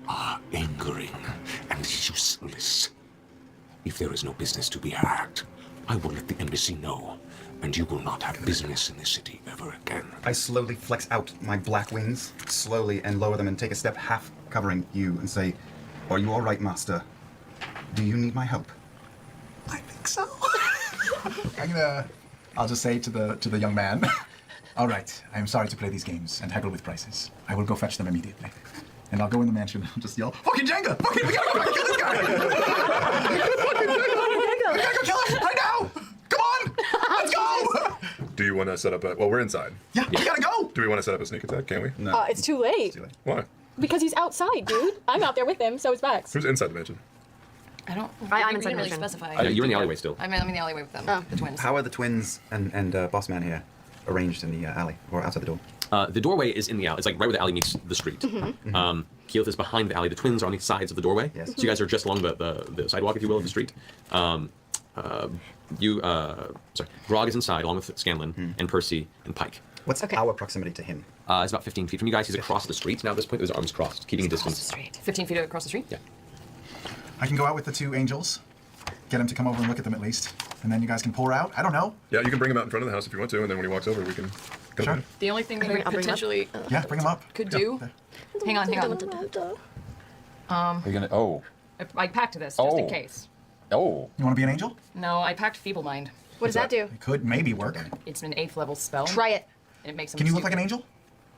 are angering and useless. If there is no business to be had, I will let the embassy know, and you will not have business in this city ever again. I slowly flex out my black wings, slowly, and lower them and take a step half covering you and say, Are you all right, Master? Do you need my help? I think so. I'll just say to the young man, All right. I am sorry to play these games and haggle with prices. I will go fetch them immediately. And I'll go in the mansion and just yell, fucking Jenga! Fucking, we gotta go kill this guy! We gotta go kill him right now! Come on! Let's go! Do you want to set up a... Well, we're inside. Yeah, we gotta go! Do we want to set up a sneak attack? Can we? No. It's too late. Why? Because he's outside, dude. I'm out there with him, so is Max. Who's inside the mansion? I don't. I'm we inside didn't really the mansion. specify. You're in the alleyway still. I'm in the alleyway with them. The twins. How are the twins and Boss Man here arranged in the alley or outside the door? The doorway is in the alley. It's like right where the alley meets the street. Keyleth is behind the alley. The twins are on the sides of the doorway. Yes. So you guys are just along the sidewalk, if you will, of the street. Grog is inside along with Scanlan and Percy and Pike. What's our proximity to him? It's about 15 feet from you guys. He's across the street now at this point. His arms crossed, keeping a distance. 15 feet across the street? Yeah. I can go out with the 2 angels, get him to come over and look at them at least, and then you guys can pour out. I don't know. Yeah, you can bring him out in front of the house if you want to, and then when he walks over, we can go Sure. in. The only thing that I I'll bring him up. potentially Yeah, bring him up. could Yeah. do. Hang on. Are you gonna? Oh. I packed this just in Oh. case. Oh. You want to be an angel? No, I packed Feeble Mind. What does that do? It could maybe work. It's an 8th level spell. Try it. And it makes him Can you look like stupid. an angel?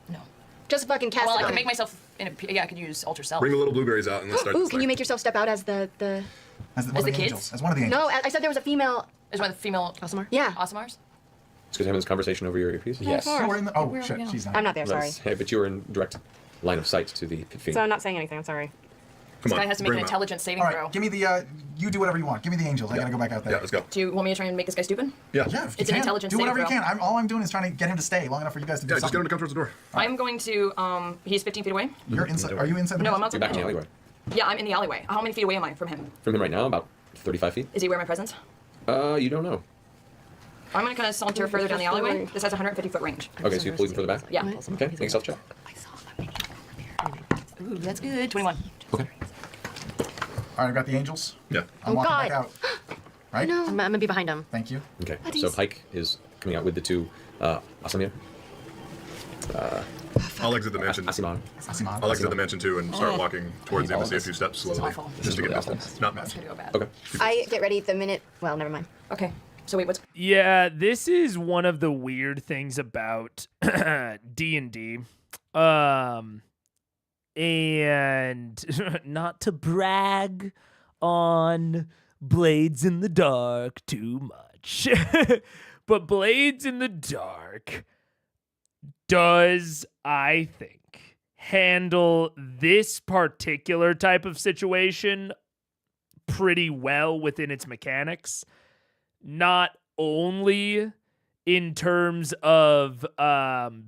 No. Just fucking cast Well, it I on can make him. myself in a. Yeah, I could use Alter Self. Bring the little blueberries out and let's start Ooh, this can thing. you make yourself step out as the... As one As of the the kids? angels. As one of the angels. No, I said there was a female... Is one of the female Awesomer? Yeah. Awesommers? It's because having this conversation over your earpiece? Yes. Oh, we're in the, oh, Where are shit, we now? she's not. I'm not there, sorry. Yes. Hey, but you were in direct line of sight to the pit fiend. So I'm not saying anything, I'm sorry. Come This on, guy has to make bring an him out. intelligence saving All throw. right, give me the, you do whatever you want. Give me the angels. I gotta go back out there. Yeah, let's go. Do you want me to try and make this guy stupid? Yeah. Yeah, if It's you an can. intelligence Do whatever you saving can. All I'm doing is trying to get him to stay long enough for you guys to do Yeah, just get him something. to come towards the door. I'm going to. He's 15 feet away. You're inside. Are you inside the No, I'm mansion? outside You're back in the the alleyway. Yeah, I'm in the alleyway. How many feet away am I from him? From him right now, about 35 feet. Is he aware of my presence? You don't know. I'm going to kind of saunter further down the alleyway. This has 150 foot range. Okay, so you pull even further back? Yeah. Okay, make yourself check. Ooh, that's good. 21. Okay. All right, I've got the angels. Yeah. I'm walking God. back out. Right? I'm gonna be behind him. Thank you. Okay, so Pike is coming out with the 2 Asamir, I'll exit the mansion. Asimar. Asimov. I'll exit the mansion too and start walking towards the embassy a few steps slowly, awful. just to get distance. Not It's bad. going to go bad. Okay. I get ready the minute... Well, never mind. Okay. So wait, what's... Yeah, this is one of the weird things about D&D. And not to brag on Blades in the Dark too much, but Blades in the Dark does, I think, handle this particular type of situation pretty well within its mechanics. Not only in terms of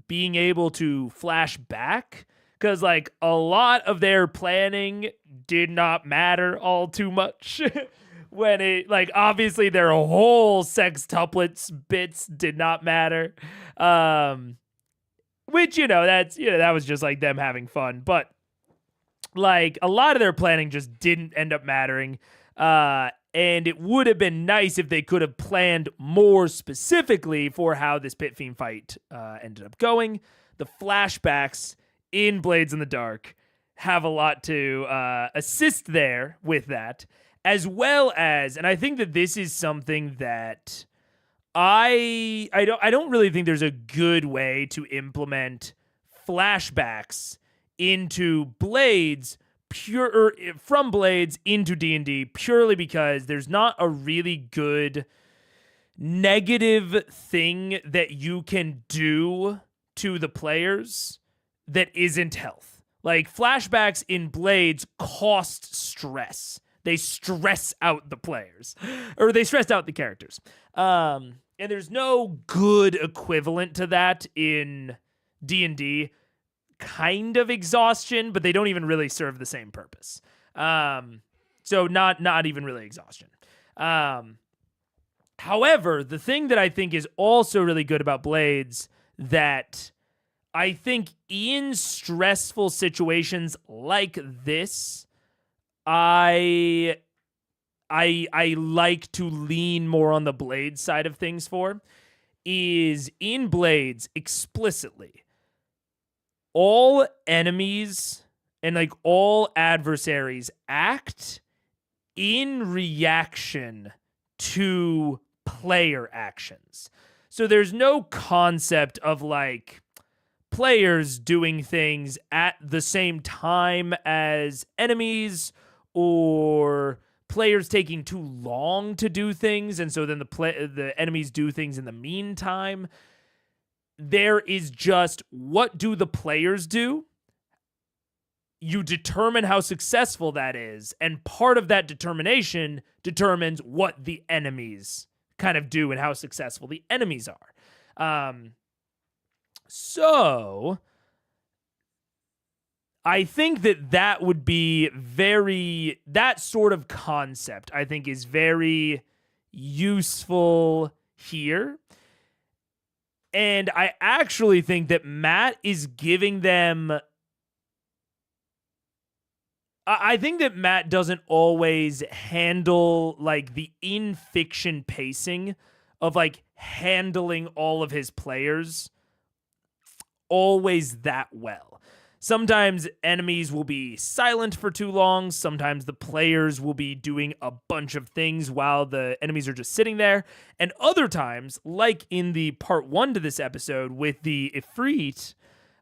being able to flash back, because like a lot of their planning did not matter all too much when it, like, obviously their whole sextuplets bits did not matter, which that was just like them having fun, but like a lot of their planning just didn't end up mattering. And it would have been nice if they could have planned more specifically for how this Pit Fiend fight ended up going. The flashbacks in Blades in the Dark have a lot to assist there with that, as well as, and I think that this is something that I don't really think there's a good way to implement flashbacks into Blades from Blades into D&D, purely because there's not a really good negative thing that you can do to the players that isn't health. Like, flashbacks in Blades cost stress. They stress out the players, or they stress out the characters. And there's no good equivalent to that in D&D. Kind of exhaustion, but they don't even really serve the same purpose. So not even really exhaustion. However, the thing that I think is also really good about Blades, that I think in stressful situations like this, I like to lean more on the Blades side of things for, is in Blades explicitly, all enemies and like all adversaries act in reaction to player actions. So there's no concept of like players doing things at the same time as enemies, or players taking too long to do things, and so then the enemies do things in the meantime. There is just, what do the players do? You determine how successful that is, and part of that determination determines what the enemies kind of do and how successful the enemies are. So I think that would be that sort of concept, I think, is very useful here. And I actually think that Matt is giving them... I think that Matt doesn't always handle like the in-fiction pacing of like handling all of his players always that well. Sometimes enemies will be silent for too long. Sometimes the players will be doing a bunch of things while the enemies are just sitting there. And other times, like in the part 1 to this episode with the Ifrit,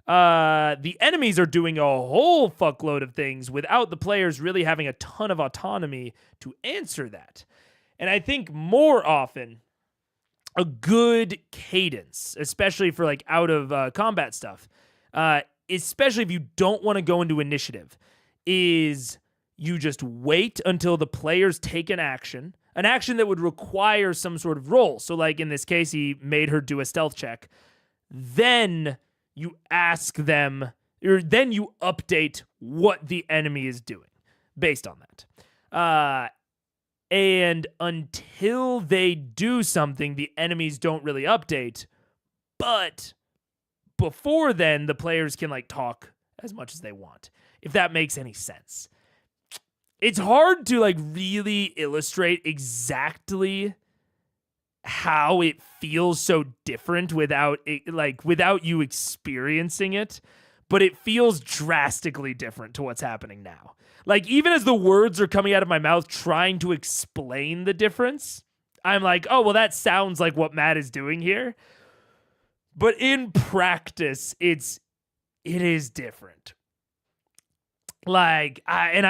the enemies are doing a whole fuckload of things without the players really having a ton of autonomy to answer that. And I think more often, a good cadence, especially for like out of combat stuff, especially if you don't want to go into initiative, is you just wait until the players take an action that would require some sort of roll. So like in this case, he made her do a stealth check. Then you ask them, or then you update what the enemy is doing based on that. And until they do something, the enemies don't really update. But before then, the players can like talk as much as they want, if that makes any sense. It's hard to like really illustrate exactly how it feels so different without you experiencing it, but it feels drastically different to what's happening now. Like, even as the words are coming out of my mouth trying to explain the difference, I'm like, oh, well, that sounds like what Matt is doing here. But in practice, it is different. Like, one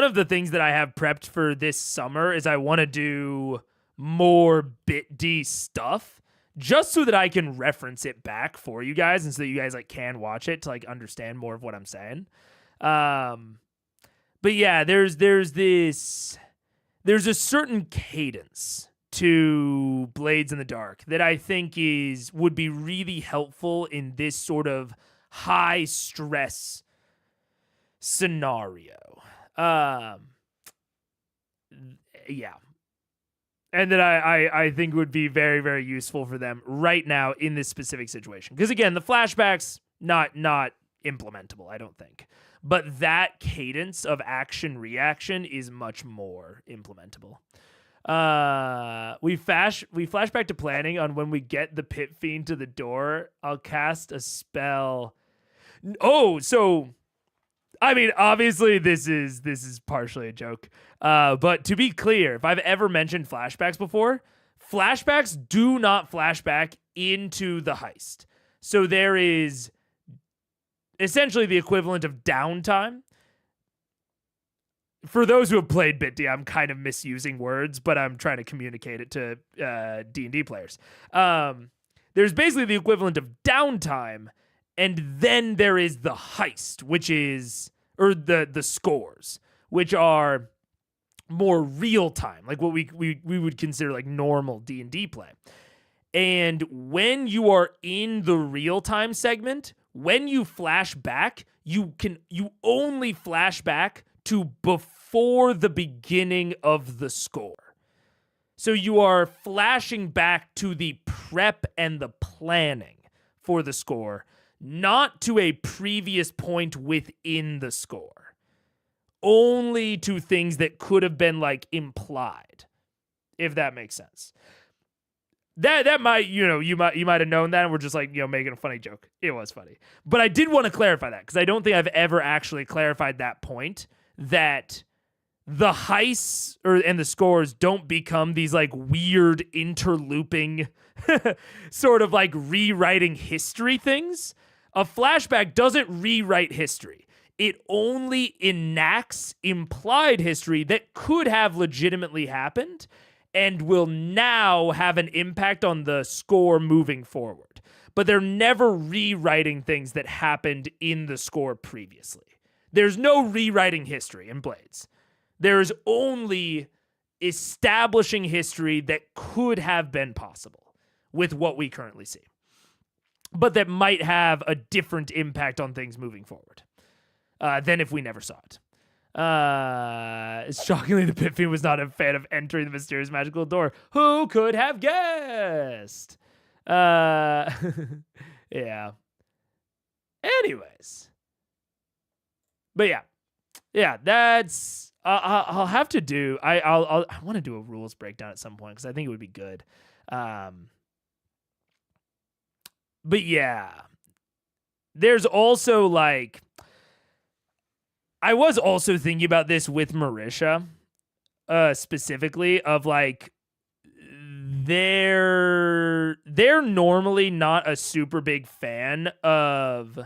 of the things that I have prepped for this summer is I want to do more Bit D stuff, just so that I can reference it back for you guys, and so that you guys like can watch it to like understand more of what I'm saying. But yeah, there's a certain cadence to Blades in the Dark that I think would be really helpful in this sort of high stress scenario. Yeah. And that I think would be very, very useful for them right now in this specific situation. Because again, the flashbacks, not implementable, I don't think. But that cadence of action-reaction is much more implementable. We flash back to planning on when we get the pit fiend to the door. I'll cast a spell. Oh, so... I mean, obviously, this is partially a joke. But to be clear, if I've ever mentioned flashbacks before, flashbacks do not flashback into the heist. So there is essentially the equivalent of downtime. For those who have played Bit D, I'm kind of misusing words, but I'm trying to communicate it to D&D players. There's basically the equivalent of downtime, and then there is the heist, which is... or the scores, which are more real time, like what we would consider like normal D&D play. And when you are in the real time segment, when you flash back, you only flash back to before the beginning of the score. So you are flashing back to the prep and the planning for the score, not to a previous point within the score. Only to things that could have been like implied, if that makes sense. That might, you might have known that, and we're just like, making a funny joke. It was funny. But I did want to clarify that, because I don't think I've ever actually clarified that point, that the heists and the scores don't become these like weird interlooping sort of like rewriting history things. A flashback doesn't rewrite history. It only enacts implied history that could have legitimately happened and will now have an impact on the score moving forward. But they're never rewriting things that happened in the score previously. There's no rewriting history in Blades. There's only establishing history that could have been possible with what we currently see, but that might have a different impact on things moving forward than if we never saw it. Shockingly, the Pit Fiend was not a fan of entering the mysterious magical door. Who could have guessed? Yeah. Anyways. But yeah, that's I'll have to do. I want to do a rules breakdown at some point because I think it would be good. But yeah, there's also like I was also thinking about this with Marisha, specifically of like they're normally not a super big fan of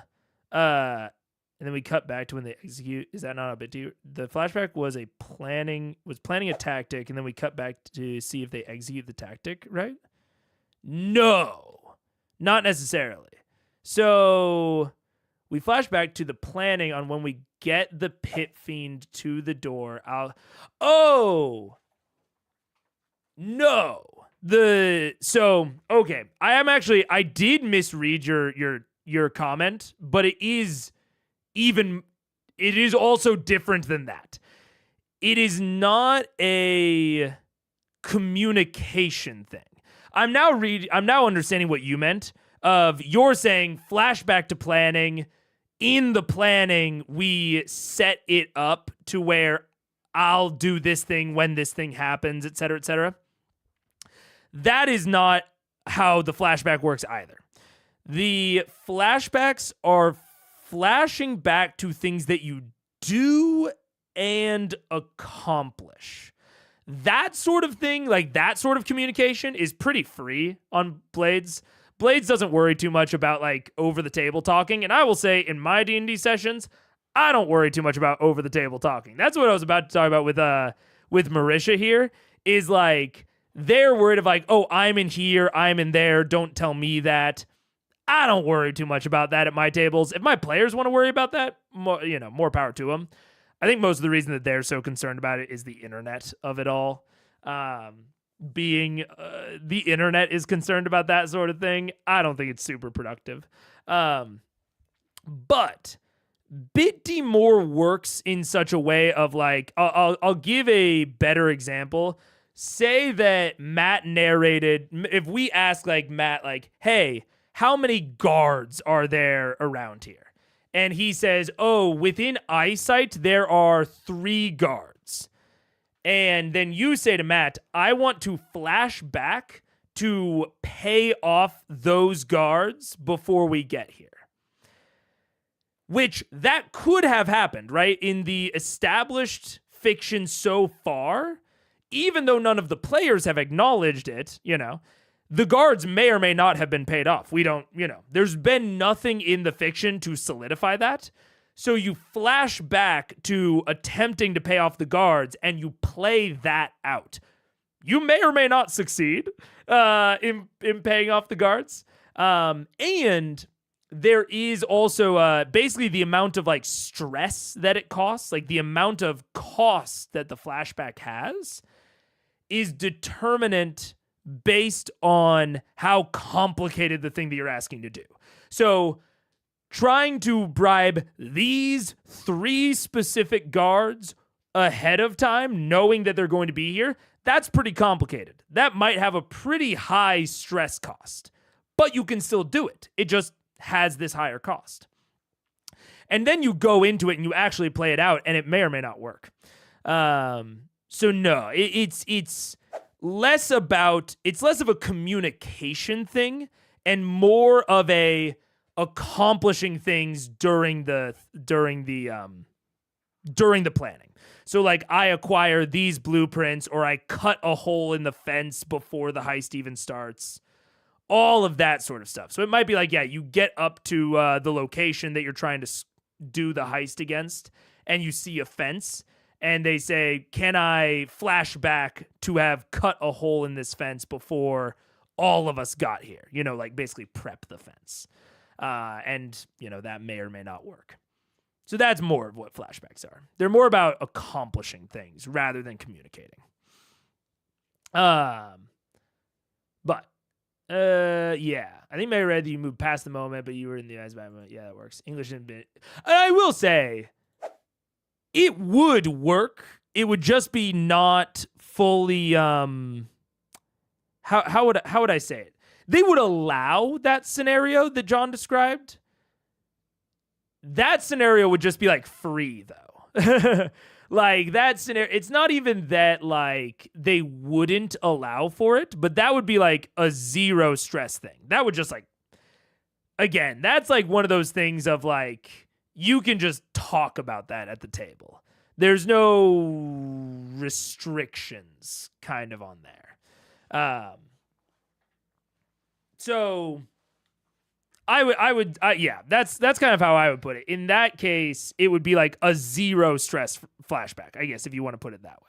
and then we cut back to when they execute. Is that not a bit too? The flashback was planning a tactic, and then we cut back to see if they execute the tactic, right? No, not necessarily. So we flash back to the planning on when we get the Pit Fiend to the door. Okay. I did misread your comment, but it is also different than that. It is not a communication thing. I'm now understanding what you meant. You're saying flashback to planning. In the planning, we set it up to where I'll do this thing when this thing happens, et cetera, et cetera. That is not how the flashback works either. The flashbacks are flashing back to things that you do and accomplish. That sort of thing, like that sort of communication, is pretty free on Blades. Blades doesn't worry too much about like over the table talking, and I will say in my D&D sessions, I don't worry too much about over the table talking. That's what I was about to talk about with Marisha here, is like they're worried of like, oh, I'm in here, I'm in there, don't tell me that. I don't worry too much about that at my tables. If my players want to worry about that, more power to them. I think most of the reason that they're so concerned about it is the internet of it all. The internet is concerned about that sort of thing. I don't think it's super productive. But Bit more works in such a way of like, I'll give a better example. Say that Matt narrated, if we ask like Matt, like, hey, how many guards are there around here? And he says, oh, within eyesight, there are 3 guards. And then you say to Matt, I want to flash back to pay off those guards before we get here. Which that could have happened, right? In the established fiction so far, even though none of the players have acknowledged it, the guards may or may not have been paid off. We don't, there's been nothing in the fiction to solidify that. So you flash back to attempting to pay off the guards and you play that out. You may or may not succeed in paying off the guards. And there is also basically the amount of like stress that it costs, like the amount of cost that the flashback has is determinant based on how complicated the thing that you're asking to do. So trying to bribe these 3 specific guards ahead of time, knowing that they're going to be here, that's pretty complicated. That might have a pretty high stress cost, but you can still do it. It just has this higher cost. And then you go into it and you actually play it out, and it may or may not work. So no, it's less of a communication thing and more of a accomplishing things during the during the planning. So like I acquire these blueprints or I cut a hole in the fence before the heist even starts. All of that sort of stuff. So it might be like, yeah, you get up to the location that you're trying to do the heist against and you see a fence and they say, can I flash back to have cut a hole in this fence before all of us got here? You know, like basically prep the fence. And, you know, that may or may not work. So that's more of what flashbacks are. They're more about accomplishing things rather than communicating. Yeah. I think Mary read that you moved past the moment, but you were in the eyes by moment. Yeah, that works. English didn't be. And I will say, it would work. It would just be not fully. How would I say it? They would allow that scenario that John described. That scenario would just be like free though. Like that scenario, it's not even that like they wouldn't allow for it, but that would be like a zero stress thing. That would just like, again, that's like one of those things of like, you can just talk about that at the table. There's no restrictions kind of on there. So I would, yeah, that's kind of how I would put it. In that case, it would be like a zero stress flashback, I guess, if you want to put it that way.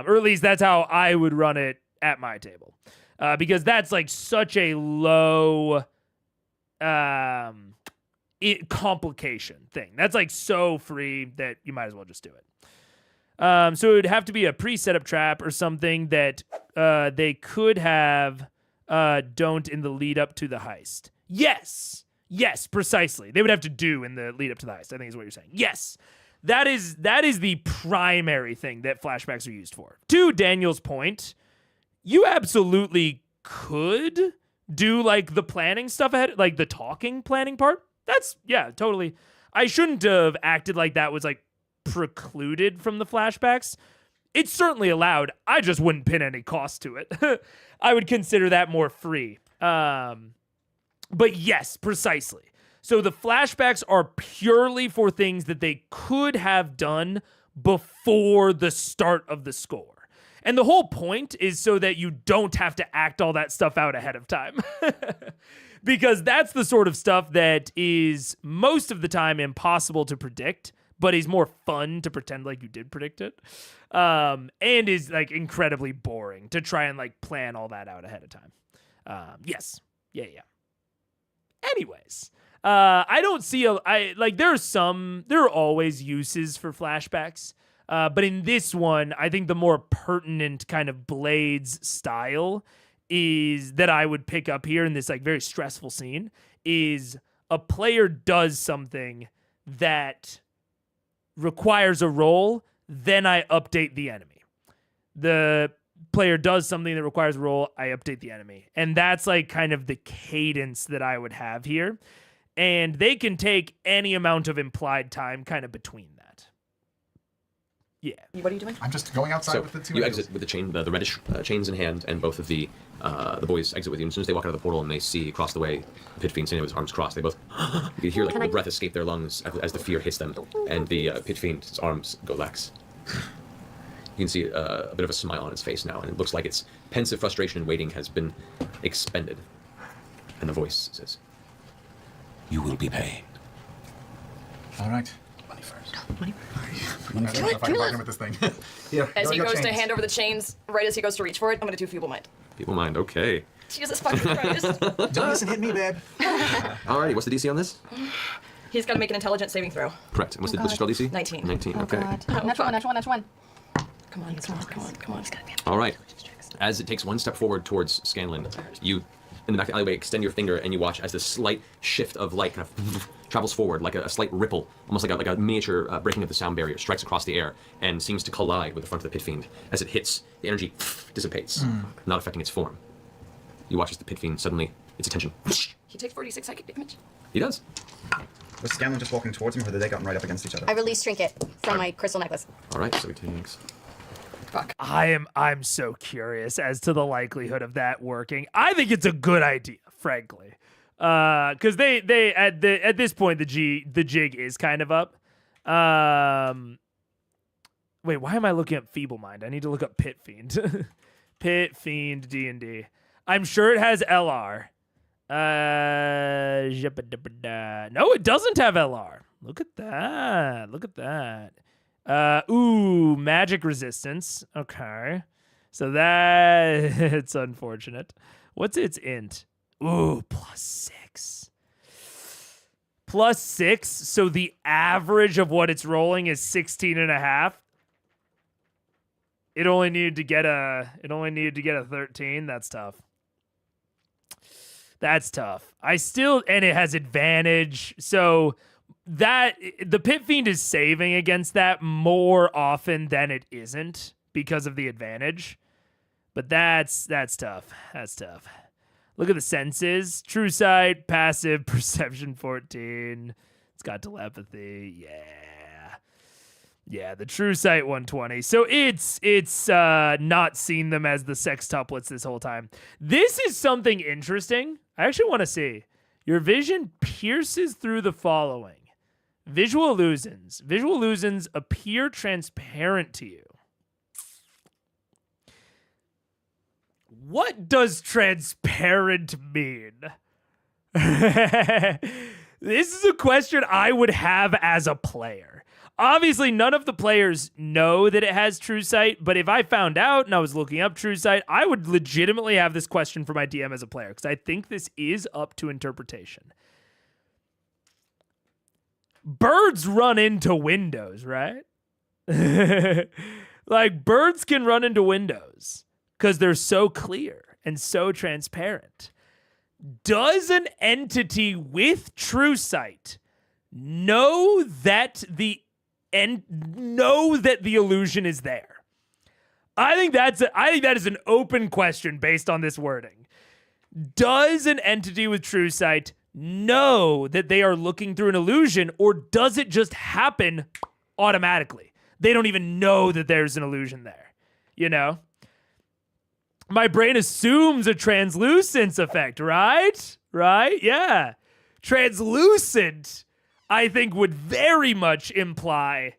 Or at least that's how I would run it at my table. Because that's like such a low complication thing. That's like so free that you might as well just do it. So it would have to be a pre-setup trap or something that they could have don't in the lead up to the heist. Yes, precisely. They would have to do in the lead up to the heist, I think is what you're saying. Yes, that is the primary thing that flashbacks are used for. To Daniel's point, you absolutely could do like the planning stuff ahead, like the talking planning part. That's, yeah, totally. I shouldn't have acted like that was like precluded from the flashbacks. It's certainly allowed. I just wouldn't pin any cost to it. I would consider that more free. But yes, precisely. So the flashbacks are purely for things that they could have done before the start of the score. And the whole point is so that you don't have to act all that stuff out ahead of time. Because that's the sort of stuff that is most of the time impossible to predict, but is more fun to pretend like you did predict it. And is like incredibly boring to try and like plan all that out ahead of time. Yes. Yeah. Anyways, I don't see there are always uses for flashbacks. But in this one, I think the more pertinent kind of Blades style is that I would pick up here in this like very stressful scene is a player does something that requires a roll, then I update the enemy. The player does something that requires a roll, I update the enemy. And that's like kind of the cadence that I would have here. And they can take any amount of implied time kind of between that. Yeah. What are you doing? I'm just going outside with the two. You exit with the chain, the reddish chains in hand, and both of the boys exit with you. And as soon as they walk out of the portal and they see across the way the pit fiend standing with his arms crossed, they both you can hear like the breath escape their lungs as the fear hits them, and the pit fiend's arms go lax. You can see a bit of a smile on his face now, and it looks like its pensive frustration and waiting has been expended. And the voice says, "You will be paid." All right. Money first. I don't know if I can bargain with this thing. Here, As he your goes to chains. hand over the chains, right as he goes to reach for it, I'm gonna do Feeble Mind. Feeble Mind, okay. Jesus fucking Christ. Don't listen, hit me, babe. Alrighty, what's the DC on this? He's gotta make an intelligence saving throw. Correct. And what's your spell DC? 19. 19, Oh, okay. God. Oh, Natural one. Come on. It's gotta be. All right. As it takes one step forward towards Scanlan, you, in the back of the alleyway, extend your finger and you watch as this slight shift of light kind of travels forward, like a slight ripple, almost like a miniature breaking of the sound barrier, strikes across the air and seems to collide with the front of the pit fiend. As it hits, the energy dissipates, not affecting its form. You watch as the pit fiend suddenly, its attention. He takes 46 psychic damage. He does. Was Scanlan just walking towards him, or had they gotten right up against each other? I release Trinket from my crystal necklace. All right, so he takes. Fuck. I'm so curious as to the likelihood of that working. I think it's a good idea, frankly, because they at this point the jig is kind of up. Wait, why am I looking up Feeble Mind? I need to look up Pit Fiend. Pit Fiend D&D. I'm sure it has LR. No, it doesn't have LR. Look at that. Look at that. Ooh, magic resistance. Okay. So it's unfortunate. What's its int? Ooh, +6. +6. So the average of what it's rolling is 16.5. It only needed to get a 13. That's tough. That's tough. And it has advantage. So that the Pit Fiend is saving against that more often than it isn't because of the advantage. But that's tough. That's tough. Look at the senses. True sight, passive, perception 14. It's got telepathy. Yeah, the true sight 120. So it's not seen them as the sextuplets this whole time. This is something interesting. I actually want to see. Your vision pierces through the following. Visual illusions. Visual illusions appear transparent to you. What does transparent mean? This is a question I would have as a player. Obviously, none of the players know that it has true sight, but if I found out and I was looking up true sight, I would legitimately have this question for my DM as a player, because I think this is up to interpretation. Birds run into windows, right? Like, birds can run into windows because they're so clear and so transparent. Does an entity with true sight know that the illusion is there? I think that is an open question based on this wording. Does an entity with true sight know that they are looking through an illusion, or does it just happen automatically? They don't even know that there's an illusion there. You know? My brain assumes a translucence effect, right? Right? Yeah. Translucent, I think, would very much imply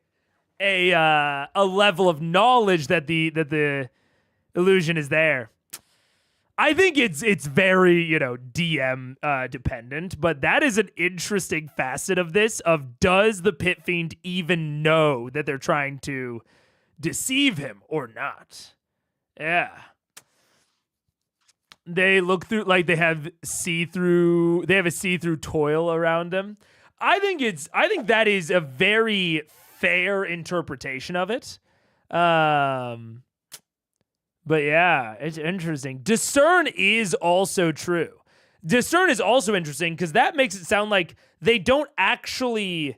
a level of knowledge that the illusion is there. I think it's very, DM dependent, but that is an interesting facet of this, of does the Pit Fiend even know that they're trying to deceive him or not? Yeah. They look through, like, they have a see-through toil around them. I think that is a very fair interpretation of it. But yeah, it's interesting. Discern is also true. Discern is also interesting because that makes it sound like they don't actually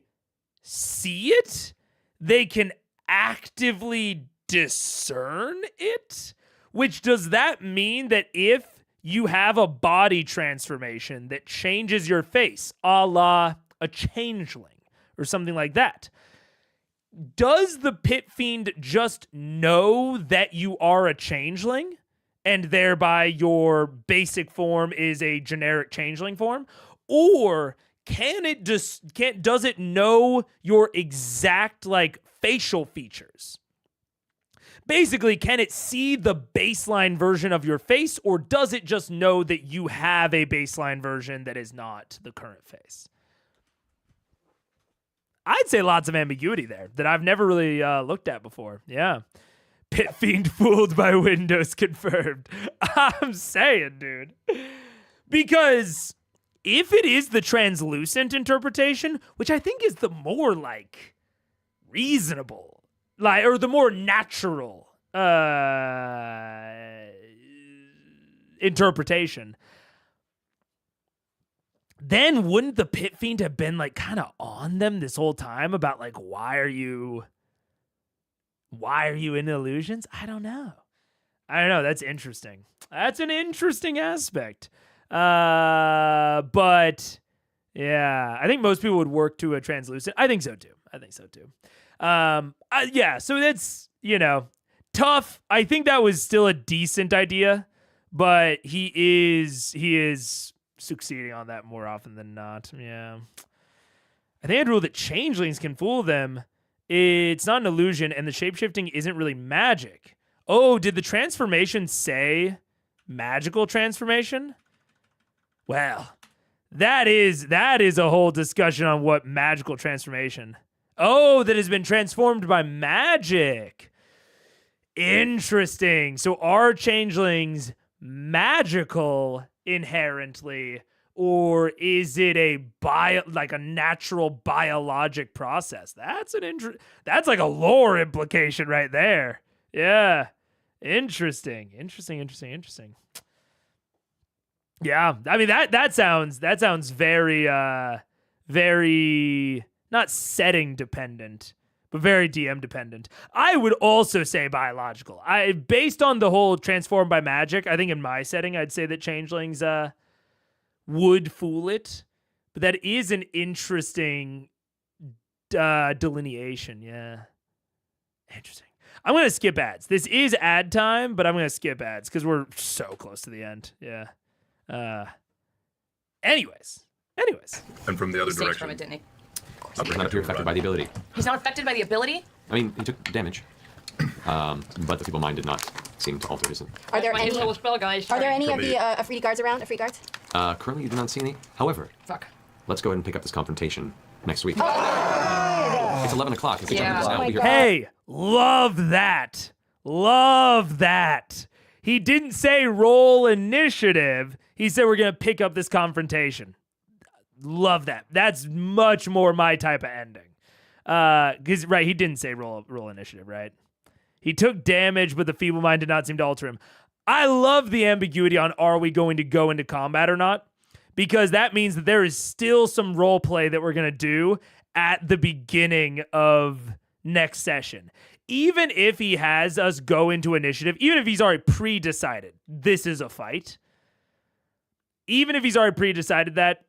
see it. They can actively discern it. Which, does that mean that if you have a body transformation that changes your face, a la a changeling or something like that, does the Pit Fiend just know that you are a changeling and thereby your basic form is a generic changeling form? Or does it know your exact, like, facial features? Basically, can it see the baseline version of your face, or does it just know that you have a baseline version that is not the current face? I'd say lots of ambiguity there that I've never really looked at before. Yeah. Pit Fiend fooled by windows confirmed. I'm saying, dude. Because if it is the translucent interpretation, which I think is the more, like, reasonable, like, or the more natural interpretation, then wouldn't the Pit Fiend have been, like, kind of on them this whole time about, like, why are you in illusions? I don't know. That's interesting. That's an interesting aspect. But yeah, I think most people would work to a translucent. I think so too. Yeah, so that's, tough. I think that was still a decent idea, but he is succeeding on that more often than not. Yeah. I think I'd rule that changelings can fool them. It's not an illusion, and the shapeshifting isn't really magic. Oh, did the transformation say magical transformation? Well, that is a whole discussion on what magical transformation. Oh, that has been transformed by magic. Interesting. So are changelings magical inherently, or is it a natural biologic process? That's like a lore implication right there. Yeah. Interesting. Yeah. I mean that sounds very very not setting dependent, but very DM dependent. I would also say biological. Based on the whole transformed by magic, I think in my setting I'd say that changelings would fool it, but that is an interesting delineation. Yeah, interesting. I'm gonna skip ads. This is ad time, but I'm gonna skip ads because we're so close to the end. Yeah. Anyways. And from the other He saved direction. from it, didn't he? He's not too affected by the ability. He's not affected by the ability? I mean, he took damage, but the feeble mind did not seem to alter his. Are there My any? new little spell, guys. Are there any of From the Afridi guards around? Afridi guards? Currently, you do not see any. However, Fuck. let's go ahead and pick up this confrontation next week. Oh, It's 11 o'clock. It's Yeah. now. Oh my We'll be here. God. Hey, love that. He didn't say roll initiative. He said we're gonna pick up this confrontation. Love that. That's much more my type of ending. Because right, he didn't say roll initiative, right? He took damage, but the feeble mind did not seem to alter him. I love the ambiguity on are we going to go into combat or not? Because that means that there is still some role play that we're gonna do at the beginning of next session. Even if he has us go into initiative, even if he's already pre-decided this is a fight, even if he's already pre-decided that,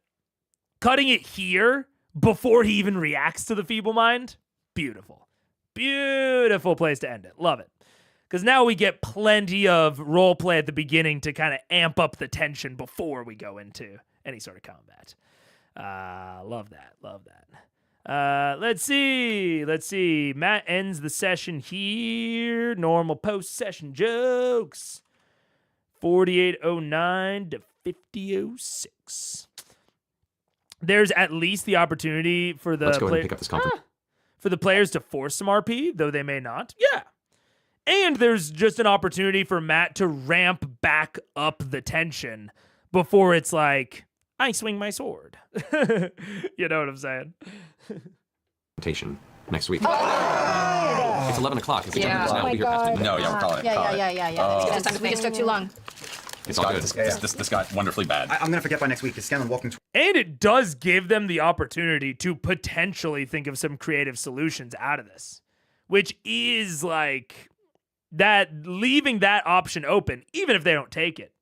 cutting it here before he even reacts to the feeble mind, beautiful. Beautiful place to end it. Love it. Because now we get plenty of role play at the beginning to kind of amp up the tension before we go into any sort of combat. Love that. Let's see. Matt ends the session here. Normal post-session jokes. 4809 to 5006. There's at least the opportunity for the Let's go ahead and pick up this confrontation. for the players to force some RP, though they may not. Yeah. And there's just an opportunity for Matt to ramp back up the tension before it's like, I swing my sword. You know what I'm saying? Next week. Oh, It's 11 o'clock. It's Yeah. now. Oh We'll be here my past God. it. No, yeah, we're calling it. Yeah. We just took too long. It's all good. This got wonderfully bad. I'm gonna forget by next week because Scanlan walking. And it does give them the opportunity to potentially think of some creative solutions out of this, which is like that, leaving that option open, even if they don't take it.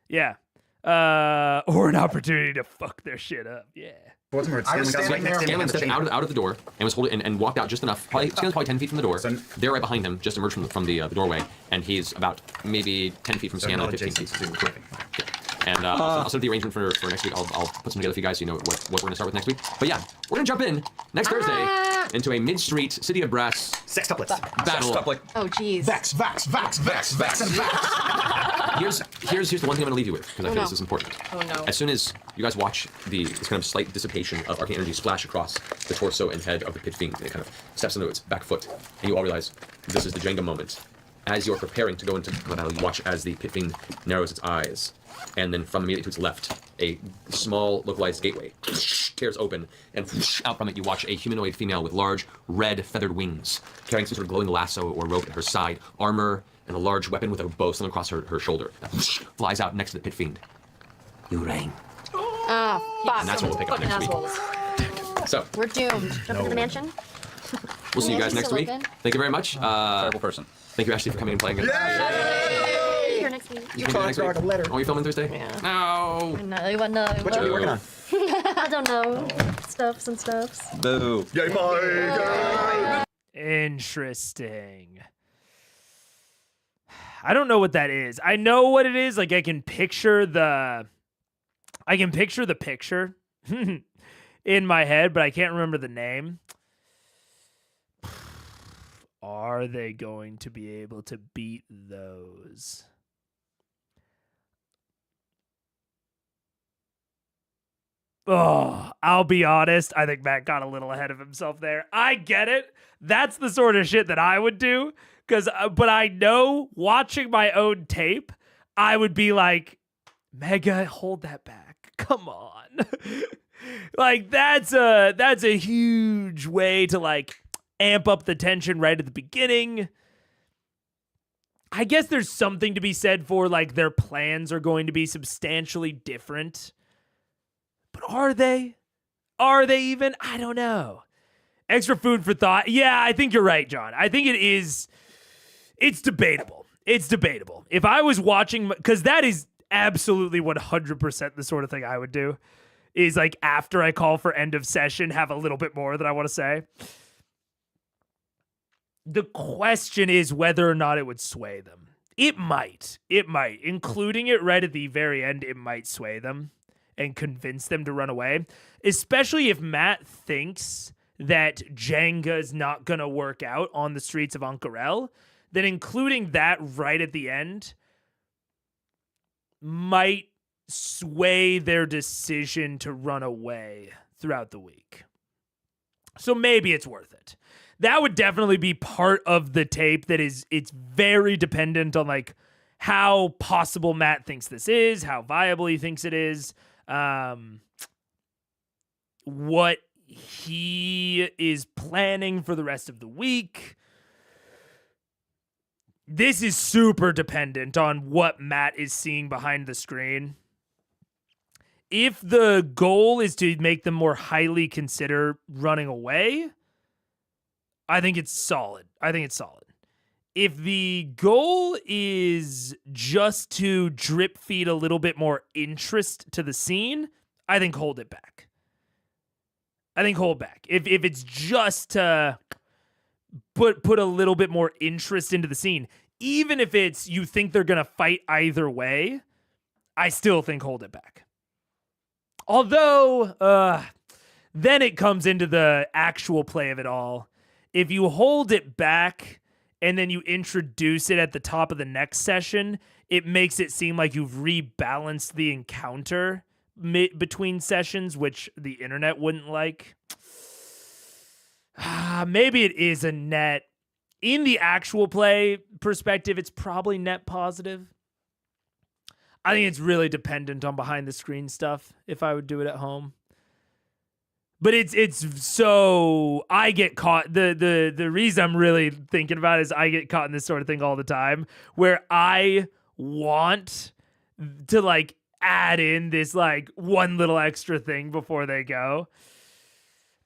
Yeah. Or an opportunity to fuck their shit up. Yeah. Towards him, or I was Scanlan got standing right next there to him. Scanlan in the stepped chamber. out of the door and was holding and walked out just enough. Scanlan's probably 10 feet from the door. So- They're right behind him, just emerged from the doorway, and he's about maybe 10 feet from So Scanlan, not 15 adjacent feet. to. And I'll set up the arrangement for next week. I'll put some together for you guys so you know what we're going to start with next week. But yeah, we're going to jump in next Thursday into a mid-street City of Brass Sextuplets. battle. Oh, jeez. Vex, and Vex. Here's the one thing I'm going to leave you with, because I feel no. this is important. Oh, no. As soon as you guys watch this kind of slight dissipation of arcane energy splash across the torso and head of the pit fiend, and it kind of steps into its back foot, and you all realize this is the Jenga moment. As you're preparing to go into battle, you watch as the pit fiend narrows its eyes, and then from immediately to its left, a small localized gateway tears open, and out from it you watch a humanoid female with large red feathered wings, carrying some sort of glowing lasso or rope at her side, armor, and a large weapon with a bow slung across her shoulder. Flies out next to the pit fiend. You reign. Ah, fuck. And that's what we'll pick up Fucking next week. assholes. So, We're doomed. Jump into the mansion. we'll see you guys Mansion's next still week. open? Thank you very much. Terrible person. Thank you, Ashley, for coming and playing. See you next week. You can do next week. Oh, you filming Thursday? Yeah. No. No. What you working on? I don't know. Stuffs and stuffs. Boo. Yay, bye. Interesting. I don't know what that is. I know what it is. Like I can picture the picture. in my head, but I can't remember the name. Are they going to be able to beat those? Oh, I'll be honest. I think Matt got a little ahead of himself there. I get it. That's the sort of shit that I would do. But I know watching my own tape, I would be like, Mega, hold that back. Come on. Like that's a huge way to like amp up the tension right at the beginning. I guess there's something to be said for like their plans are going to be substantially different. But are they? Are they even? I don't know. Extra food for thought. Yeah, I think you're right, John. I think it is. It's debatable. It's debatable. If I was watching, because that is absolutely 100% the sort of thing I would do, is like after I call for end of session, have a little bit more that I want to say. The question is whether or not it would sway them. It might. It might. Including it right at the very end, it might sway them and convince them to run away. Especially if Matt thinks that Jenga's not going to work out on the streets of Ank'Harel, then including that right at the end might sway their decision to run away throughout the week. So maybe it's worth it. That would definitely be part of the tape that is, it's very dependent on like how possible Matt thinks this is, how viable he thinks it is, what he is planning for the rest of the week. This is super dependent on what Matt is seeing behind the screen. If the goal is to make them more highly consider running away, I think it's solid. If the goal is just to drip feed a little bit more interest to the scene, I think hold it back. If it's just to put a little bit more interest into the scene, even if it's you think they're going to fight either way, I still think hold it back. Although, then it comes into the actual play of it all. If you hold it back and then you introduce it at the top of the next session, it makes it seem like you've rebalanced the encounter between sessions, which the internet wouldn't like. Maybe it is a net. In the actual play perspective, it's probably net positive. I think it's really dependent on behind the screen stuff if I would do it at home. But it's so I get caught. The reason I'm really thinking about it is I get caught in this sort of thing all the time where I want to like add in this like one little extra thing before they go.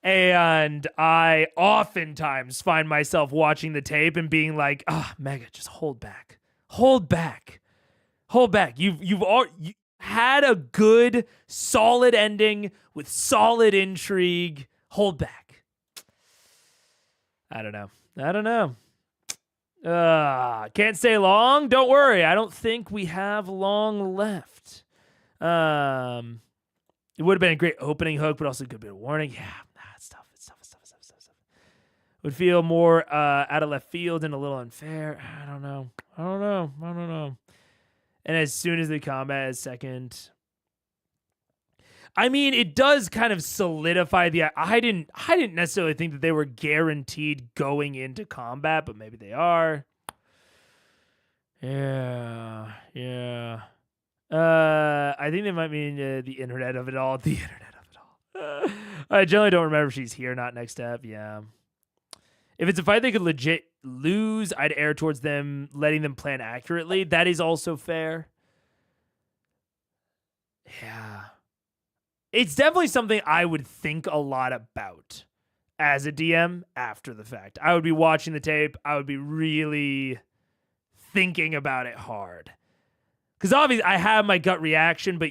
And I oftentimes find myself watching the tape and being like, Mega, just hold back. You've had a good, solid ending with solid intrigue. Hold back. I don't know. Can't stay long. Don't worry. I don't think we have long left. It would have been a great opening hook, but also a good bit of warning. Yeah, it's tough. Would feel more out of left field and a little unfair. I don't know. And as soon as the combat is second, I mean, it does kind of solidify the. I didn't necessarily think that they were guaranteed going into combat, but maybe they are. Yeah. I think they might mean the internet of it all. I generally don't remember if she's here or not next step. Yeah. If it's a fight they could legit lose, I'd err towards them letting them plan accurately. That is also fair. Yeah. It's definitely something I would think a lot about as a DM after the fact. I would be watching the tape. I would be really thinking about it hard. Because obviously I have my gut reaction, but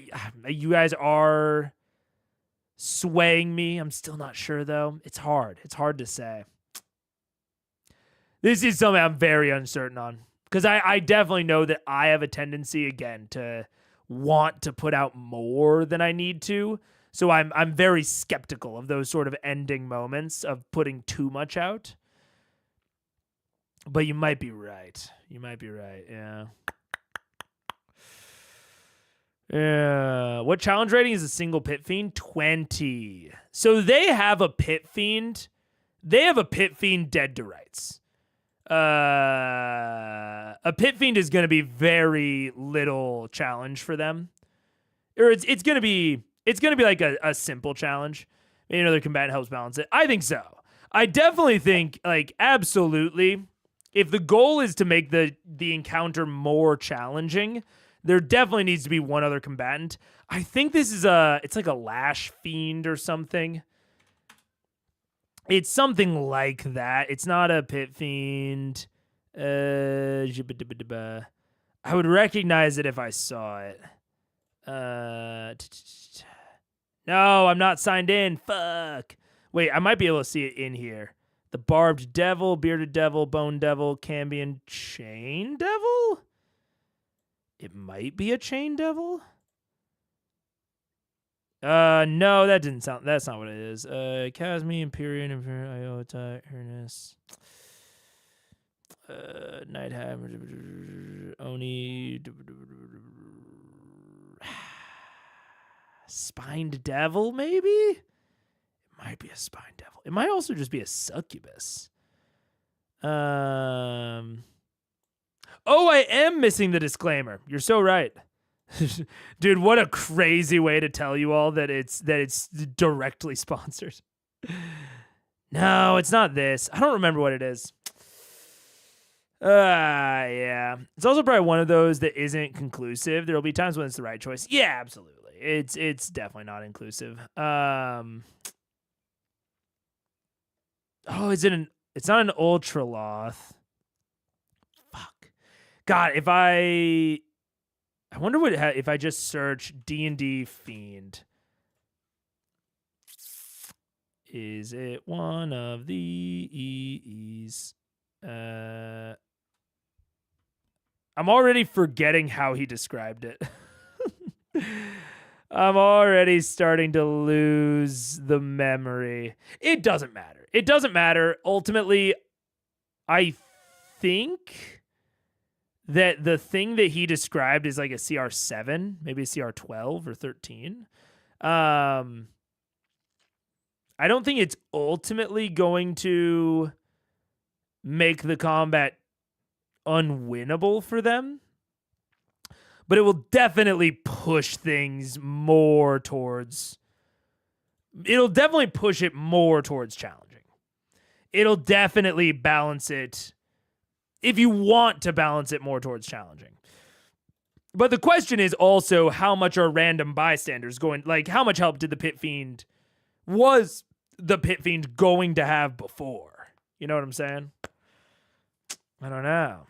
you guys are swaying me. I'm still not sure, though. It's hard. It's hard to say. This is something I'm very uncertain on. Because I definitely know that I have a tendency, again, to want to put out more than I need to. So I'm very skeptical of those sort of ending moments of putting too much out. But you might be right. Yeah. Yeah. What challenge rating is a single pit fiend? 20. So they have a pit fiend. They have a pit fiend dead to rights. A pit fiend is going to be very little challenge for them. Or it's going to be like a simple challenge. Maybe another combatant helps balance it. I think so. I definitely think, like, absolutely, if the goal is to make the encounter more challenging, there definitely needs to be one other combatant. I think this is it's like a lash fiend or something. It's something like that. It's not a pit fiend. I would recognize it if I saw it. No, I'm not signed in. Fuck. Wait, I might be able to see it in here. The barbed devil, bearded devil, bone devil, Cambion chain devil? It might be a chain devil? No, that didn't sound. That's not what it is. Casmi, Empyrean, Iota, Hernus, Nightham, Oni, Spined devil, maybe? It might be a spined devil. It might also just be a succubus. Oh, I am missing the disclaimer. You're so right. Dude, what a crazy way to tell you all that it's directly sponsored. No, it's not this. I don't remember what it is. Yeah. It's also probably one of those that isn't conclusive. There'll be times when it's the right choice. Yeah, absolutely. It's definitely not inclusive. Oh, it's not an Ultraloth. Fuck. God, I wonder what if I just search DnD fiend. Is it one of these? I'm already forgetting how he described it. I'm already starting to lose the memory. It doesn't matter. It doesn't matter. Ultimately, I think that the thing that he described is like a CR7, maybe a CR12 or 13. I don't think it's ultimately going to make the combat unwinnable for them, but it will definitely push things more towards. It'll definitely push it more towards challenging. It'll definitely balance it. If you want to balance it more towards challenging. But the question is also, how much are random bystanders going, like, how much help did the Pit Fiend, was the Pit Fiend going to have before? You know what I'm saying? I don't know.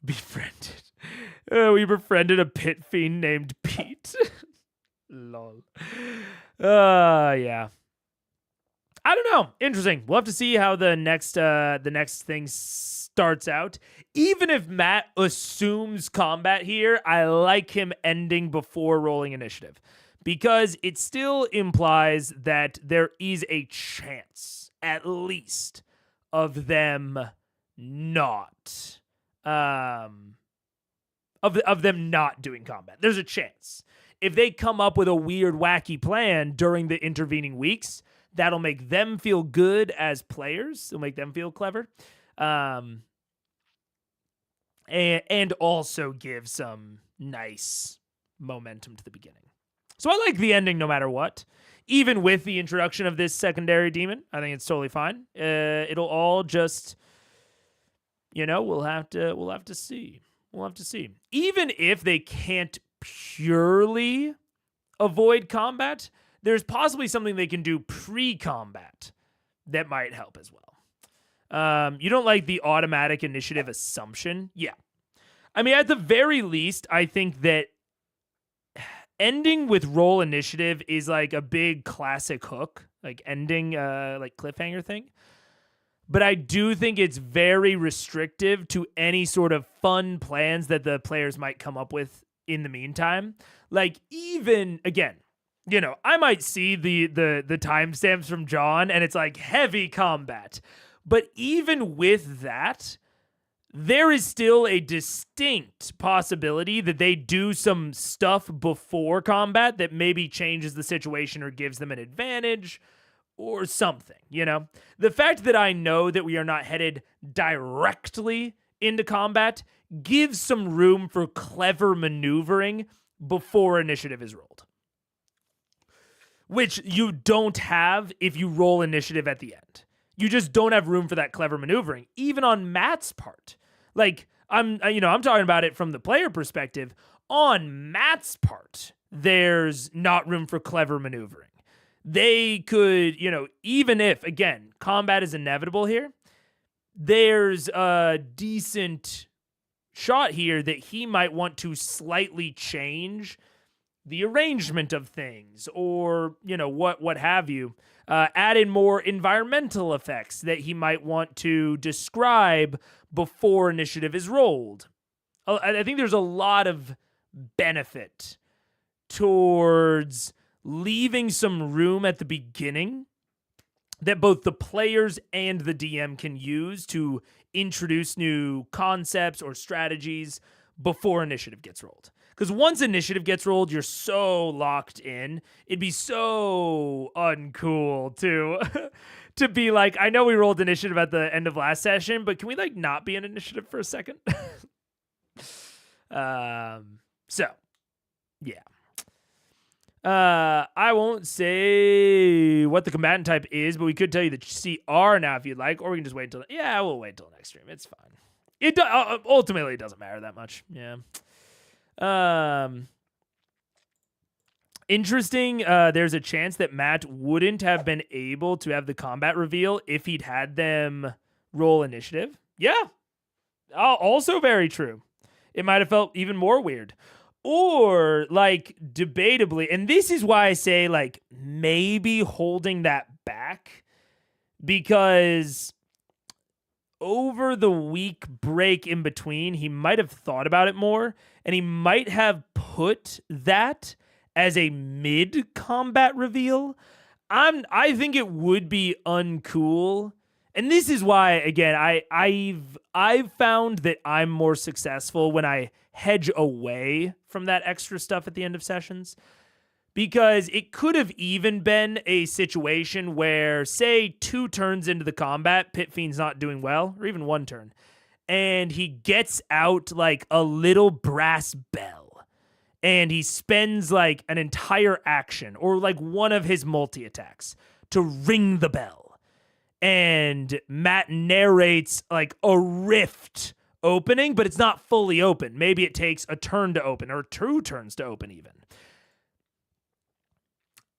Befriended. We befriended a Pit Fiend named Pete. Lol. Yeah. I don't know. Interesting. We'll have to see how the next thing starts out. Even if Matt assumes combat here, I like him ending before rolling initiative, because it still implies that there is a chance, at least, of them not of them not doing combat. There's a chance. If they come up with a weird, wacky plan during the intervening weeks, that'll make them feel good as players. It'll make them feel clever. And also give some nice momentum to the beginning. So I like the ending no matter what. Even with the introduction of this secondary demon, I think it's totally fine. It'll all just, we'll have to see. We'll have to see. Even if they can't purely avoid combat, there's possibly something they can do pre-combat that might help as well. You don't like the automatic initiative assumption? Yeah. I mean, at the very least, I think that ending with roll initiative is like a big classic hook, like ending, like cliffhanger thing. But I do think it's very restrictive to any sort of fun plans that the players might come up with in the meantime. Like, even again, I might see the timestamps from John and it's like heavy combat. But even with that, there is still a distinct possibility that they do some stuff before combat that maybe changes the situation or gives them an advantage or something, The fact that I know that we are not headed directly into combat gives some room for clever maneuvering before initiative is rolled, which you don't have if you roll initiative at the end. You just don't have room for that clever maneuvering, even on Matt's part. Like, I'm talking about it from the player perspective. On Matt's part, there's not room for clever maneuvering. They could, even if, again, combat is inevitable here, there's a decent shot here that he might want to slightly change the arrangement of things or, what have you. Add in more environmental effects that he might want to describe before initiative is rolled. I think there's a lot of benefit towards leaving some room at the beginning that both the players and the DM can use to introduce new concepts or strategies before initiative gets rolled. Because once initiative gets rolled, you're so locked in. It'd be so uncool to be like, I know we rolled initiative at the end of last session, but can we not be in initiative for a second? So, yeah. I won't say what the combatant type is, but we could tell you the CR now if you'd like, or we can just wait until. Yeah, we'll wait until next stream. It's fine. Ultimately, it doesn't matter that much. Yeah. Interesting. There's a chance that Matt wouldn't have been able to have the combat reveal if he'd had them roll initiative. Yeah. Also very true. It might have felt even more weird. Or, debatably, and this is why I say, maybe holding that back, because over the week break in between, he might have thought about it more, and he might have put that as a mid-combat reveal. I think it would be uncool. And this is why, again, I've found that I'm more successful when I hedge away from that extra stuff at the end of sessions. Because it could have even been a situation where, say, 2 turns into the combat, Pit Fiend's not doing well, or even 1 turn, and he gets out a little brass bell, and he spends an entire action, or one of his multi-attacks, to ring the bell. And Matt narrates a rift opening, but it's not fully open. Maybe it takes a turn to open, or 2 turns to open even.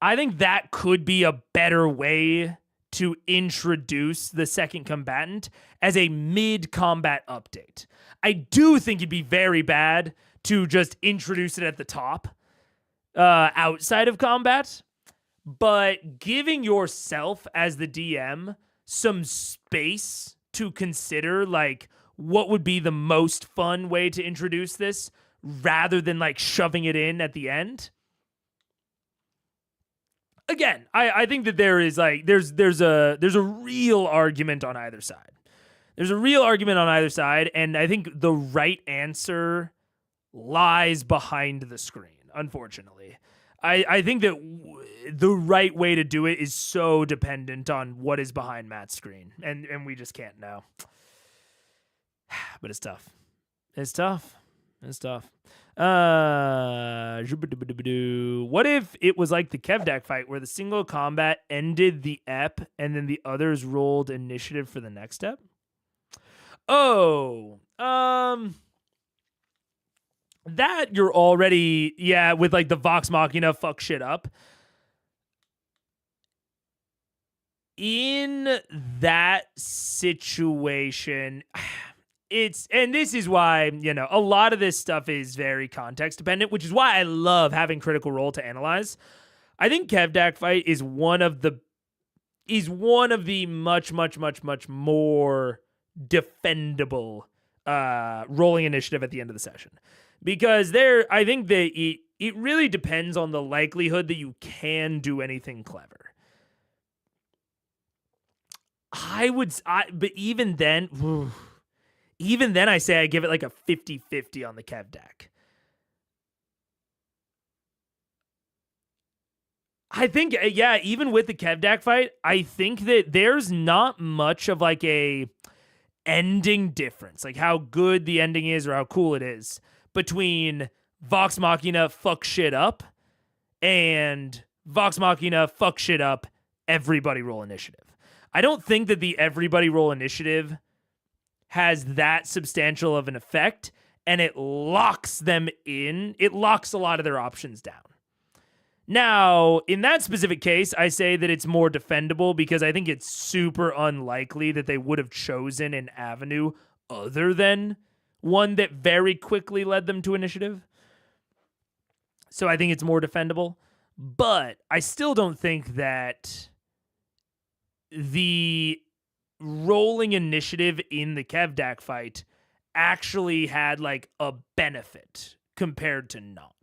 I think that could be a better way to introduce the second combatant as a mid-combat update. I do think it'd be very bad to just introduce it at the top outside of combat, but giving yourself as the DM some space to consider what would be the most fun way to introduce this rather than shoving it in at the end. Again, I think that there is there's a real argument on either side. There's a real argument on either side, and I think the right answer lies behind the screen, unfortunately. I think that the right way to do it is so dependent on what is behind Matt's screen, and we just can't know. But it's tough. It's tough. It's tough. What if it was like the Kevdak fight where the single combat ended the ep and then the others rolled initiative for the next step? That you're already, with the Vox Machina fuck shit up. In that situation, and this is why, a lot of this stuff is very context dependent, which is why I love having Critical Role to analyze. I think Kevdak fight is one of the much more defendable rolling initiative at the end of the session. because I think that it really depends on the likelihood that you can do anything clever. But even then, I say I give it like a 50-50 on the Kev deck. I think, yeah, even with the Kev deck fight, I think that there's not much of like a ending difference, like how good the ending is or how cool it is between Vox Machina fuck shit up and Vox Machina fuck shit up, everybody roll initiative. I don't think that the everybody roll initiative has that substantial of an effect, and it locks them in. It locks a lot of their options down. Now, in that specific case, I say that it's more defendable because I think it's super unlikely that they would have chosen an avenue other than one that very quickly led them to initiative. So I think it's more defendable. But I still don't think that the rolling initiative in the Kevdak fight actually had like a benefit compared to not.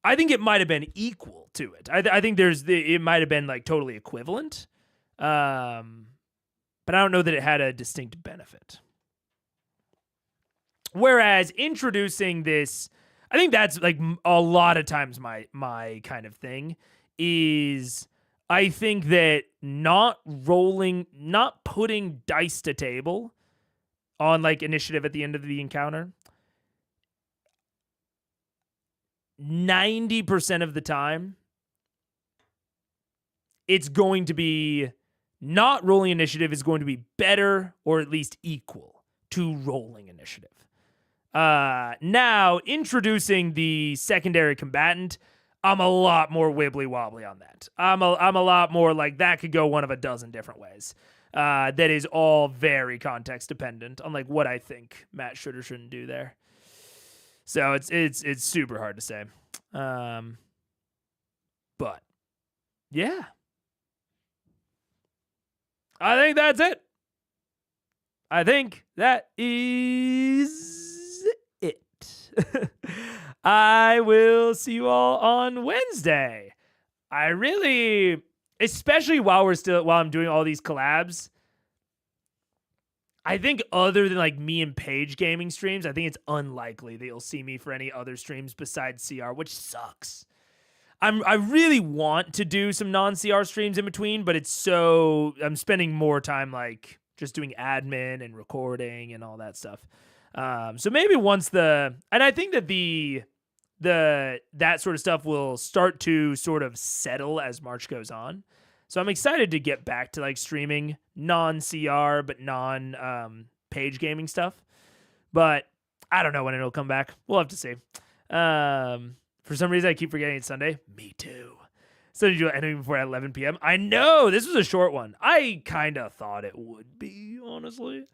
I think it might have been equal to it. I think it might have been like totally equivalent. But I don't know that it had a distinct benefit. Whereas introducing this, I think that's like a lot of times my kind of thing is I think that not putting dice to table on like initiative at the end of the encounter, 90% of the time, it's going to be not rolling initiative is going to be better or at least equal to rolling initiative. Now, introducing the secondary combatant, I'm a lot more wibbly wobbly on that. I'm a lot more like that could go one of a dozen different ways. That is all very context dependent on like what I think Matt should or shouldn't do there. So it's super hard to say. But yeah. I think that's it. I think that is it. I will see you all on Wednesday. I really, especially while I'm doing all these collabs, I think other than like me and Paige gaming streams, I think it's unlikely that you'll see me for any other streams besides CR, which sucks. I really want to do some non-CR streams in between, but I'm spending more time like just doing admin and recording and all that stuff. So maybe and I think that that sort of stuff will start to sort of settle as March goes on. So I'm excited to get back to like streaming non-CR but non-page gaming stuff. But I don't know when it'll come back. We'll have to see. For some reason, I keep forgetting it's Sunday. Me too. So did you ending before at 11 p.m.? I know this was a short one. I kind of thought it would be, honestly.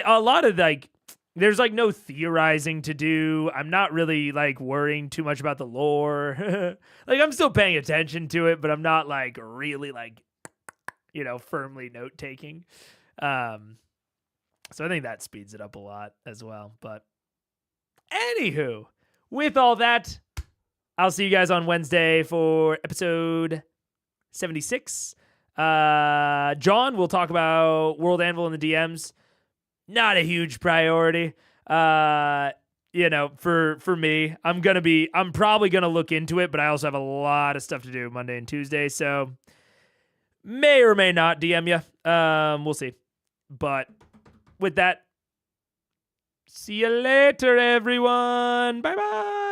A lot of like, there's like no theorizing to do. I'm not really like worrying too much about the lore. Like I'm still paying attention to it, but I'm not like really like, firmly note taking. So I think that speeds it up a lot as well. But anywho, with all that, I'll see you guys on Wednesday for episode 76. John will talk about World Anvil and the DMs. Not a huge priority. For me, I'm probably gonna look into it, but I also have a lot of stuff to do Monday and Tuesday, so may or may not DM you. We'll see. But with that, see you later, everyone. Bye-bye.